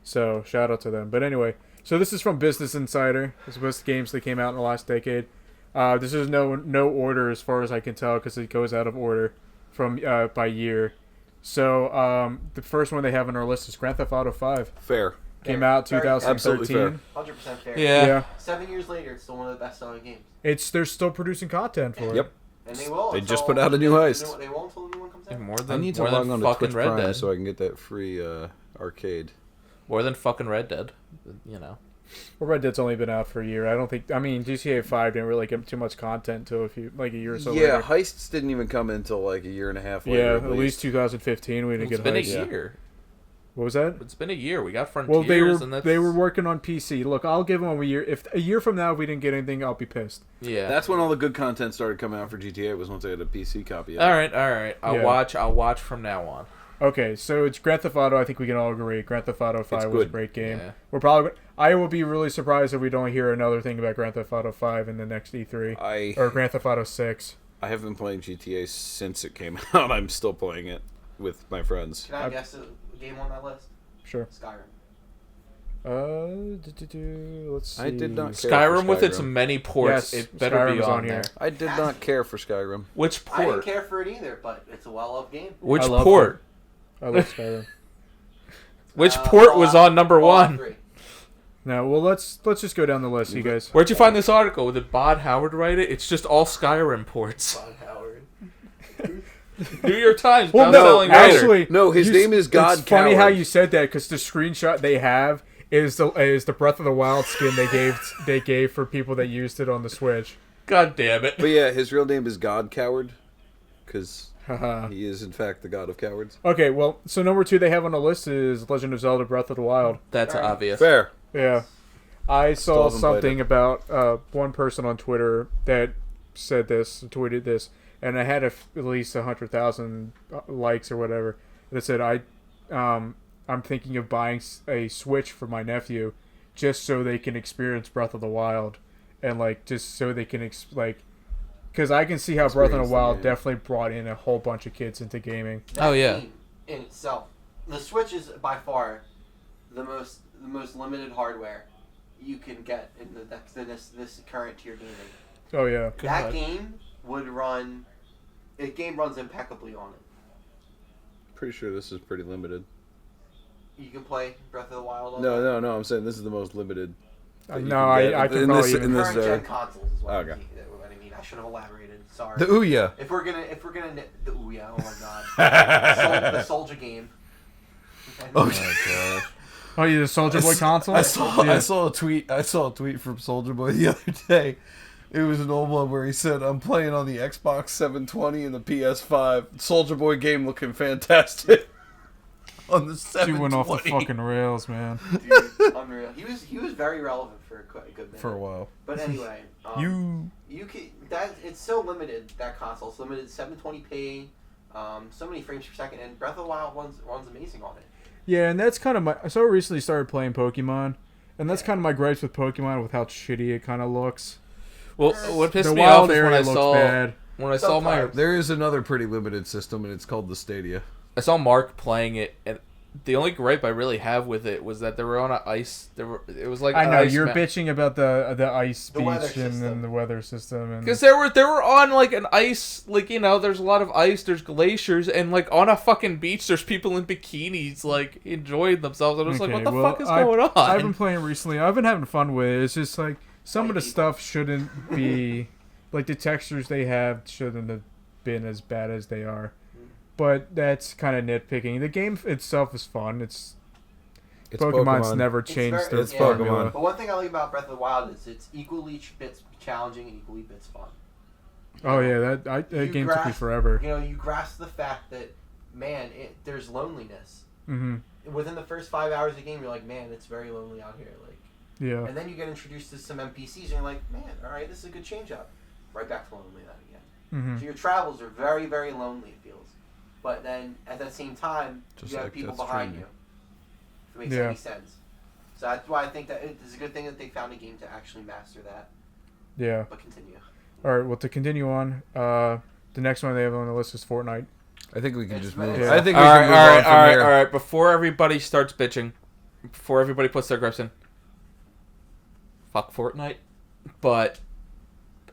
so shout out to them. But anyway, so this is from Business Insider. It's the games that came out in the last decade. This is no order as far as I can tell because it goes out of order from by year. So the first one they have on our list is Grand Theft Auto 5.
Fair.
Came out
Fair.
2013.
100% fair.
Yeah.
Yeah.
7 years later, it's still one of the best-selling games.
They're still producing content for it.
Yep.
And they will.
They
until-
just put out a new heist.
They won't until the new one comes out.
More
I
than
need to
more
log
than
on to
fucking
Twitch
Red
Prime
Dead.
so I can get that free arcade.
More than fucking Red Dead. You know.
Well, Red Dead's only been out for a year. I don't think. I mean, GTA 5 didn't really get too much content until a year or so
Yeah,
later.
heists didn't even come until like a year and a half
Yeah,
later.
at least 2015 we didn't
It's
get
been a
Heist.
Yeah.
year.
What was that?
It's been a year. We got Frontiers,
Well,
and that's...
they were working on PC. Look, I'll give them a year. If a year from now if we didn't get anything, I'll be pissed.
Yeah.
That's when all the good content started coming out for GTA. Was once they had a PC copy.
All right. I'll watch from now on.
Okay, so it's Grand Theft Auto. I think we can all agree. Grand Theft Auto 5 was a
good.
great game.
Yeah.
We're probably. I will be really surprised if we don't hear another thing about Grand Theft Auto 5 in the next E3 or Grand Theft Auto 6.
I have been playing GTA since it came out. I'm still playing it with my friends.
Can I guess a game on that list?
Sure.
Skyrim.
Let's see.
I did not care
Skyrim
for
with its
Skyrim.
many ports,
Yes,
it better
Skyrim
be
is
on
on
there.
here.
I did not care for Skyrim.
Which
I didn't
port?
care for it either, but it's a well-loved game.
Which
I love
port?
I love Skyrim.
Which port was on number
Fallout
1?
3.
No, well let's just go down the list, you guys.
Where'd you find this article? Did Bod Howard write it? It's just all Skyrim ports.
Ron Howard.
New York Times,
Well,
best-selling writer.
actually,
No, his name is God
It's funny
Coward.
how you said that because the screenshot they have is the Breath of the Wild skin they gave for people that used it on the Switch.
God damn it.
But yeah, his real name is God Coward, because
Haha.
he is in fact the god of cowards.
Okay, well, so number 2 they have on the list is Legend of Zelda: Breath of the Wild.
That's
Alright.
obvious.
Fair.
Yeah, I saw
haven't played
something about one person on Twitter that said this, tweeted this, and I had at least 100,000 likes or whatever. That said, I'm thinking of buying a Switch for my nephew, just so they can experience Breath of the Wild, and just so they can because I can see how Breath of the
Experience the
Wild
game.
definitely brought in a whole bunch of kids into gaming.
Oh, yeah.
Game in itself, the Switch is by far the most limited hardware you can get in this current tier gaming.
Oh yeah,
That game would run. Game runs impeccably on it.
Pretty sure this is pretty limited.
You can play Breath of the Wild on
No. I'm saying this is the most limited. that you
no,
can get
I can
in
probably
this,
even
in this,
current gen consoles is what,
okay.
what I mean. I should have elaborated. Sorry.
The Ouya.
If we're gonna the Ouya, oh my god, the Soldier game.
Oh god.
Oh, you the Soldier Boy console?
I saw
Yeah.
I saw a tweet from Soldier Boy the other day. It was an old one where he said, "I'm playing on the Xbox 720 and the PS5. Soldier Boy game looking fantastic." On the
Dude
720.
went off the fucking rails, man.
Dude, unreal. He was very relevant for quite a good minute.
For a while.
But anyway, you can it's so limited, that console. It's limited 720p, so many frames per second, and Breath of the Wild runs amazing on it.
Yeah, and that's kind of my. So I recently started playing Pokemon, and that's kind of my gripes with Pokemon, with how shitty it kind of looks.
Well, what pissed
The
me off
wild
is when
area
I
looks
saw
bad.
my
There is another pretty limited system, and it's called the Stadia.
I saw Mark playing it, and the only gripe I really have with it was that they were on an ice. It was like
I
an
know
ice
you're
map.
bitching about the ice
The weather
beach and then
system.
the weather system and
Because they were on like an ice, like, you know, there's a lot of ice, there's glaciers, and like on a fucking beach, there's people in bikinis like enjoying themselves. And I was like, what the fuck is going on?
I've been playing recently. I've been having fun with it. It's just like some of the stuff shouldn't be like the textures they have shouldn't have been as bad as they are. But that's kind of nitpicking. The game itself is fun. It's Pokemon's never changed their
It's
formula.
But one thing I like about Breath of the Wild is it's equally bits challenging and equally bits fun.
Oh yeah, that game took me forever.
You know, you grasp the fact that, man, there's loneliness.
Mm-hmm.
Within the first 5 hours of the game, you're like, man, it's very lonely out here. Like,
Yeah.
and then you get introduced to some NPCs, and you're like, man, all right, this is a good change up. Right back to lonely then again.
Mm-hmm.
So your travels are very, very lonely, it feels. But then at that same time,
Just
you have
like
people
Death
behind
Stranding.
you. If it makes
Yeah.
any sense. So that's why I think that it's a good thing that they found a game to actually master that.
Yeah.
But continue.
All right. Well, to continue on, the next one they have on the list is Fortnite.
I think we can
It's
just
very-
move.
Yeah.
I think
all
we
right,
can move
all
on
right,
from
all right,
here.
all right. Before everybody starts bitching, before everybody puts their grips in, fuck Fortnite. But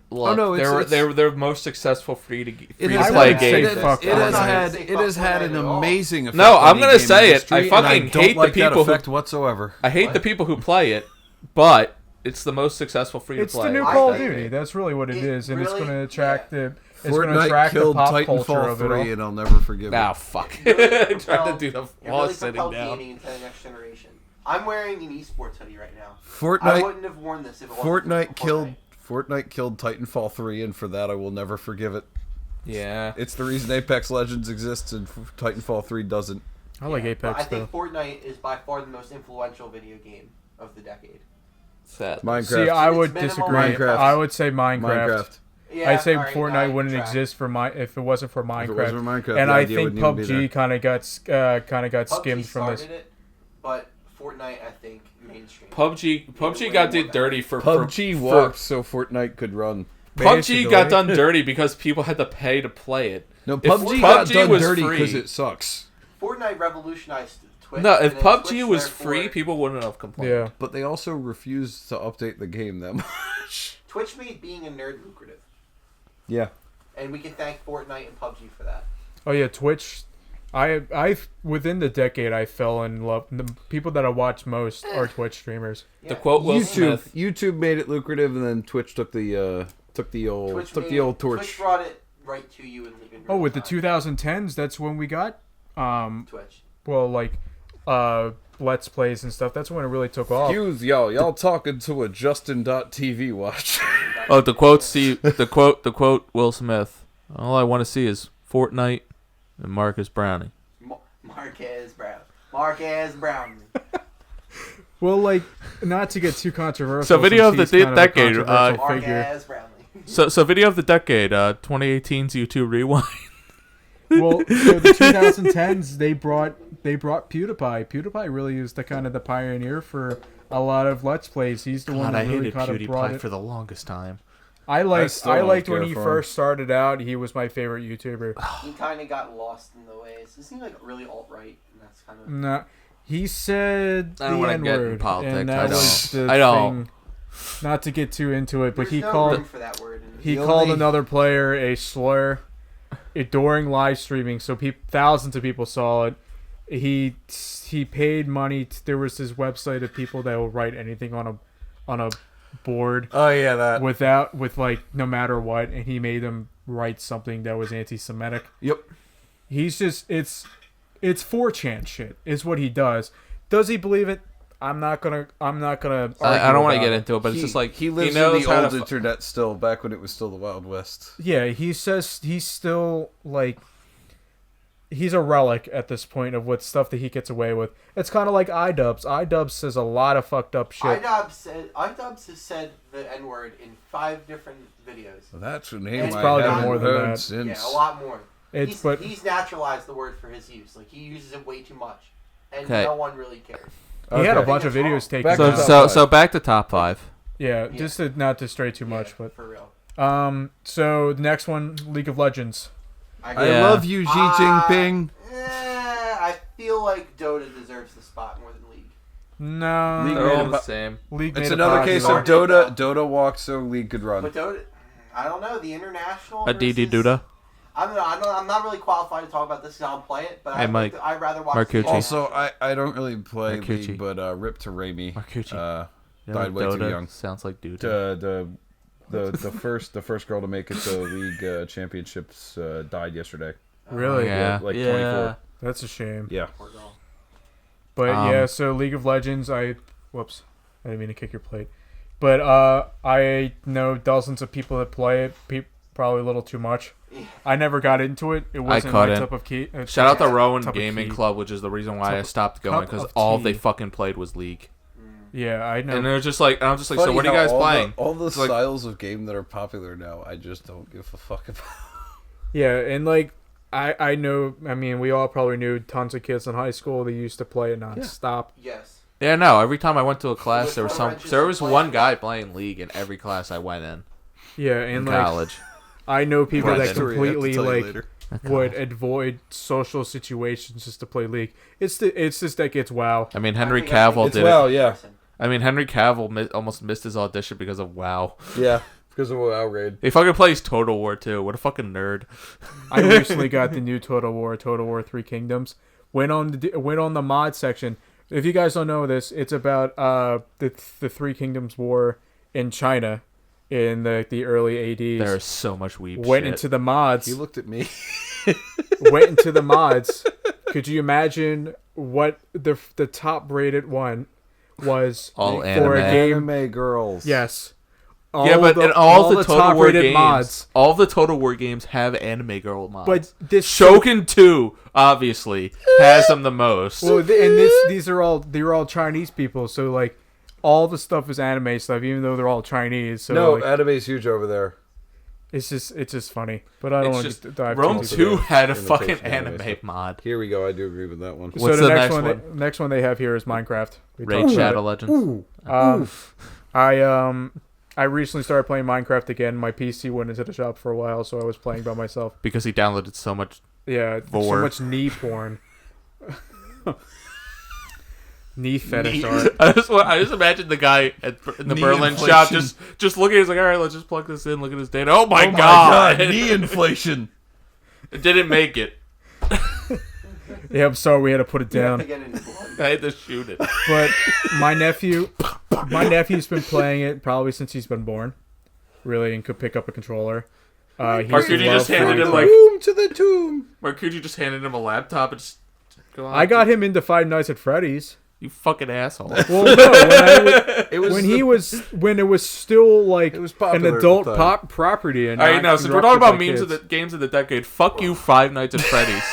look,
Oh, no, it's-
they were their most successful free to
It
play
has
wouldn't
game.
say fuck
It has
Fortnite.
had
Say
it has
fuck
had
Fortnite
an
at all.
amazing effect.
No,
on
I'm
the
gonna
gaming
say it.
industry,
I
and
fucking
don't
hate the
like
people
that
who-
effect whatsoever.
I hate the people who play it, but it's the most successful free to
It's
play.
the new
I
Call of
think
Duty. That's really what it
it
is, and it's
really-
going to attract the. It's going to
Fortnite
attract the
killed
pop culture
Titanfall
of it
3,
all.
and I'll never forgive
Nah,
it.
fuck.
It really
Trying to
propelled-
do the
it
wall
really
sitting
propelled
down.
gaming into the next generation. I'm wearing an esports hoodie right now. I
Fortnite
wouldn't have worn this if it wasn't for
Fortnite killed Titanfall 3, and for that I will never forgive it.
Yeah.
It's the reason Apex Legends exists and Titanfall 3 doesn't.
I like
But
Apex
I think
though.
Fortnite is by far the most influential video game of the decade.
Sad.
Minecraft.
See, I
It's
would
minimal.
disagree.
Minecraft.
I would say Minecraft.
Minecraft.
Yeah,
I'd say
alright,
Fortnite
I
wouldn't
track.
exist if it wasn't for
If
Minecraft.
it wasn't for Minecraft,
And
the
I
idea
think
wouldn't even be
PUBG kind of got skimmed
PUBG
from this.
started it, but Fortnite, I think, mainstream.
PUBG got did dirty for
PUBG walked so Fortnite could run.
PUBG got
Basically.
done dirty because people had to pay to play it.
No,
If
PUBG got
PUBG
done
was
dirty
free-
because it sucks.
Fortnite revolutionized Twitch.
No,
and
if
then
PUBG
Twitch,
was
therefore-
free, people wouldn't have complained.
Yeah.
But they also refused to update the game that much.
Twitch made being a nerd lucrative,
Yeah.
and we can thank Fortnite and PUBG for that.
Oh yeah, Twitch. I within the decade I fell in love. The people that I watch most are Twitch streamers.
To
Yeah.
quote Will Smith,
YouTube made it lucrative, and then Twitch took the old torch.
Twitch brought it right to you in
Oh, with the
real
2010s, that's when we got
time. Twitch.
well like Let's Plays and stuff. That's when it really took off.
Excuse y'all talking to a Justin.tv watch.
oh, the quote Will Smith. All I want to see is Fortnite and Marcus Browning.
Marquez Brown. Marquez Brown.
Well, like not to get too controversial.
So, video
since
of the
he's kind of a
decade,
controversial figure.
Marquez Brownlee.
So video of the decade, 2018's YouTube Rewind.
Well, so the 2010s they brought PewDiePie. PewDiePie really was the kind of the pioneer for a lot of Let's Plays. He's the one
God,
that
I
really
hated
kind of brought
PewDiePie
it.
for the longest time.
I
still
liked
don't
when
care
he
for him.
first started out. He was my favorite YouTuber.
He kind of got lost in the ways. It seemed like really alt-right, and that's kind of...
No, he said
I don't
the
wanna
N
get in
word,
politics.
and that
I
was
don't.
the
I don't.
thing. Not to get too into it, but
There's
he
no
called
room for that word. in-
he
The
called
only-
another player a slur during live streaming, so thousands of people saw it. He paid money. There was this website of people that will write anything on a board
Oh yeah, that.
with like no matter what, and he made them write something that was anti-Semitic.
Yep.
He's just it's 4chan shit is what he does. Does he believe it? I'm not gonna argue
I don't want to
about
get
it.
into it, but it's just like
he lives
knows
in the
how
old
to
internet still, back when it was still the Wild West.
Yeah, he says he's still like he's a relic at this point of what stuff that he gets away with. It's kind of like iDubbbz. iDubbbz says a lot of fucked up shit.
iDubbbz has said the N-word in 5 different videos.
Well, that's a name
It's
I
probably
haven't
more than
heard
that.
since.
Yeah, a lot more.
It's
He's naturalized the word for his use. Like, he uses it way too much. And
Okay.
no one really cares.
He had a
Okay.
bunch of
That's wrong.
videos taken
Back
down.
to
so back to top 5.
Yeah,
Yeah.
just to not to stray too much,
Yeah, for real.
but so the next one, League of Legends.
I
Yeah.
love you, Xi Jinping.
I feel like Dota deserves the spot more than League.
No,
League
They're
made
all
a
the
bu-
same.
League
It's
made a
another case of
popular-
Dota walked so League could run.
But Dota, I don't know, the international
Aditi
versus-
Duda.
I'm not really qualified to talk about this because I don't play it, but
Hey, Mike.
I'd rather watch
Marcucci.
the
Also, I don't really play
Marcucci.
League, but Rip to Raimi.
Marcucci. You know,
Died way too
Dota
young.
Sounds like dude.
The first girl to make it to League championships died yesterday.
Really?
Yeah.
like
yeah.
24.
That's a shame.
Yeah.
Poor girl.
But yeah, so League of Legends, whoops, I didn't mean to kick your plate. But I know dozens of people that play it, probably a little too much. I never got into it. It wasn't my
couldn't.
type of key.
Shout out to
Yeah.
Rowan
Cup of
Gaming
tea.
Club, which is the reason why I
Cup-
stopped going
cup
because
of
all
tea.
they fucking played was League.
Yeah, I know.
And they're just like, and I'm just like, so
Funny
what are you
how
guys playing?
All the
It's like-
styles of game that are popular now, I just don't give a fuck about.
Yeah, and like I know. I mean, we all probably knew tons of kids in high school. They used to play it nonstop.
Yes.
Yeah, no. Every time I went to a class,
With
there was
no
some.
wrenches
There
to
was
play
one
it.
guy playing League in every class I went in
Yeah, and
in
like
college.
I know people
Right.
that
Story I have to
completely
tell you
like
later.
would avoid social situations just to play League. It's just that gets WoW.
I mean, Henry
I think I
Cavill
It's
did
WoW,
it.
yeah.
I mean, Henry Cavill almost missed his audition because of WoW.
Yeah, because of WoW raid.
He fucking plays Total War too. What a fucking nerd.
I recently got the new Total War 3 Kingdoms. Went on the mod section. If you guys don't know this, it's about the Three Kingdoms War in China in the early ADs.
There's so much weeb
Went
shit.
into the mods.
He looked at me.
Went into the mods. Could you imagine what the top rated one was
All
for
anime.
a game?
Anime girls.
Yes.
Yeah, but in all the Total War
top-rated
games,
mods.
all the Total War games have anime girl mods.
But this
Shogun 2 obviously has them the most.
Well, and these are all Chinese people, so like all the stuff is anime stuff, even though they're all Chinese. So
No,
like,
anime's huge over there.
it's just funny. But I don't
It's
want
just
to dive
Rome
too
2
deep.
had a
Imitation
fucking
anime
anime
stuff.
mod.
Here we go. I do agree with that one.
What's
so
the
next
next
one? Next one they have here is Minecraft. We
Raid
talked about
Shadow
it.
Legends.
I recently started playing Minecraft again. My PC went into the shop for a while, so I was playing by myself.
Because he downloaded so much.
Yeah, so
Vor.
much knee porn. Knee fetish art.
I just imagine the guy in the
Knee
Berlin
inflation.
shop just looking. He's like, all right, let's just plug this in. Look at his data. Oh my god!
knee inflation.
It didn't make it.
Yeah, I'm sorry we had to put it
You have
down.
to get into blood.
I had to shoot it.
But my nephew's been playing it probably since he's been born. Really, and could pick up a controller.
Or could you just handed him like?
Tomb to the tomb.
Or could you just handed him a laptop and just go on?
I got him into Five Nights at Freddy's.
You fucking asshole.
Well, no,
It was
when it was still like
It was
an
popular at
adult
the time.
property. And
All right,
not
now since we're talking about
corrupted by
memes of
kids.
the games of the decade, fuck you, Five Nights at Freddy's.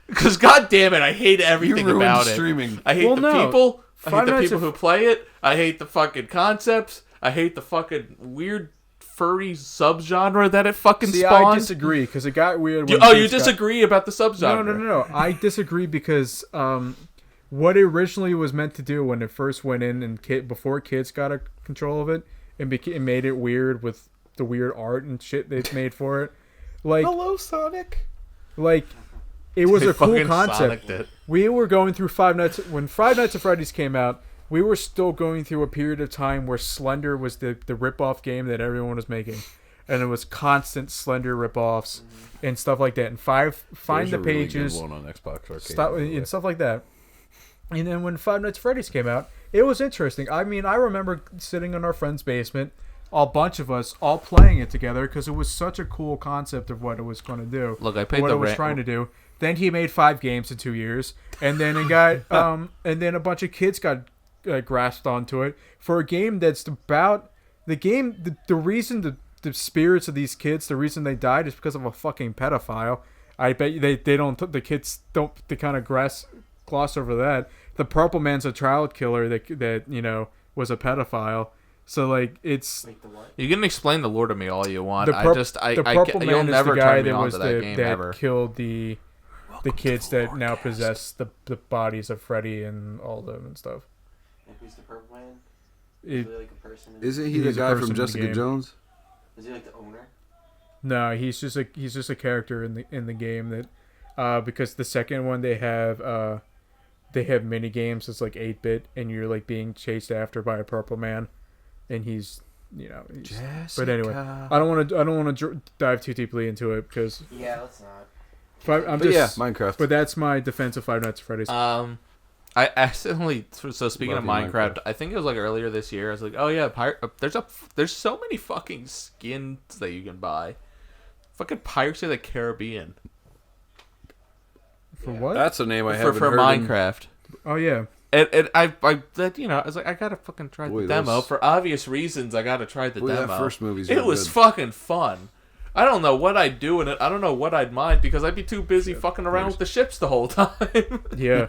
Because god damn it, I hate
You
everything
ruined
about it.
streaming.
I hate
Well,
the
no.
people. I hate
Five
the
Nights
people
at-
who play it. I hate the fucking concepts. I hate the fucking weird furry subgenre that it fucking
See, I
spawned.
disagree because it got weird.
You,
when
you
kids got-
disagree about the subgenre?
No. I disagree because what it originally was meant to do when it first went in and before kids got a control of it, it made it weird with the weird art and shit they made for it. Like,
Hello, Sonic.
like it was
They
a cool
fucking
concept.
Sonicked it.
We were going through when Five Nights at Freddy's came out. We were still going through a period of time where Slender was the rip-off game that everyone was making. And it was constant Slender rip-offs and stuff like that. And find
There's
the
a really
pages,
good one on Xbox Arcade.
stuff, and stuff like that. And then when Five Nights at Freddy's came out, it was interesting. I mean, I remember sitting in our friend's basement, a bunch of us all playing it together because it was such a cool concept of what it was going to do.
Look, I paid
what
the
it was
rent.
trying to do. Then he made 5 games in 2 years, and then it got and then a bunch of kids got grasped onto it for a game that's about the game. The reason the spirits of these kids, the reason they died is because of a fucking pedophile. I bet you they don't. The kids don't. They kind of gloss over that. The Purple Man's a child killer that you know was a pedophile. So like it's
Wait, the what?
You can explain the lore to me all you want.
the Purple
you'll
Man is
never
the guy
turn me
that
on
was
to that game
that
ever.
killed the kids that now possess the bodies of Freddy and all them and stuff.
And who's the purple man?
It-
Is he like a person?
Isn't he the
He's a
guy
person
from
in the
Jessica
game.
Jones?
Is he like the owner?
No, he's just a character in the game that because the second one they have mini games. It's like 8-bit and you're like being chased after by a purple man, and he's but anyway, I don't want to dive too deeply into it because
Yeah, let's not.
Minecraft.
But that's my defense of Five Nights at Freddy's.
I accidentally. So speaking
Love
of
you,
Minecraft,
Minecraft.
I think it was like earlier this year. I was like, oh yeah, there's so many fucking skins that you can buy. Fucking Pirates of the Caribbean
For what?
That's a name I
for
haven't heard.
Minecraft.
Oh yeah.
And I was like, I gotta fucking try
Boy,
the demo
those-
for obvious reasons. I gotta try the
Boy,
demo.
that first movie's
It
real
was
good.
fucking fun. I don't know what I'd do in it. I don't know what I'd mind because I'd be too busy fucking around with the ships the whole time.
Yeah.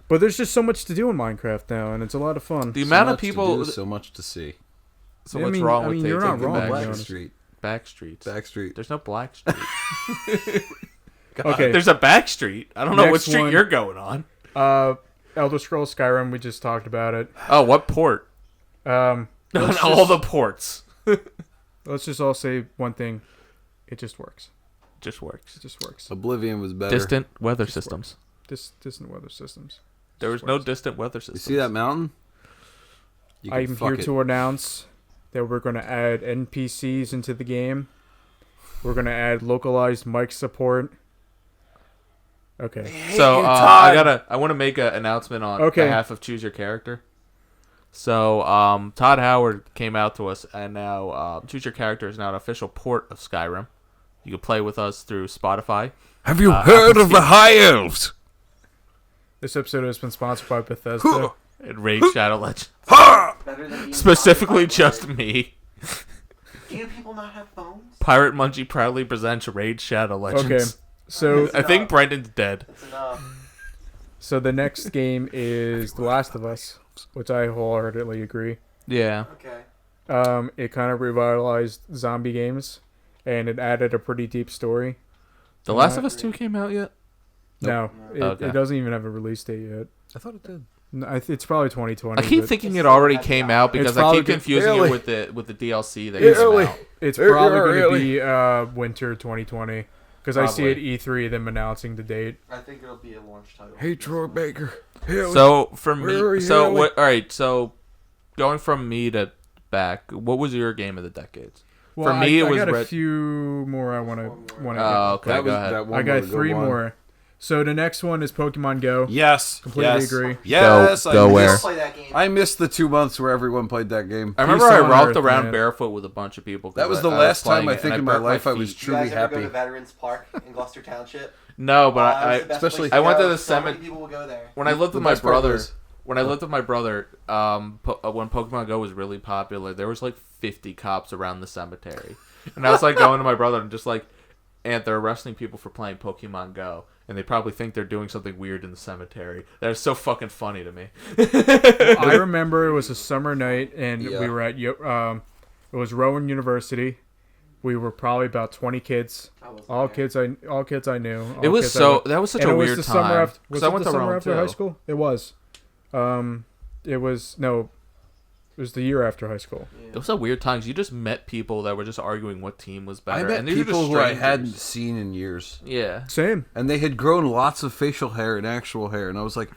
But there's just so much to do in Minecraft now, and it's a lot of fun.
The
So
amount of
much to
people.
do, so much to see.
So
I
what's
mean-
wrong
I
with
mean, you're not
taking
wrong,
back,
to be
Black
honest.
Street.
back streets?
Back Street.
There's no Black Street.
Okay.
There's a back street. I don't know what
Next
street
one.
you're going on.
Elder Scrolls Skyrim, we just talked about it.
Oh, what port?
Um,
On
let's
all
just-
the ports.
let's just all say one thing. It just works.
Just works.
It just works.
Oblivion was better.
Distant weather systems.
Distant weather systems.
There was no distant weather
You
systems.
see that mountain? You can
I'm
fuck
here
it.
to announce that we're going to add NPCs into the game. We're going to add localized mic support. Okay.
So I want to make an announcement on
Okay.
behalf of Choose Your Character. So Todd Howard came out to us, and now Choose Your Character is now an official port of Skyrim. You can play with us through Spotify.
Have you heard of the High Elves?
This episode has been sponsored by Bethesda.
And Raid Shadow Legends.
Better than being
Specifically
Spotify
just
player.
me.
Do people not have phones?
Pirate Munchie proudly presents Raid Shadow Legends.
Okay, so
I think Brendan's dead.
That's enough.
so the next game is The Last of Us, which I wholeheartedly agree.
Yeah.
Okay.
It kind of revitalized zombie games, and it added a pretty deep story.
The Last of Us 2 came out yet?
No,
Okay.
it doesn't even have a release date yet.
I thought it did.
No, it's probably 2020.
I keep
but
thinking it already came out because
It's
I
probably
keep confusing
really-
it with the DLC that
It's
came
really-
out.
it's
Really?
probably going to be winter 2020 because I see it
Probably.
E3 them announcing the date.
I think it'll be a launch title.
Hey, Troy Baker. Haley.
So for
Where are
me,
you,
so
Haley?
what? All right, so going from me to back, what was your game of the decades?
Well,
For me, it was
I got a
Red-
few more I want to.
Oh, okay,
that was
go ahead.
that one.
I got
was a good
3
one.
more. So the next one is Pokemon Go.
Yes.
Completely
yes.
agree.
Yes.
Go
I
where?
missed-
Play that game.
I missed the 2 months where everyone played that game.
I remember
Peace
I
on
walked
Earth,
around
man.
barefoot with a bunch of people. 'cause
That was the
I
last time
playing
I
it,
think
and
in my
burnt
life I was
feet.
You guys
truly
ever go to
happy.
Veterans Park in Gloucester Township?
No, but
That was
I
the best
especially-
place to
I went
go.
to the
So many
cemetery
people will go there.
when I lived
The
with my
best part
brother.
was-
When I lived with my brother, when Pokemon Go was really popular, there was like 50 cops around the cemetery, and I was like going to my brother and just like, "Aunt, they're arresting people for playing Pokemon Go, and they probably think they're doing something weird in the cemetery." That is so fucking funny to me.
I remember it was a summer night, and
Yeah.
we were at it was Rowan University. We were probably about 20 kids.
I wasn't
All
there.
kids I knew.
It
all
was
kids I
so
knew.
that was such
And
a
it was
weird
the
time.
summer after.
'Cause
Was
I
it
went
the
to
summer
Rome
after high
too.
school? It was. It was no. It was the year after high school.
It was a weird time 'cause you just met people that were just arguing what team was
I
better.
met
and these were
people
just
who I
strangers.
hadn't seen in years,
Yeah.
Same.
and they had grown lots of facial hair and actual hair, and I was like,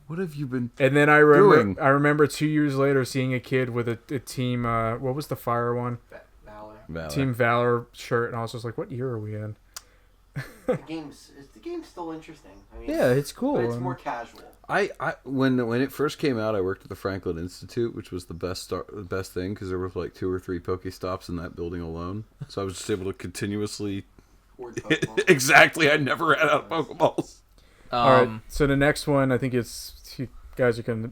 "What have you been?"
And then I
Doing.
remember 2 years later seeing a kid with a team. What was the fire one?
Valor.
Team Valor shirt, and I was just like, "What year are we in?"
The game's still interesting. I mean,
Yeah, it's cool.
but it's more casual.
I when it first came out, I worked at the Franklin Institute, which was the best thing because there were like 2 or 3 Pokestops in that building alone. So I was just able to continuously.
Horde Pokemon.
Exactly, I never ran out of Pokeballs.
All right. So the next one, I think it's you guys are gonna.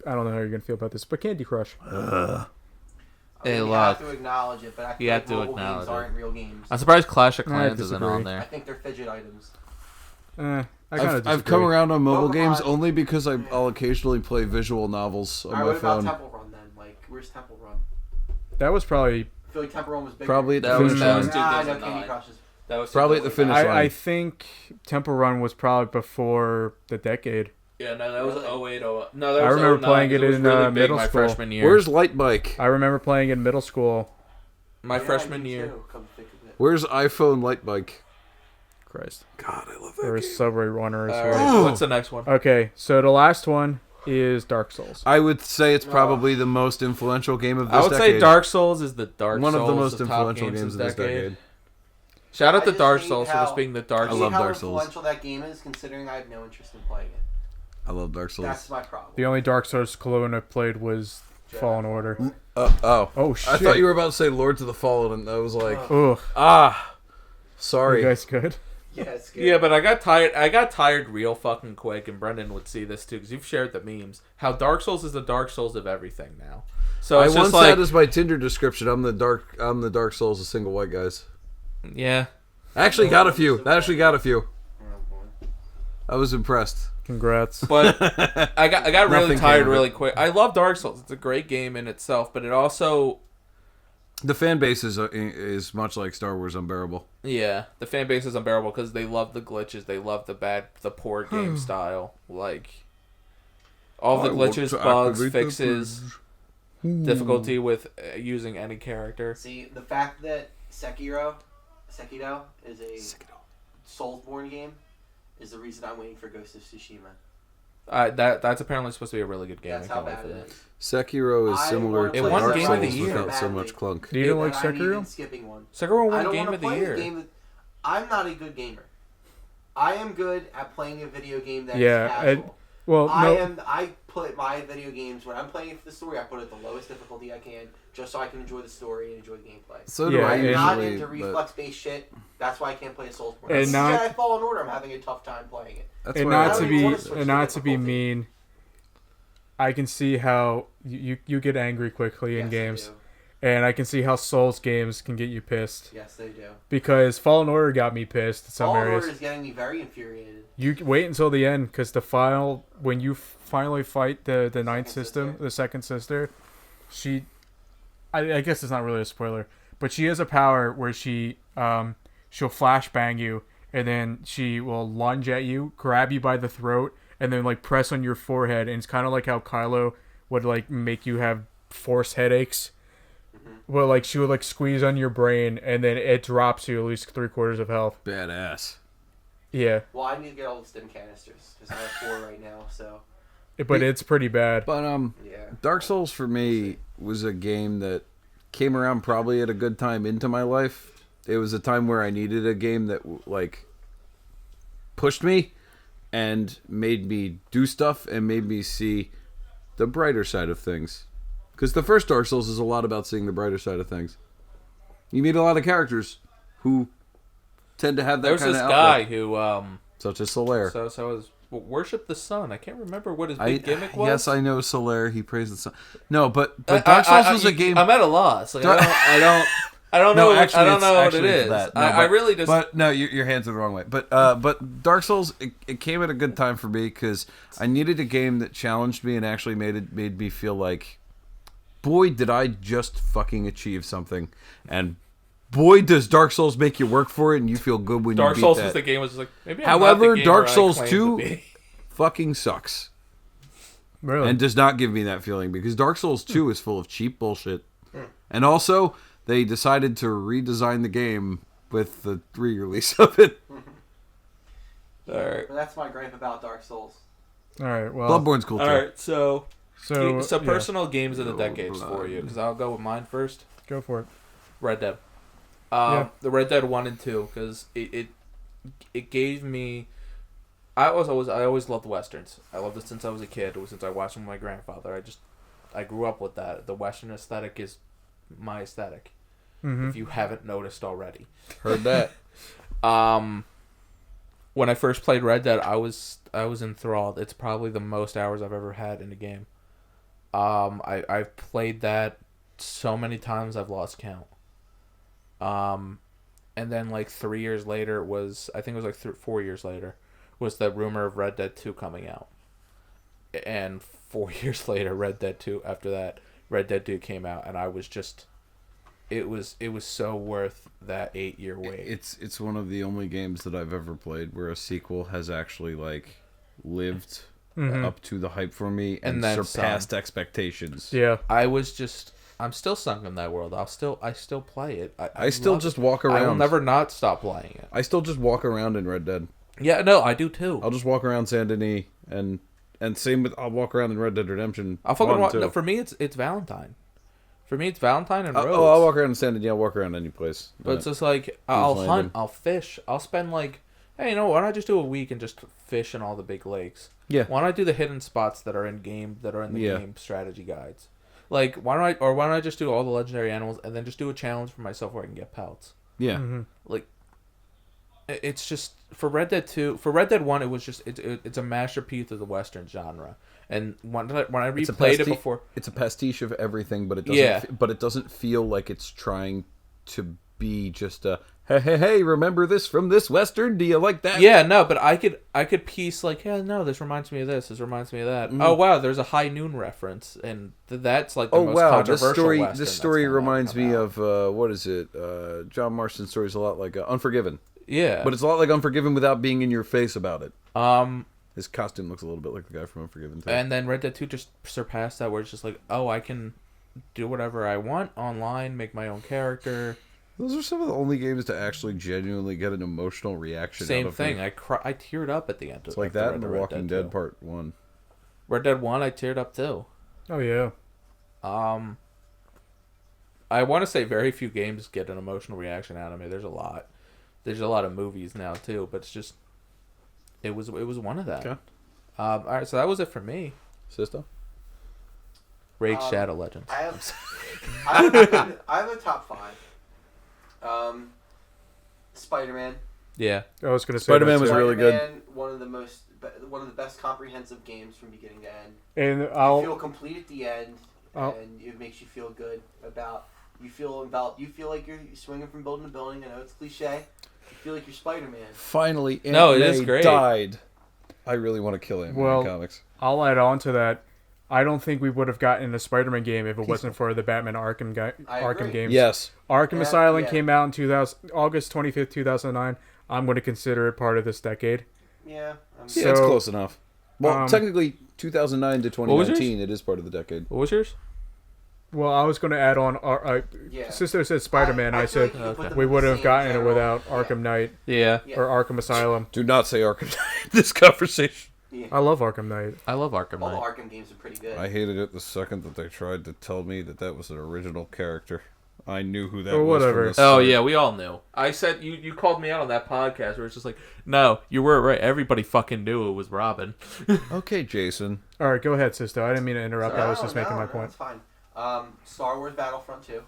I don't know how you're gonna feel about this, but Candy Crush.
I mean,
Hey,
you
look.
have to acknowledge it, but I
You
feel
have
like
to
mobile
acknowledge
games
it.
aren't real games.
I'm surprised Clash of
I
Clans isn't
disagree.
on
I
there.
think they're fidget items.
I kind of
I've come around on mobile
Pokemon.
games only because I'll occasionally play visual novels on
Alright,
my
what about
phone.
Temple Run then? Like, where's Temple Run?
That was probably.
I feel like Temple Run was bigger.
Probably at the
That was-
finish
that was
line.
two-
Nah, I know
2009.
Candy Crush is
That was
Probably at the finish line.
I think Temple Run was probably before the decade.
Yeah, no, that was
Really?
08. No, that
I
was
remember
09,
playing
'cause
it
was
in,
really big
middle
my
school.
freshman year.
Where's Light Bike?
I remember playing it in middle school.
my
Yeah,
freshman
I do
year?
too, come to think of it.
Where's iPhone Light Bike?
Christ.
God, I love
There was Subway Runners.
All
here.
right, what's the next one?
Okay, so the last one is Dark Souls.
I would say it's probably the most influential game of this
I would
decade.
say Dark Souls is the Dark
One
Souls
of the most
top
influential games of this decade.
Shout out
I
to
just
Dark
hate
Souls for
how-
just being the Dark
I
love
love how
Dark Souls.
influential that game is, considering I have no interest in playing it.
I love Dark Souls.
That's my problem.
The only Dark Souls clone I played was Fallen Order.
Oh.
Oh shit!
I thought you were about to say Lords of the Fallen, and I was like,
Ugh,
sorry.
you guys good?
Yeah, it's good.
Yeah, but I got tired. I got tired real fucking quick, and Brendan would see this too because you've shared the memes. How Dark Souls is the Dark Souls of everything now. So
I
it's
once
just like,
had as my Tinder description, I'm the Dark Souls of single white guys.
yeah.
I actually got a few.
Oh, boy.
I was impressed.
Congrats.
But I got really
Nothing
tired
came of it.
really quick. I love Dark Souls. It's a great game in itself, but it also,
The fan base is much like Star Wars Unbearable.
yeah, the fan base is unbearable because they love the glitches. They love the poor game style. Like all the
I want
glitches,
to
bugs,
activate the
fixes, difficulty with using any character.
See, the fact that Sekiro is a Soulsborne game is the reason I'm waiting for Ghost of Tsushima.
That's apparently supposed to be a really good game.
That's
I
how
can't wait
bad
for
it
that.
is.
Sekiro is
I
similar
wanna
to
play
Dark
Game of the
Souls
Year.
without so much clunk.
Do you
And
like
I'm even
Sekiro?
skipping one.
Sekiro
I
won
don't
Game
want to
of the
play
Year.
a game that I'm not a good gamer. I am good at playing a video game that is
Yeah,
casual.
Well, no.
I put my video games when I'm playing for the story. I put it at the lowest difficulty I can, just so I can enjoy the story and enjoy the gameplay.
So do
Yeah,
I
I'm
and-
not
usually.
into
but
reflex-based shit. That's why I can't play a Soulsborne.
And
That's
not-
Jedi Fallen Order. I'm having a tough time playing it.
That's
And
why I
not to
don't
be
even wanna switch
and
the
not to be
difficulty.
mean, I can see how you get angry quickly in
Yes, I
games,
do.
and I can see how Souls games can get you pissed.
Yes, they do.
Because Fallen Order got me pissed in some
Fallen
areas.
Order is getting me very infuriated.
You wait until the end, because when you finally fight the ninth system, the second sister, she, I guess it's not really a spoiler, but she has a power where she'll flashbang you, and then she will lunge at you, grab you by the throat, and then like press on your forehead, and it's kind of like how Kylo would like make you have force headaches. Well, like she would like squeeze on your brain, and then it drops you at least 3/4 of health.
Badass.
Yeah.
Well, I need to get all the stim canisters because I have 4 right now. So.
But it's pretty bad.
But
Yeah.
Dark Souls for me was a game that came around probably at a good time into my life. It was a time where I needed a game that like pushed me and made me do stuff and made me see the brighter side of things. Because the first Dark Souls is a lot about seeing the brighter side of things. You meet a lot of characters who tend to have that
There's
kind
this
of
guy
outlook,
who
such as Solaire.
so was worship the sun. I can't remember what his big gimmick was.
Yes, I know Solaire. He praised the sun. No, but Dark Souls was a game.
I'm at a loss. Like, I don't know.
Actually,
I don't
it's
know what it
actually
is.
that. No,
I really just.
But no, your hands are the wrong way. But Dark Souls, it came at a good time for me because I needed a game that challenged me and actually made me feel like, boy, did I just fucking achieve something, and boy, does Dark Souls make you work for it, and you feel good when
Dark
you beat
Souls
that.
was the game was just like maybe. I'm
However,
not the
Dark
gamer I
Souls
claim
2
to be.
fucking sucks.
Really?
And does not give me that feeling because Dark Souls 2 is full of cheap bullshit. And also, they decided to redesign the game with the re-release of it.
All right.
Well, that's my gripe about Dark Souls.
All right. Well.
Bloodborne's cool too.
All right. So
So
personal games of the decades for you, because I'll go with mine first.
Go for it.
Red Dead.
Yeah.
The Red Dead 1 and 2, because it gave me. I always loved westerns. I loved it since I was a kid. It was since I watched them with my grandfather. I grew up with that. The western aesthetic is my aesthetic.
Mm-hmm.
If you haven't noticed already.
Heard that.
When I first played Red Dead, I was enthralled. It's probably the most hours I've ever had in a game. I've played that so many times I've lost count. And then like 3 years later I think it was like 4 years later, was the rumor of Red Dead 2 coming out. And 4 years later, Red Dead 2 came out, and I was just, it was so worth that 8-year wait.
It's one of the only games that I've ever played where a sequel has actually like lived up to the hype for me and
then
surpassed expectations.
Yeah.
I'm still sunk in that world. I still play it.
I still
love
just
it.
walk around.
I will never not stop playing it.
I still just walk around in Red Dead.
Yeah, no, I do too.
I'll just walk around Saint Denis and same with I'll walk around in Red Dead Redemption.
I'll fucking
1 too.
no, for me it's Valentine. For me it's Valentine and Rose.
I'll walk around in Saint Denis. I'll walk around any place.
But it's just like I'll
Landing.
hunt, I'll fish, I'll spend like, hey, you know, why don't I just do a week and just fish in all the big lakes?
Yeah.
Why don't I do the hidden spots that are in the game strategy guides? Like why don't I just do all the legendary animals and then just do a challenge for myself where I can get pelts?
Yeah.
Mm-hmm.
Like it's just for Red Dead 2, for Red Dead 1 it was just it's a masterpiece of the western genre. And when I replayed it before,
it's a pastiche of everything, but it doesn't feel like it's trying to be just a hey, remember this from this western? Do you like that?
yeah, no, but I could piece like, yeah, no, this reminds me of this reminds me of that. Oh wow, there's a High Noon reference, and that's like the most controversial
this story reminds me of what is it? John Marston's story is a lot like Unforgiven.
Yeah,
But it's a lot like Unforgiven without being in your face about it. His costume looks a little bit like the guy from Unforgiven too.
And then Red Dead 2 just surpassed that, where it's just like, oh, I can do whatever I want online, make my own character.
Those are some of the only games to actually genuinely get an emotional reaction.
Same
out of
thing.
me.
I teared up at the end.
It's like that and The Walking Dead Part 1.
Red Dead 1, I teared up too.
Oh yeah.
I want to say very few games get an emotional reaction out of me. There's a lot. There's a lot of movies now too, but it's just it was one of that.
Okay.
All right, so that was it for me.
Sister?
Raid Shadow Legends.
I have a top 5. Spider-Man.
Yeah.
I was gonna say
Spider-Man
that
was
too.
really good.
Spider-Man, one of the best comprehensive games from beginning to end.
And
You feel complete at the end, and it makes you feel good about You feel enveloped. You feel like you're swinging from building to building. I know it's cliche. You feel like you're Spider-Man.
Finally, Aunt
No, it
May
is great.
died. I really want to kill Aunt May
Well,
in comics.
I'll add on to that. I don't think we would have gotten a Spider-Man game if it wasn't for the Batman Arkham games.
Yes.
Arkham
Yeah,
Asylum
yeah.
came out in August 25th, 2009. I'm going to consider it part of this decade.
Yeah.
Yeah, it's
So,
close enough. Well, technically, 2009 to
was yours?
2019, it is part of the decade.
What was yours?
Well, I was going to add on.
Yeah.
Sister said Spider-Man. I
feel
said
like you put them
we
in the
would have
same
gotten it
general-
without
yeah.
Arkham Knight
Yeah.
Yeah.
or Arkham Asylum.
Do not say Arkham Knight this conversation.
Yeah.
I love Arkham Knight.
I love Arkham
All the
Knight.
Arkham games are pretty good.
I hated it the second that they tried to tell me that was an original character. I knew who that
Oh,
was.
whatever.
From the
Oh
start.
yeah, we all knew. I said you called me out on that podcast where it's just like, no, you were right. Everybody fucking knew it was Robin.
Okay, Jason.
All right, go ahead, Sisto. I didn't mean to interrupt. I was just making my point.
It's fine. Star Wars Battlefront 2.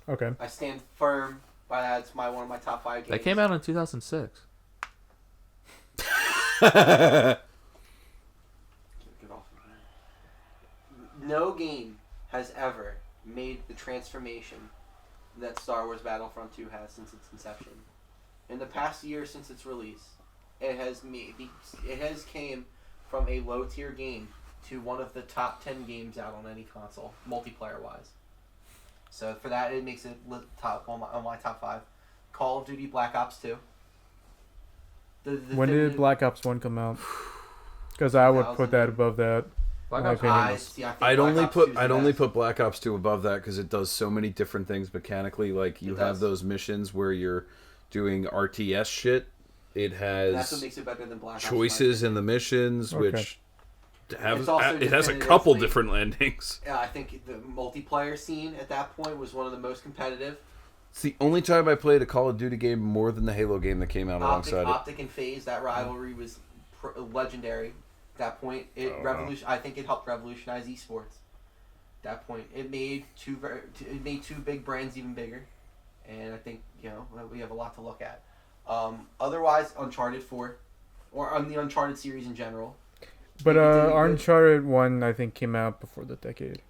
Okay.
I stand firm by that. It's one of my top 5 games.
That came out in 2006.
Get off of me. No game has ever made the transformation that Star Wars Battlefront 2 has since its inception. In the past year since its release, it has came from a low tier game to one of the top 10 games out on any console, multiplayer wise. So for that, it makes it top on my top 5. Call of Duty Black Ops 2.
When did Black Ops 1 come out? Because I would put that above that.
Black
My
Ops
opinion.
I think
I'd
Black
only
Ops 2 is
put
the
I'd only
best.
put Black Ops 2 above that because it does so many different things mechanically. Like you
It
have
does.
those missions where you're doing RTS shit. It
That's what
has
makes it better than Black Ops.
choices in the missions,
Okay.
which have
It's also
it has a couple
definitively-
different endings.
Yeah, I think the multiplayer scene at that point was one of the most competitive.
It's the only time I played a Call of Duty game more than the Halo game that came out alongside
Optic and Phase, that rivalry was legendary. At that point, I think it helped revolutionize esports. At that point, it made two big brands even bigger, and I think we have a lot to look at. Otherwise, Uncharted 4, or on the Uncharted series in general.
But
It did good.
Uncharted 1, I think, came out before the decade.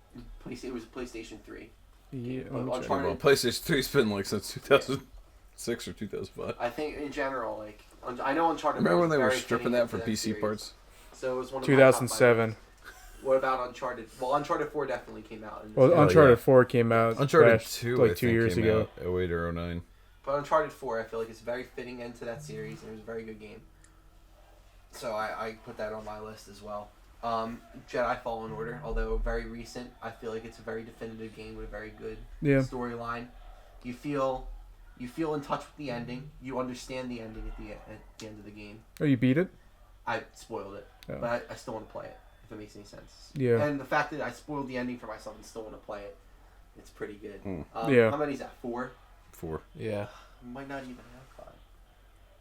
It was PlayStation 3.
Yeah,
But
let me check.
Uncharted-
Well, PlayStation 3's been like since 2006 or 2005.
I think in general, like I know Uncharted.
Remember
4
when
was
they were
very
stripping
fitting
that
into
for PC
series.
parts?
So it was one of my top
2007.
5. What about Uncharted? Well, Uncharted 4 definitely came out. In this
Well,
year.
Uncharted
yeah.
4 came out
Uncharted
last-
2
like
I
2
think,
years
came
ago.
out 08 or 09.
But Uncharted 4, I feel like it's very fitting into that series, and it was a very good game. So I put that on my list as well. Jedi Fallen Order, although very recent, I feel like it's a very definitive game with a very good
Yeah.
storyline. You feel in touch with the ending. You understand the ending at the end of the game.
Oh, you beat it?
I spoiled it,
Oh.
but I still want to play it, if it makes any sense.
Yeah.
And the fact that I spoiled the ending for myself and still want to play it, it's pretty good.
Yeah.
How many is that? 4?
4.
Yeah.
Might not even have 5.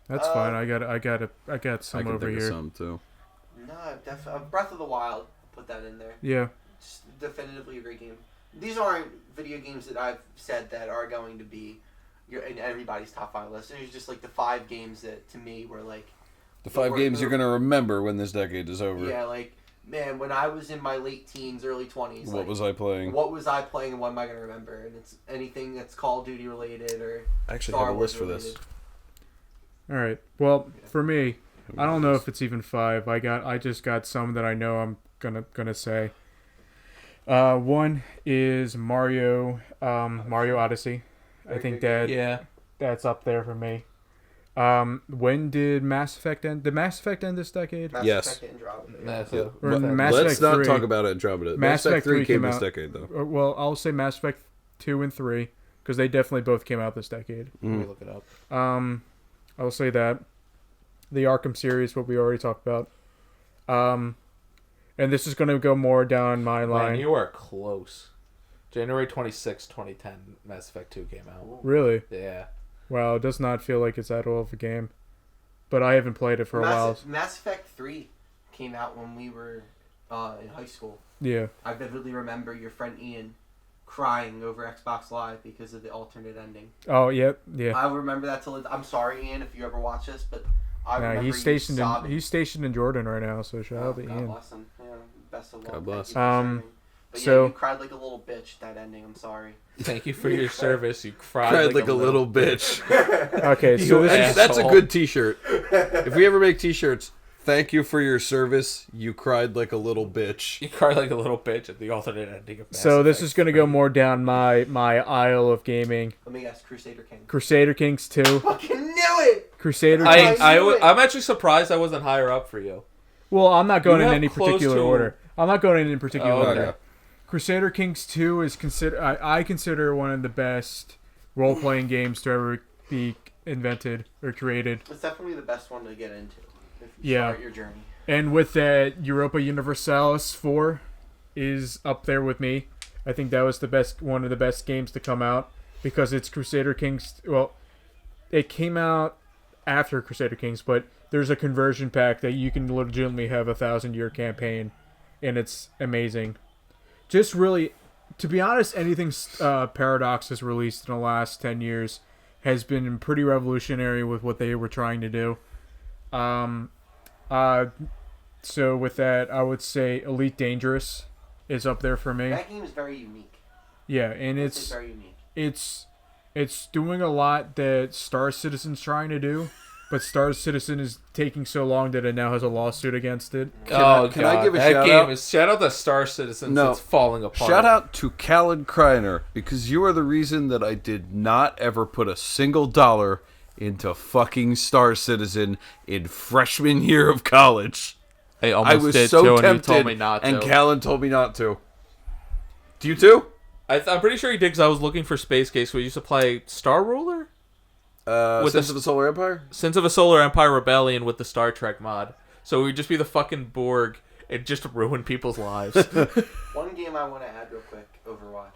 That's fine. I got
I
some
can
over
think of
here.
some too.
No, definitely. Breath of the Wild, put that in there.
Yeah.
It's definitively a great game. These aren't video games that I've said that are going to be in everybody's top 5 list. It's just like the 5 games that to me were like.
The 5 games you're gonna remember when this decade is over.
Yeah, like man, when I was in my late teens, early 20s.
What was I playing?
What was I playing, and what am I gonna remember? And it's anything that's Call of Duty related or
I actually
Star
have a
Wars
list for this.
related.
All right. Well, for me, I don't know if it's even 5. I just got some that I know I'm gonna say. One is Mario Odyssey. I think that's up there for me. When did Mass Effect end? Did Mass Effect end this decade?
Mass
Yes.
Effect Andromeda.
That's
Yeah.
it.
Or
But
Mass
let's
Effect
not
3.
talk about Andromeda.
Mass Effect 3
came
came
this
out-
decade though.
Well, I'll say Mass Effect 2 and 3 because they definitely both came out this decade.
Let me look it up.
I'll say that. The Arkham series, what we already talked about. And this is going to go more down my line.
Man, you are close. January 26, 2010, Mass Effect 2 came out.
Really?
Yeah.
Wow, it does not feel like it's that old of a game. But I haven't played it for a while.
Mass Effect 3 came out when we were in high school.
Yeah.
I vividly remember your friend Ian crying over Xbox Live because of the alternate ending.
Oh, yeah.
I remember that till I'm sorry, Ian, if you ever watch this, but I remember
He's
you
stationed
sobbing.
he's stationed in Jordan right now, so shout out to
God
Ian.
bless him. Yeah, best of luck.
God bless.
Thank you for But
So-
yeah, you cried like a little bitch that ending. I'm sorry.
Thank you for your service. You cried,
Cried like a little bitch.
Okay, so
You
this is
That's a
asshole.
good T-shirt. If we ever make T-shirts, thank you for your service. You cried like a little bitch.
You cried like a little bitch at the alternate ending of Mass
so this
Effect
is gonna
3.
go more down my aisle of gaming.
Let me guess, Crusader King.
Crusader Kings 2.
Fucking knew it!
Crusader
I-
Kings.
knew it.
I'm actually surprised I wasn't higher up for you.
Well, I'm not going
You
in
have
any
close
particular
to-
order. I'm not going in any particular
Oh,
order.
okay.
Crusader Kings 2 is I consider one of the best role-playing games to ever be invented or created.
It's definitely the best one to get into if you
Yeah.
start your journey.
And with that, Europa Universalis 4 is up there with me. I think that was one of the best games to come out because it's Crusader Kings. Well, it came out after Crusader Kings, but there's a conversion pack that you can legitimately have a 1,000-year campaign, and it's amazing. Just really, to be honest, anything Paradox has released in the last 10 years has been pretty revolutionary with what they were trying to do. So with that, I would say Elite Dangerous is up there for me.
That game is very unique.
Yeah, and
It's very unique.
it's doing a lot that Star Citizen's trying to do, but Star Citizen is taking so long that it now has a lawsuit against it.
Can I give a
that
shout
game
out?
is shout out to Star Citizen.
No.
It's falling apart.
Shout out to Callan Kreiner, because you are the reason that I did not ever put a single dollar into fucking Star Citizen in freshman year of college.
I almost
I was
did
so
too, and you
tempted,
told me not to.
and Callan told me not to. Do you too?
I'm pretty sure he did because I was looking for Space Case. We used to play Star Ruler, With
Sins
the-
of the Solar Empire?
Sins of a Solar Empire Rebellion with the Star Trek mod. So we'd just be the fucking Borg and just ruin people's lives.
One game I want to add real quick, Overwatch.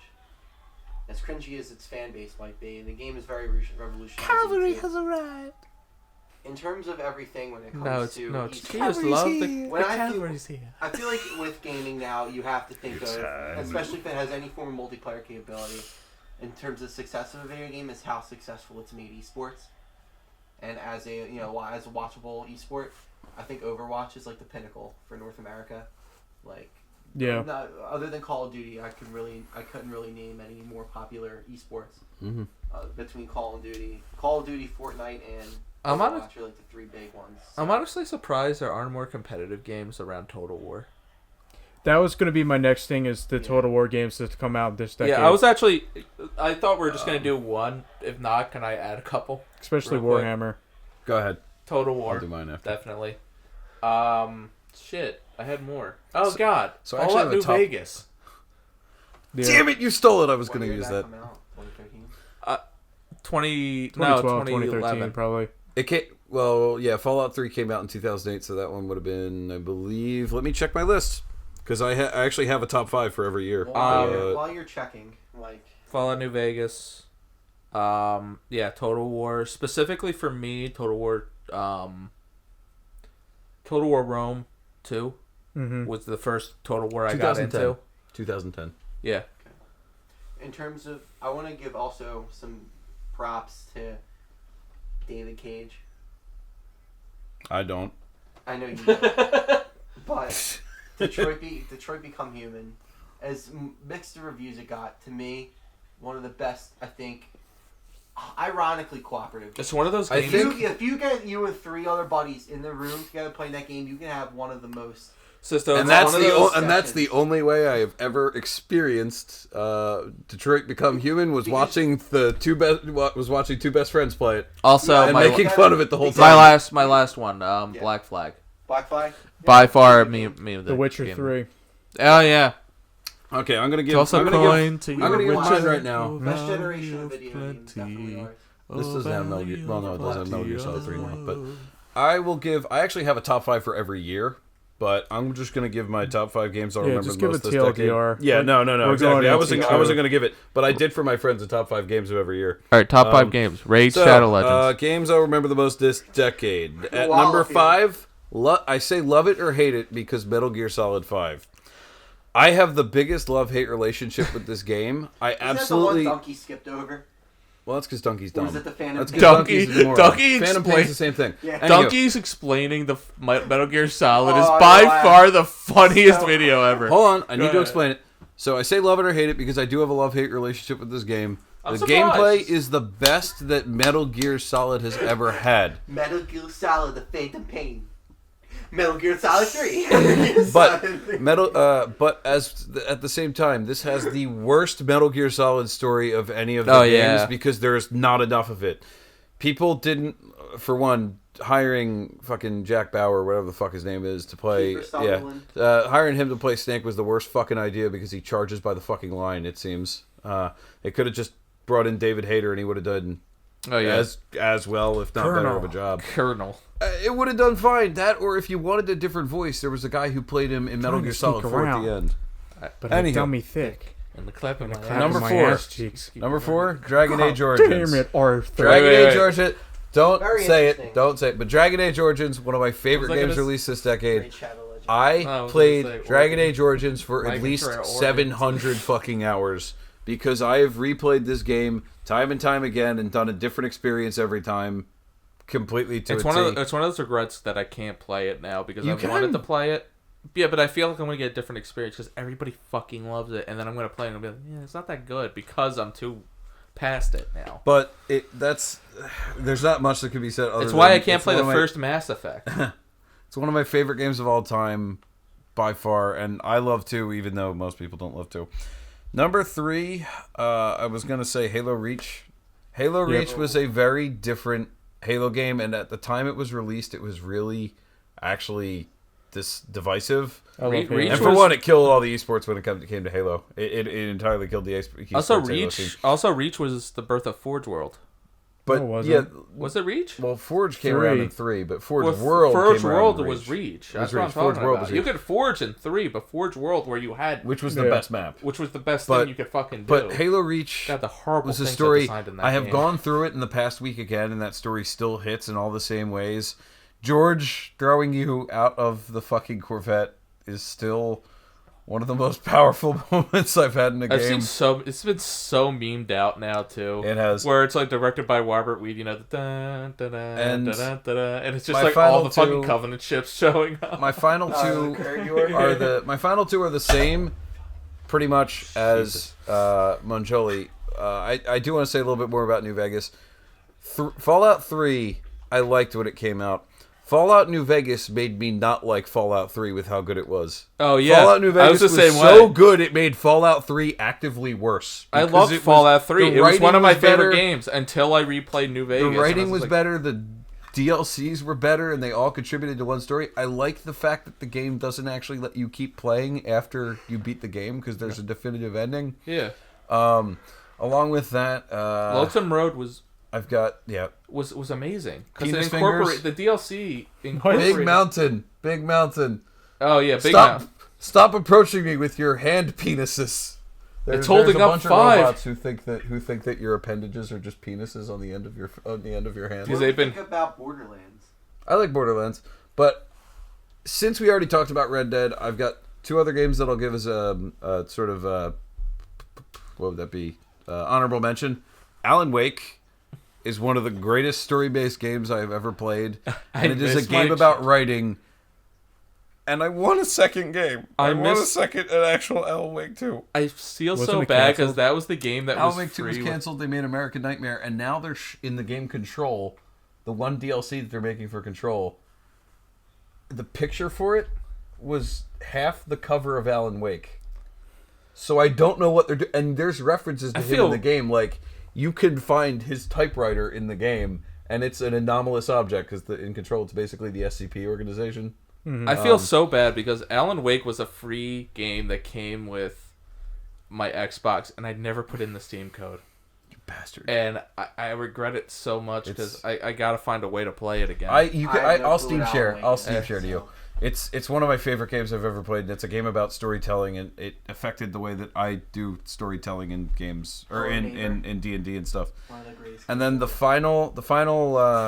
As cringy as its fan base might be, the game is very revolutionary.
arrived.
In terms of everything when it comes
No, it's
to
no, it's
esports,
just love the
When I feel-
cavalry's here.
I feel like with gaming now, you have to think of, especially if it has any form of multiplayer capability, in terms of success of a video game, is how successful it's made esports. And as a as a watchable esport, I think Overwatch is like the pinnacle for North America. Like,
Yeah.
other than Call of Duty, I couldn't really name any more popular esports between Call of Duty, Fortnite, and
I'm
Overwatch are like the three big ones.
I'm honestly surprised there aren't more competitive games around Total War.
That was going to be my next thing is the Total War games that come out this decade.
Yeah, I thought we were just gonna do one. If not, can I add a couple?
Especially
real quick.
Warhammer.
Go ahead.
Total War.
I'll do mine after.
Definitely. Shit, I had more. Oh God.
so I actually
Fallout
have a
New
top-
Vegas.
Yeah.
Damn it, you stole it. I was
What
going to
year
use
did
that.
come out? 2013?
2012, 2013,
2011.
probably.
It came, well, yeah, Fallout 3 came out in 2008, so that one would have been, I believe, let me check my list, because I actually have a top 5 for every year.
While you're checking, like,
Fallout New Vegas. Total War. Specifically for me, Total War Rome 2 was the first Total War I got
2010.
into.
2010.
Yeah.
in terms of, I want to give also some props to David Cage.
I don't.
I know you don't. But Detroit Become Human, as mixed the reviews it got, to me, one of the best, I think, ironically cooperative.
It's one of those
I
games.
think-
If you get you and three other buddies in the room together playing that game, you can have one of the most.
So
And
it's
that's
one of
the
those-
and that's the only way I have ever experienced Detroit Become Human was watching two best friends play it
also
Yeah,
and
my
making fun of it the whole
my
time.
last one. Black Flag.
Black Flag?
By far, me
The Witcher
game.
3.
Oh yeah.
Okay, I'm gonna give.
Toss a
I'm gonna
coin
give,
to
I'm
your
gonna give mine
Witcher.
right now.
Best generation of video games, definitely ours.
This doesn't have Metal Gear. Well, no, it doesn't have Metal Gear Solid 3 now. But I will give. I actually have a top 5 for every year. But I'm just gonna give my top 5 games I'll remember
just
the
give
most
a
this decade.
TLDR.
Yeah, no,
We're
exactly.
going
I wasn't
into-
gonna give it, but I did for my friends the top 5 games of every year.
All right, top 5 games. Raid
So,
Shadow Legends.
games I'll remember the most this decade. At
Wow,
number
dude.
5, I say love it or hate it because Metal Gear Solid 5. I have the biggest love-hate relationship with this game. I
Is
absolutely.
that the one Donkey skipped over?
Well, that's because Donkey's
Or
dumb.
was it the Phantom
That's
Pain?
'cause
Donkey-
Donkey's a moron.
Donkey
Phantom
explain-
Pain's the same thing.
Yeah.
Anywho,
Donkey's explaining the Metal Gear Solid is
Oh,
by
no,
far the funniest
So-
video ever.
hold on, I need to
ahead.
explain it. So I say love it or hate it because I do have a love-hate relationship with this game.
I'm
The
surprised.
gameplay is the best that Metal Gear Solid has ever had.
Metal Gear Solid: The Phantom Pain. Metal Gear Solid 3.
But at the same time, this has the worst Metal Gear Solid story of any of the games
yeah.
because there's not enough of it. People didn't, for one, hiring fucking Jack Bauer, whatever the fuck his name is, to play.
Kiefer Sutherland.
Hiring him to play Snake was the worst fucking idea because he charges by the fucking line. It seems. They could have just brought in David Hayter and he would have done as well, if not better of a job.
Colonel.
It would have done fine. That, or if you wanted a different voice, there was a guy who played him in Metal
Trying to
Gear Solid
sneak
4 at
around.
the end.
But
Anyhow.
he dummy thick.
And the clap of my
Clap
Number
on my
4.
ass cheeks.
Number 4, Dragon Age
God
Origins.
Damn it, Arthur.
Dragon
Wait.
Age Origins. Don't
Very
say
interesting.
it. Don't say it. But Dragon Age Origins, one of my favorite
Was I
games
gonna
released this decade.
Great Shadow Legend.
I
was gonna
played
say
Dragon
Origins.
Age Origins for
Like
at least
Origins.
700 fucking hours because I have replayed this game time and time again and done a different experience every time, completely to
It's
a
one
T.
of it's one of those regrets that I can't play it now because
You
I wanted
can.
to play it. Yeah, but I feel like I'm gonna get a different experience because everybody fucking loves it, and then I'm gonna play it and I'll be like, yeah, it's not that good because I'm too past it now.
But there's not much that can be said. Other
It's why
than
I can't
it's
play
one
the
of my-
first Mass Effect.
It's one of my favorite games of all time, by far, and I love 2, even though most people don't love 2. Number 3, I was gonna say Halo Reach. Halo Reach was a very different Halo game, and at the time it was released, it was really actually divisive.
I love
Reach
Halo.
And for one, it killed all the esports when it came to Halo. It entirely killed the esports.
Also,
Halo scene.
Reach was the birth of Forge World.
But
No, it wasn't.
yeah,
Was it Reach?
well, Forge came around in 3, but Forge
Well,
World
Forge
came around
World
in
was Reach.
It
That's
was
what I'm
Reach. Forge
talking
World
about.
was
You
Reach.
could Forge in 3, but Forge World where you had,
which was the
Yeah.
best map.
which was the best
But-
thing you could fucking do.
But Halo Reach
God, the horrible
was a
things
story.
I designed in that
I have
game.
gone through it in the past week again, and that story still hits in all the same ways. George throwing you out of the fucking Corvette is still one of the most powerful moments I've had in a
I've
game.
seen it's been so memed out now too.
It has.
Where it's like directed by Robert Weed, you know, the dun, dun, dun,
And
dun, dun, dun, dun, and it's just
my
like
final
all the fucking
two-
Covenant ships showing up.
My final two are the same, pretty much as Monjoli. I do want to say a little bit more about New Vegas. Fallout 3, I liked when it came out. Fallout New Vegas made me not like Fallout 3 with how good it was.
Oh yeah,
Fallout New Vegas
I was the same
so
way.
good it made Fallout 3 actively worse.
I
Because
loved
it was-
Fallout 3.
the
It was one of
writing
my
was
favorite
better.
games until I replayed New Vegas.
The
and I
writing was
like,
better. The DLCs were better, and they all contributed to one story. I like the fact that the game doesn't actually let you keep playing after you beat the game because there's a definitive ending.
Yeah,
Along with that,
Lonesome Road was amazing because it
Penis
incorporated the DLC. Incorporated,
Big Mountain.
Oh yeah, Big Mountain.
Stop approaching me with your hand penises.
It's holding
there's a
up
bunch
5.
of robots who think that your appendages are just penises on the end of your hand.
Because
What do you
they've been
think about Borderlands?
I like Borderlands, but since we already talked about Red Dead, I've got 2 other games that I'll give as a sort of what would that be? Honorable mention. Alan Wake is one of the greatest story-based games I've ever played, and it is a
miss my
game about writing. And I want a second game.
I
want
miss-
an actual Alan Wake 2.
I feel
Wasn't
so
it
bad because
canceled?
that was the game that
Alan
was
Wake 2
free.
was
with-
canceled. They made American Nightmare, and now they're in the game Control, the one DLC that they're making for Control. The picture for it was half the cover of Alan Wake. So I don't know what they're doing. And there's references to
I
him
feel-
in the game. Like, you can find his typewriter in the game, and it's an anomalous object, because in Control, it's basically the SCP organization.
I feel so bad because Alan Wake was a free game that came with my Xbox, and I never put in the Steam code.
You bastard.
And I regret it so much because
It's-
I gotta find a way to play it again.
I'll Steam share. I'll Steam
Yeah.
share to you. It's one of my favorite games I've ever played. And it's a game about storytelling, and it affected the way that I do storytelling in games or in D&D and stuff.
One of the greatest.
And then the final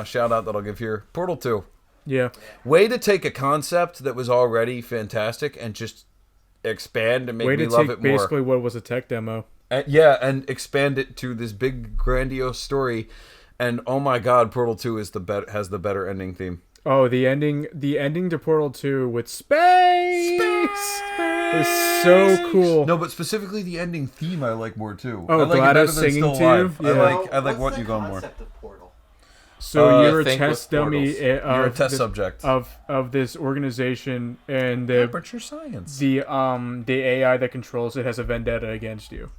shout out that I'll give here, Portal 2.
Yeah.
Way to take a concept that was already fantastic and just expand and make
Way
me
to
love
take
it more.
basically what was a tech demo.
And expand it to this big grandiose story. And oh my god, Portal 2 has the better ending theme.
Oh, the ending to Portal 2 with space is so cool.
No, but specifically the ending theme I like more too.
Oh,
I like
GLaDOS
it better than
singing
Still
to you?
Alive.
Yeah.
I like
What's
what you
the
go more.
concept of Portal?
So you're a
think
test
with
dummy
portals.
You're a test subject.
of this organization, and the
Aperture science.
the AI that controls it has a vendetta against you,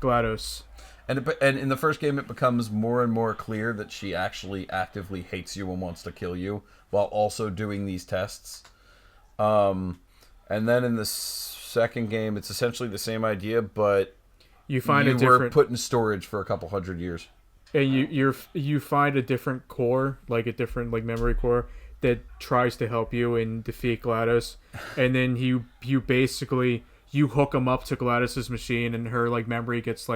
GLaDOS.
And in the first game, it becomes more and more clear that she actually actively hates you and wants to kill you, while also doing these tests. And then in the second game, it's essentially the same idea, but
You find
you
a
were
different
put in storage for a couple hundred years.
and you find a different core, like a different memory core that tries to help you and defeat GLaDOS, and then you basically hook them up to GLaDOS's machine, and her memory gets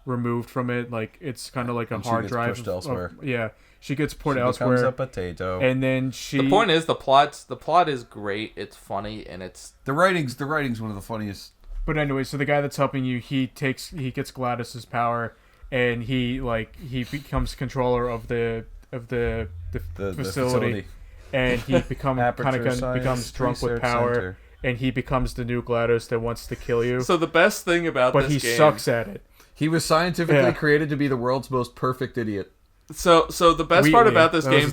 removed from it. It's kind of like a
And she
hard
gets
drive.
pushed elsewhere.
Yeah, she gets put
She
elsewhere,
becomes a potato.
and then
The point is the plot is great. It's funny and it's
The writing's one of the funniest.
But anyway, so the guy that's helping you, he gets GLaDOS's power, and he becomes controller of the facility, and he becomes drunk with power,
Center.
and he becomes the new GLaDOS that wants to kill you.
so the best thing about
But
this
he
game.
sucks at it.
He was scientifically
Yeah.
created to be the world's most perfect idiot.
So the best part
Wheatley,
about this
that was
game
his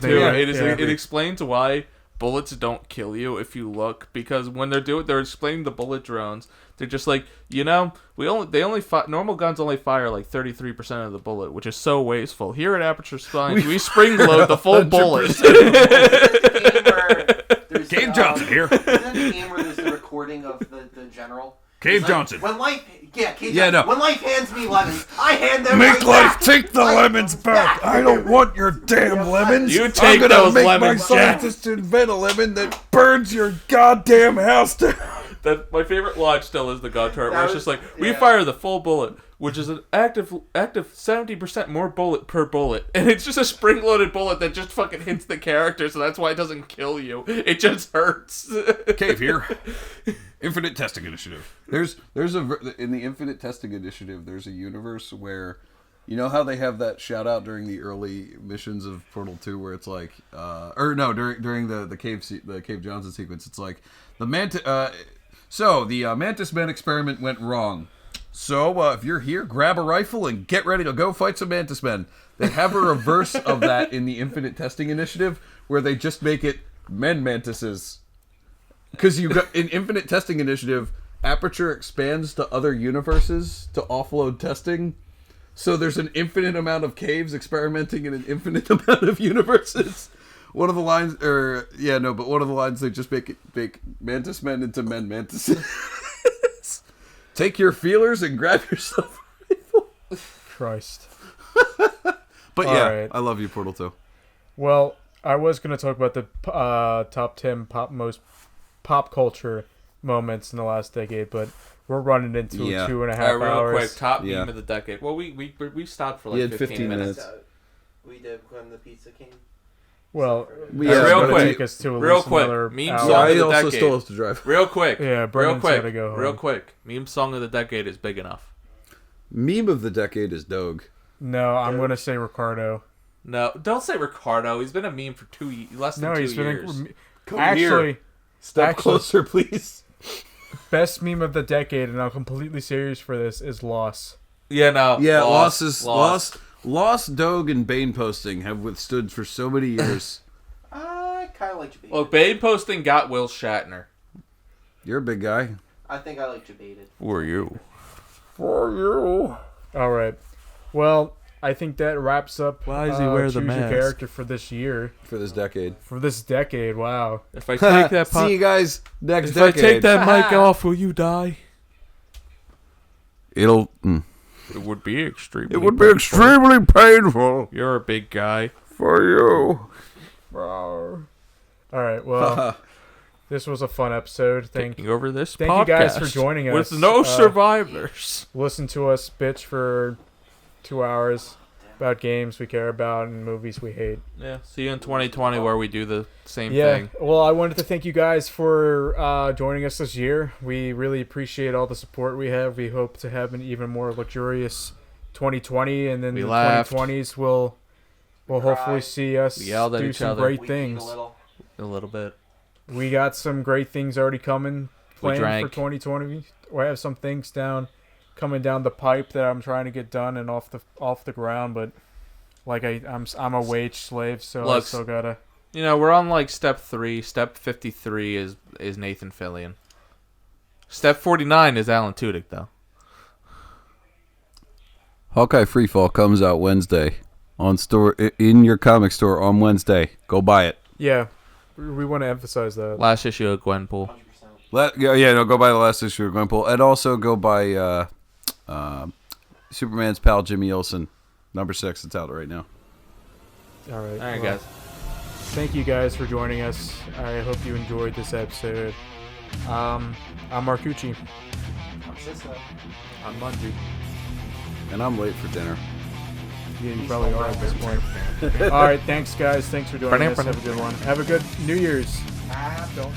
too,
name.
it explains why bullets don't kill you if you look, because when they're explaining the bullet drones, they're just normal guns only fire 33% of the bullet, which is so wasteful. Here at Aperture Science, we spring load the full bullet.
Cave Johnson here.
Isn't that the game where there's the recording of the general?
Cave
It's
Johnson.
When life, Cave
Yeah,
Johnson.
no.
When life hands me lemons, I hand them
Make
right
life
back.
take the
Life
lemons
comes
back. I don't want your damn lemons.
You
I'm
take
gonna
those
make
lemons,
my scientist invent a lemon that burns your goddamn house down.
That my favorite line still is the gun turret, where it's just we
yeah.
fire the full bullet, which is an active 70% more bullet per bullet, and it's just a spring-loaded bullet that just fucking hits the character, so that's why it doesn't kill you. It just hurts.
Cave here. Infinite Testing Initiative. There's in the Infinite Testing Initiative, there's a universe where, you know how they have that shout out during the early missions of Portal 2 where it's during the Cave Johnson sequence, it's like the Mantis Man experiment went wrong. So if you're here, grab a rifle and get ready to go fight some Mantis Men. They have a reverse of that in the Infinite Testing Initiative where they just make it men mantises. Because you got in Infinite Testing Initiative, Aperture expands to other universes to offload testing. So there's an infinite amount of caves experimenting in an infinite amount of universes. One of the lines, they just make Mantis Men into men mantises. Take your feelers and grab yourself a rifle.
Christ.
But
All
yeah,
right.
I love you, Portal 2.
Well, I was going to talk about the top 10 most pop culture moments in the last decade, but we're running into 2.5
real
hours.
quick, top
Yeah.
meme of the decade. Well, we stopped for
We had
15
15
minutes.
minutes.
We did when the pizza came.
Well,
Yeah,
that's
real
gonna
quick.
take us to at
Real
least
quick.
another
Meme
hour.
song
Yeah,
of
I
the
also
decade.
still have to drive.
Real quick.
Yeah,
real
Brennan's
quick.
gotta go
Real
home.
quick. Meme song of the decade is big enough.
Meme of the decade is Doge.
No, I'm going to say Ricardo.
No, don't say Ricardo. He's been a meme for less than
No,
2
he's
years.
been actually
Step closer, please.
best meme of the decade, and I'm completely serious for this, is Loss.
Yeah, no.
Yeah,
Lost.
Lost, Doge, and Bane posting have withstood for so many years.
I kind of like Jebaited.
Look, Bane posting got Will Shatner.
You're a big guy.
I think I like Jebaited.
For you.
For you.
All right. Well, I think that wraps up
Why does he wear the
Choose Your
mask?
Character for this year.
For this decade.
For this decade, wow.
If I take that
See you guys next
if
decade.
I take that mic off, will you die?
It'll.
It would be extremely.
It would be extremely painful
You're a big guy.
for you.
All right. Well, this was a fun episode.
Taking over this
thank
podcast
you guys for joining us.
with no survivors.
Listen to us bitch for 2 hours about games we care about and movies we hate.
Yeah. See you in 2020 where we do the same
Yeah.
thing.
Well, I wanted to thank you guys for joining us this year. We really appreciate all the support we have. We hope to have an even more luxurious 2020, and then
We
the
laughed.
2020s will hopefully see us
We yelled at
do
each
some
other.
great
We peed
things.
a little.
a little bit.
We got some great things already coming. Planned for
drank.
2020. We have some things coming down the pipe that I'm trying to get done and off the ground, but like I'm a wage slave, so I
Look,
still gotta.
You know, we're on like step 3. Step 53 is Nathan Fillion. Step 49 is Alan Tudyk, though.
Hawkeye Freefall comes out Wednesday in your comic store on Wednesday. Go buy it.
Yeah, we want to emphasize that.
Last issue of Gwenpool.
100%.
Go buy the last issue of Gwenpool, and also go buy Superman's pal Jimmy Olsen, number 6. It's out right now.
All right,
All right,
well,
guys.
Thank you guys for joining us. I hope you enjoyed this episode. I'm Marcucci.
I'm Cisco.
I'm Mungie.
And I'm late for dinner.
Yeah, you probably are at this point. All right, thanks guys. Thanks for joining us. Have a good one. Have a good New Year's.
Don't.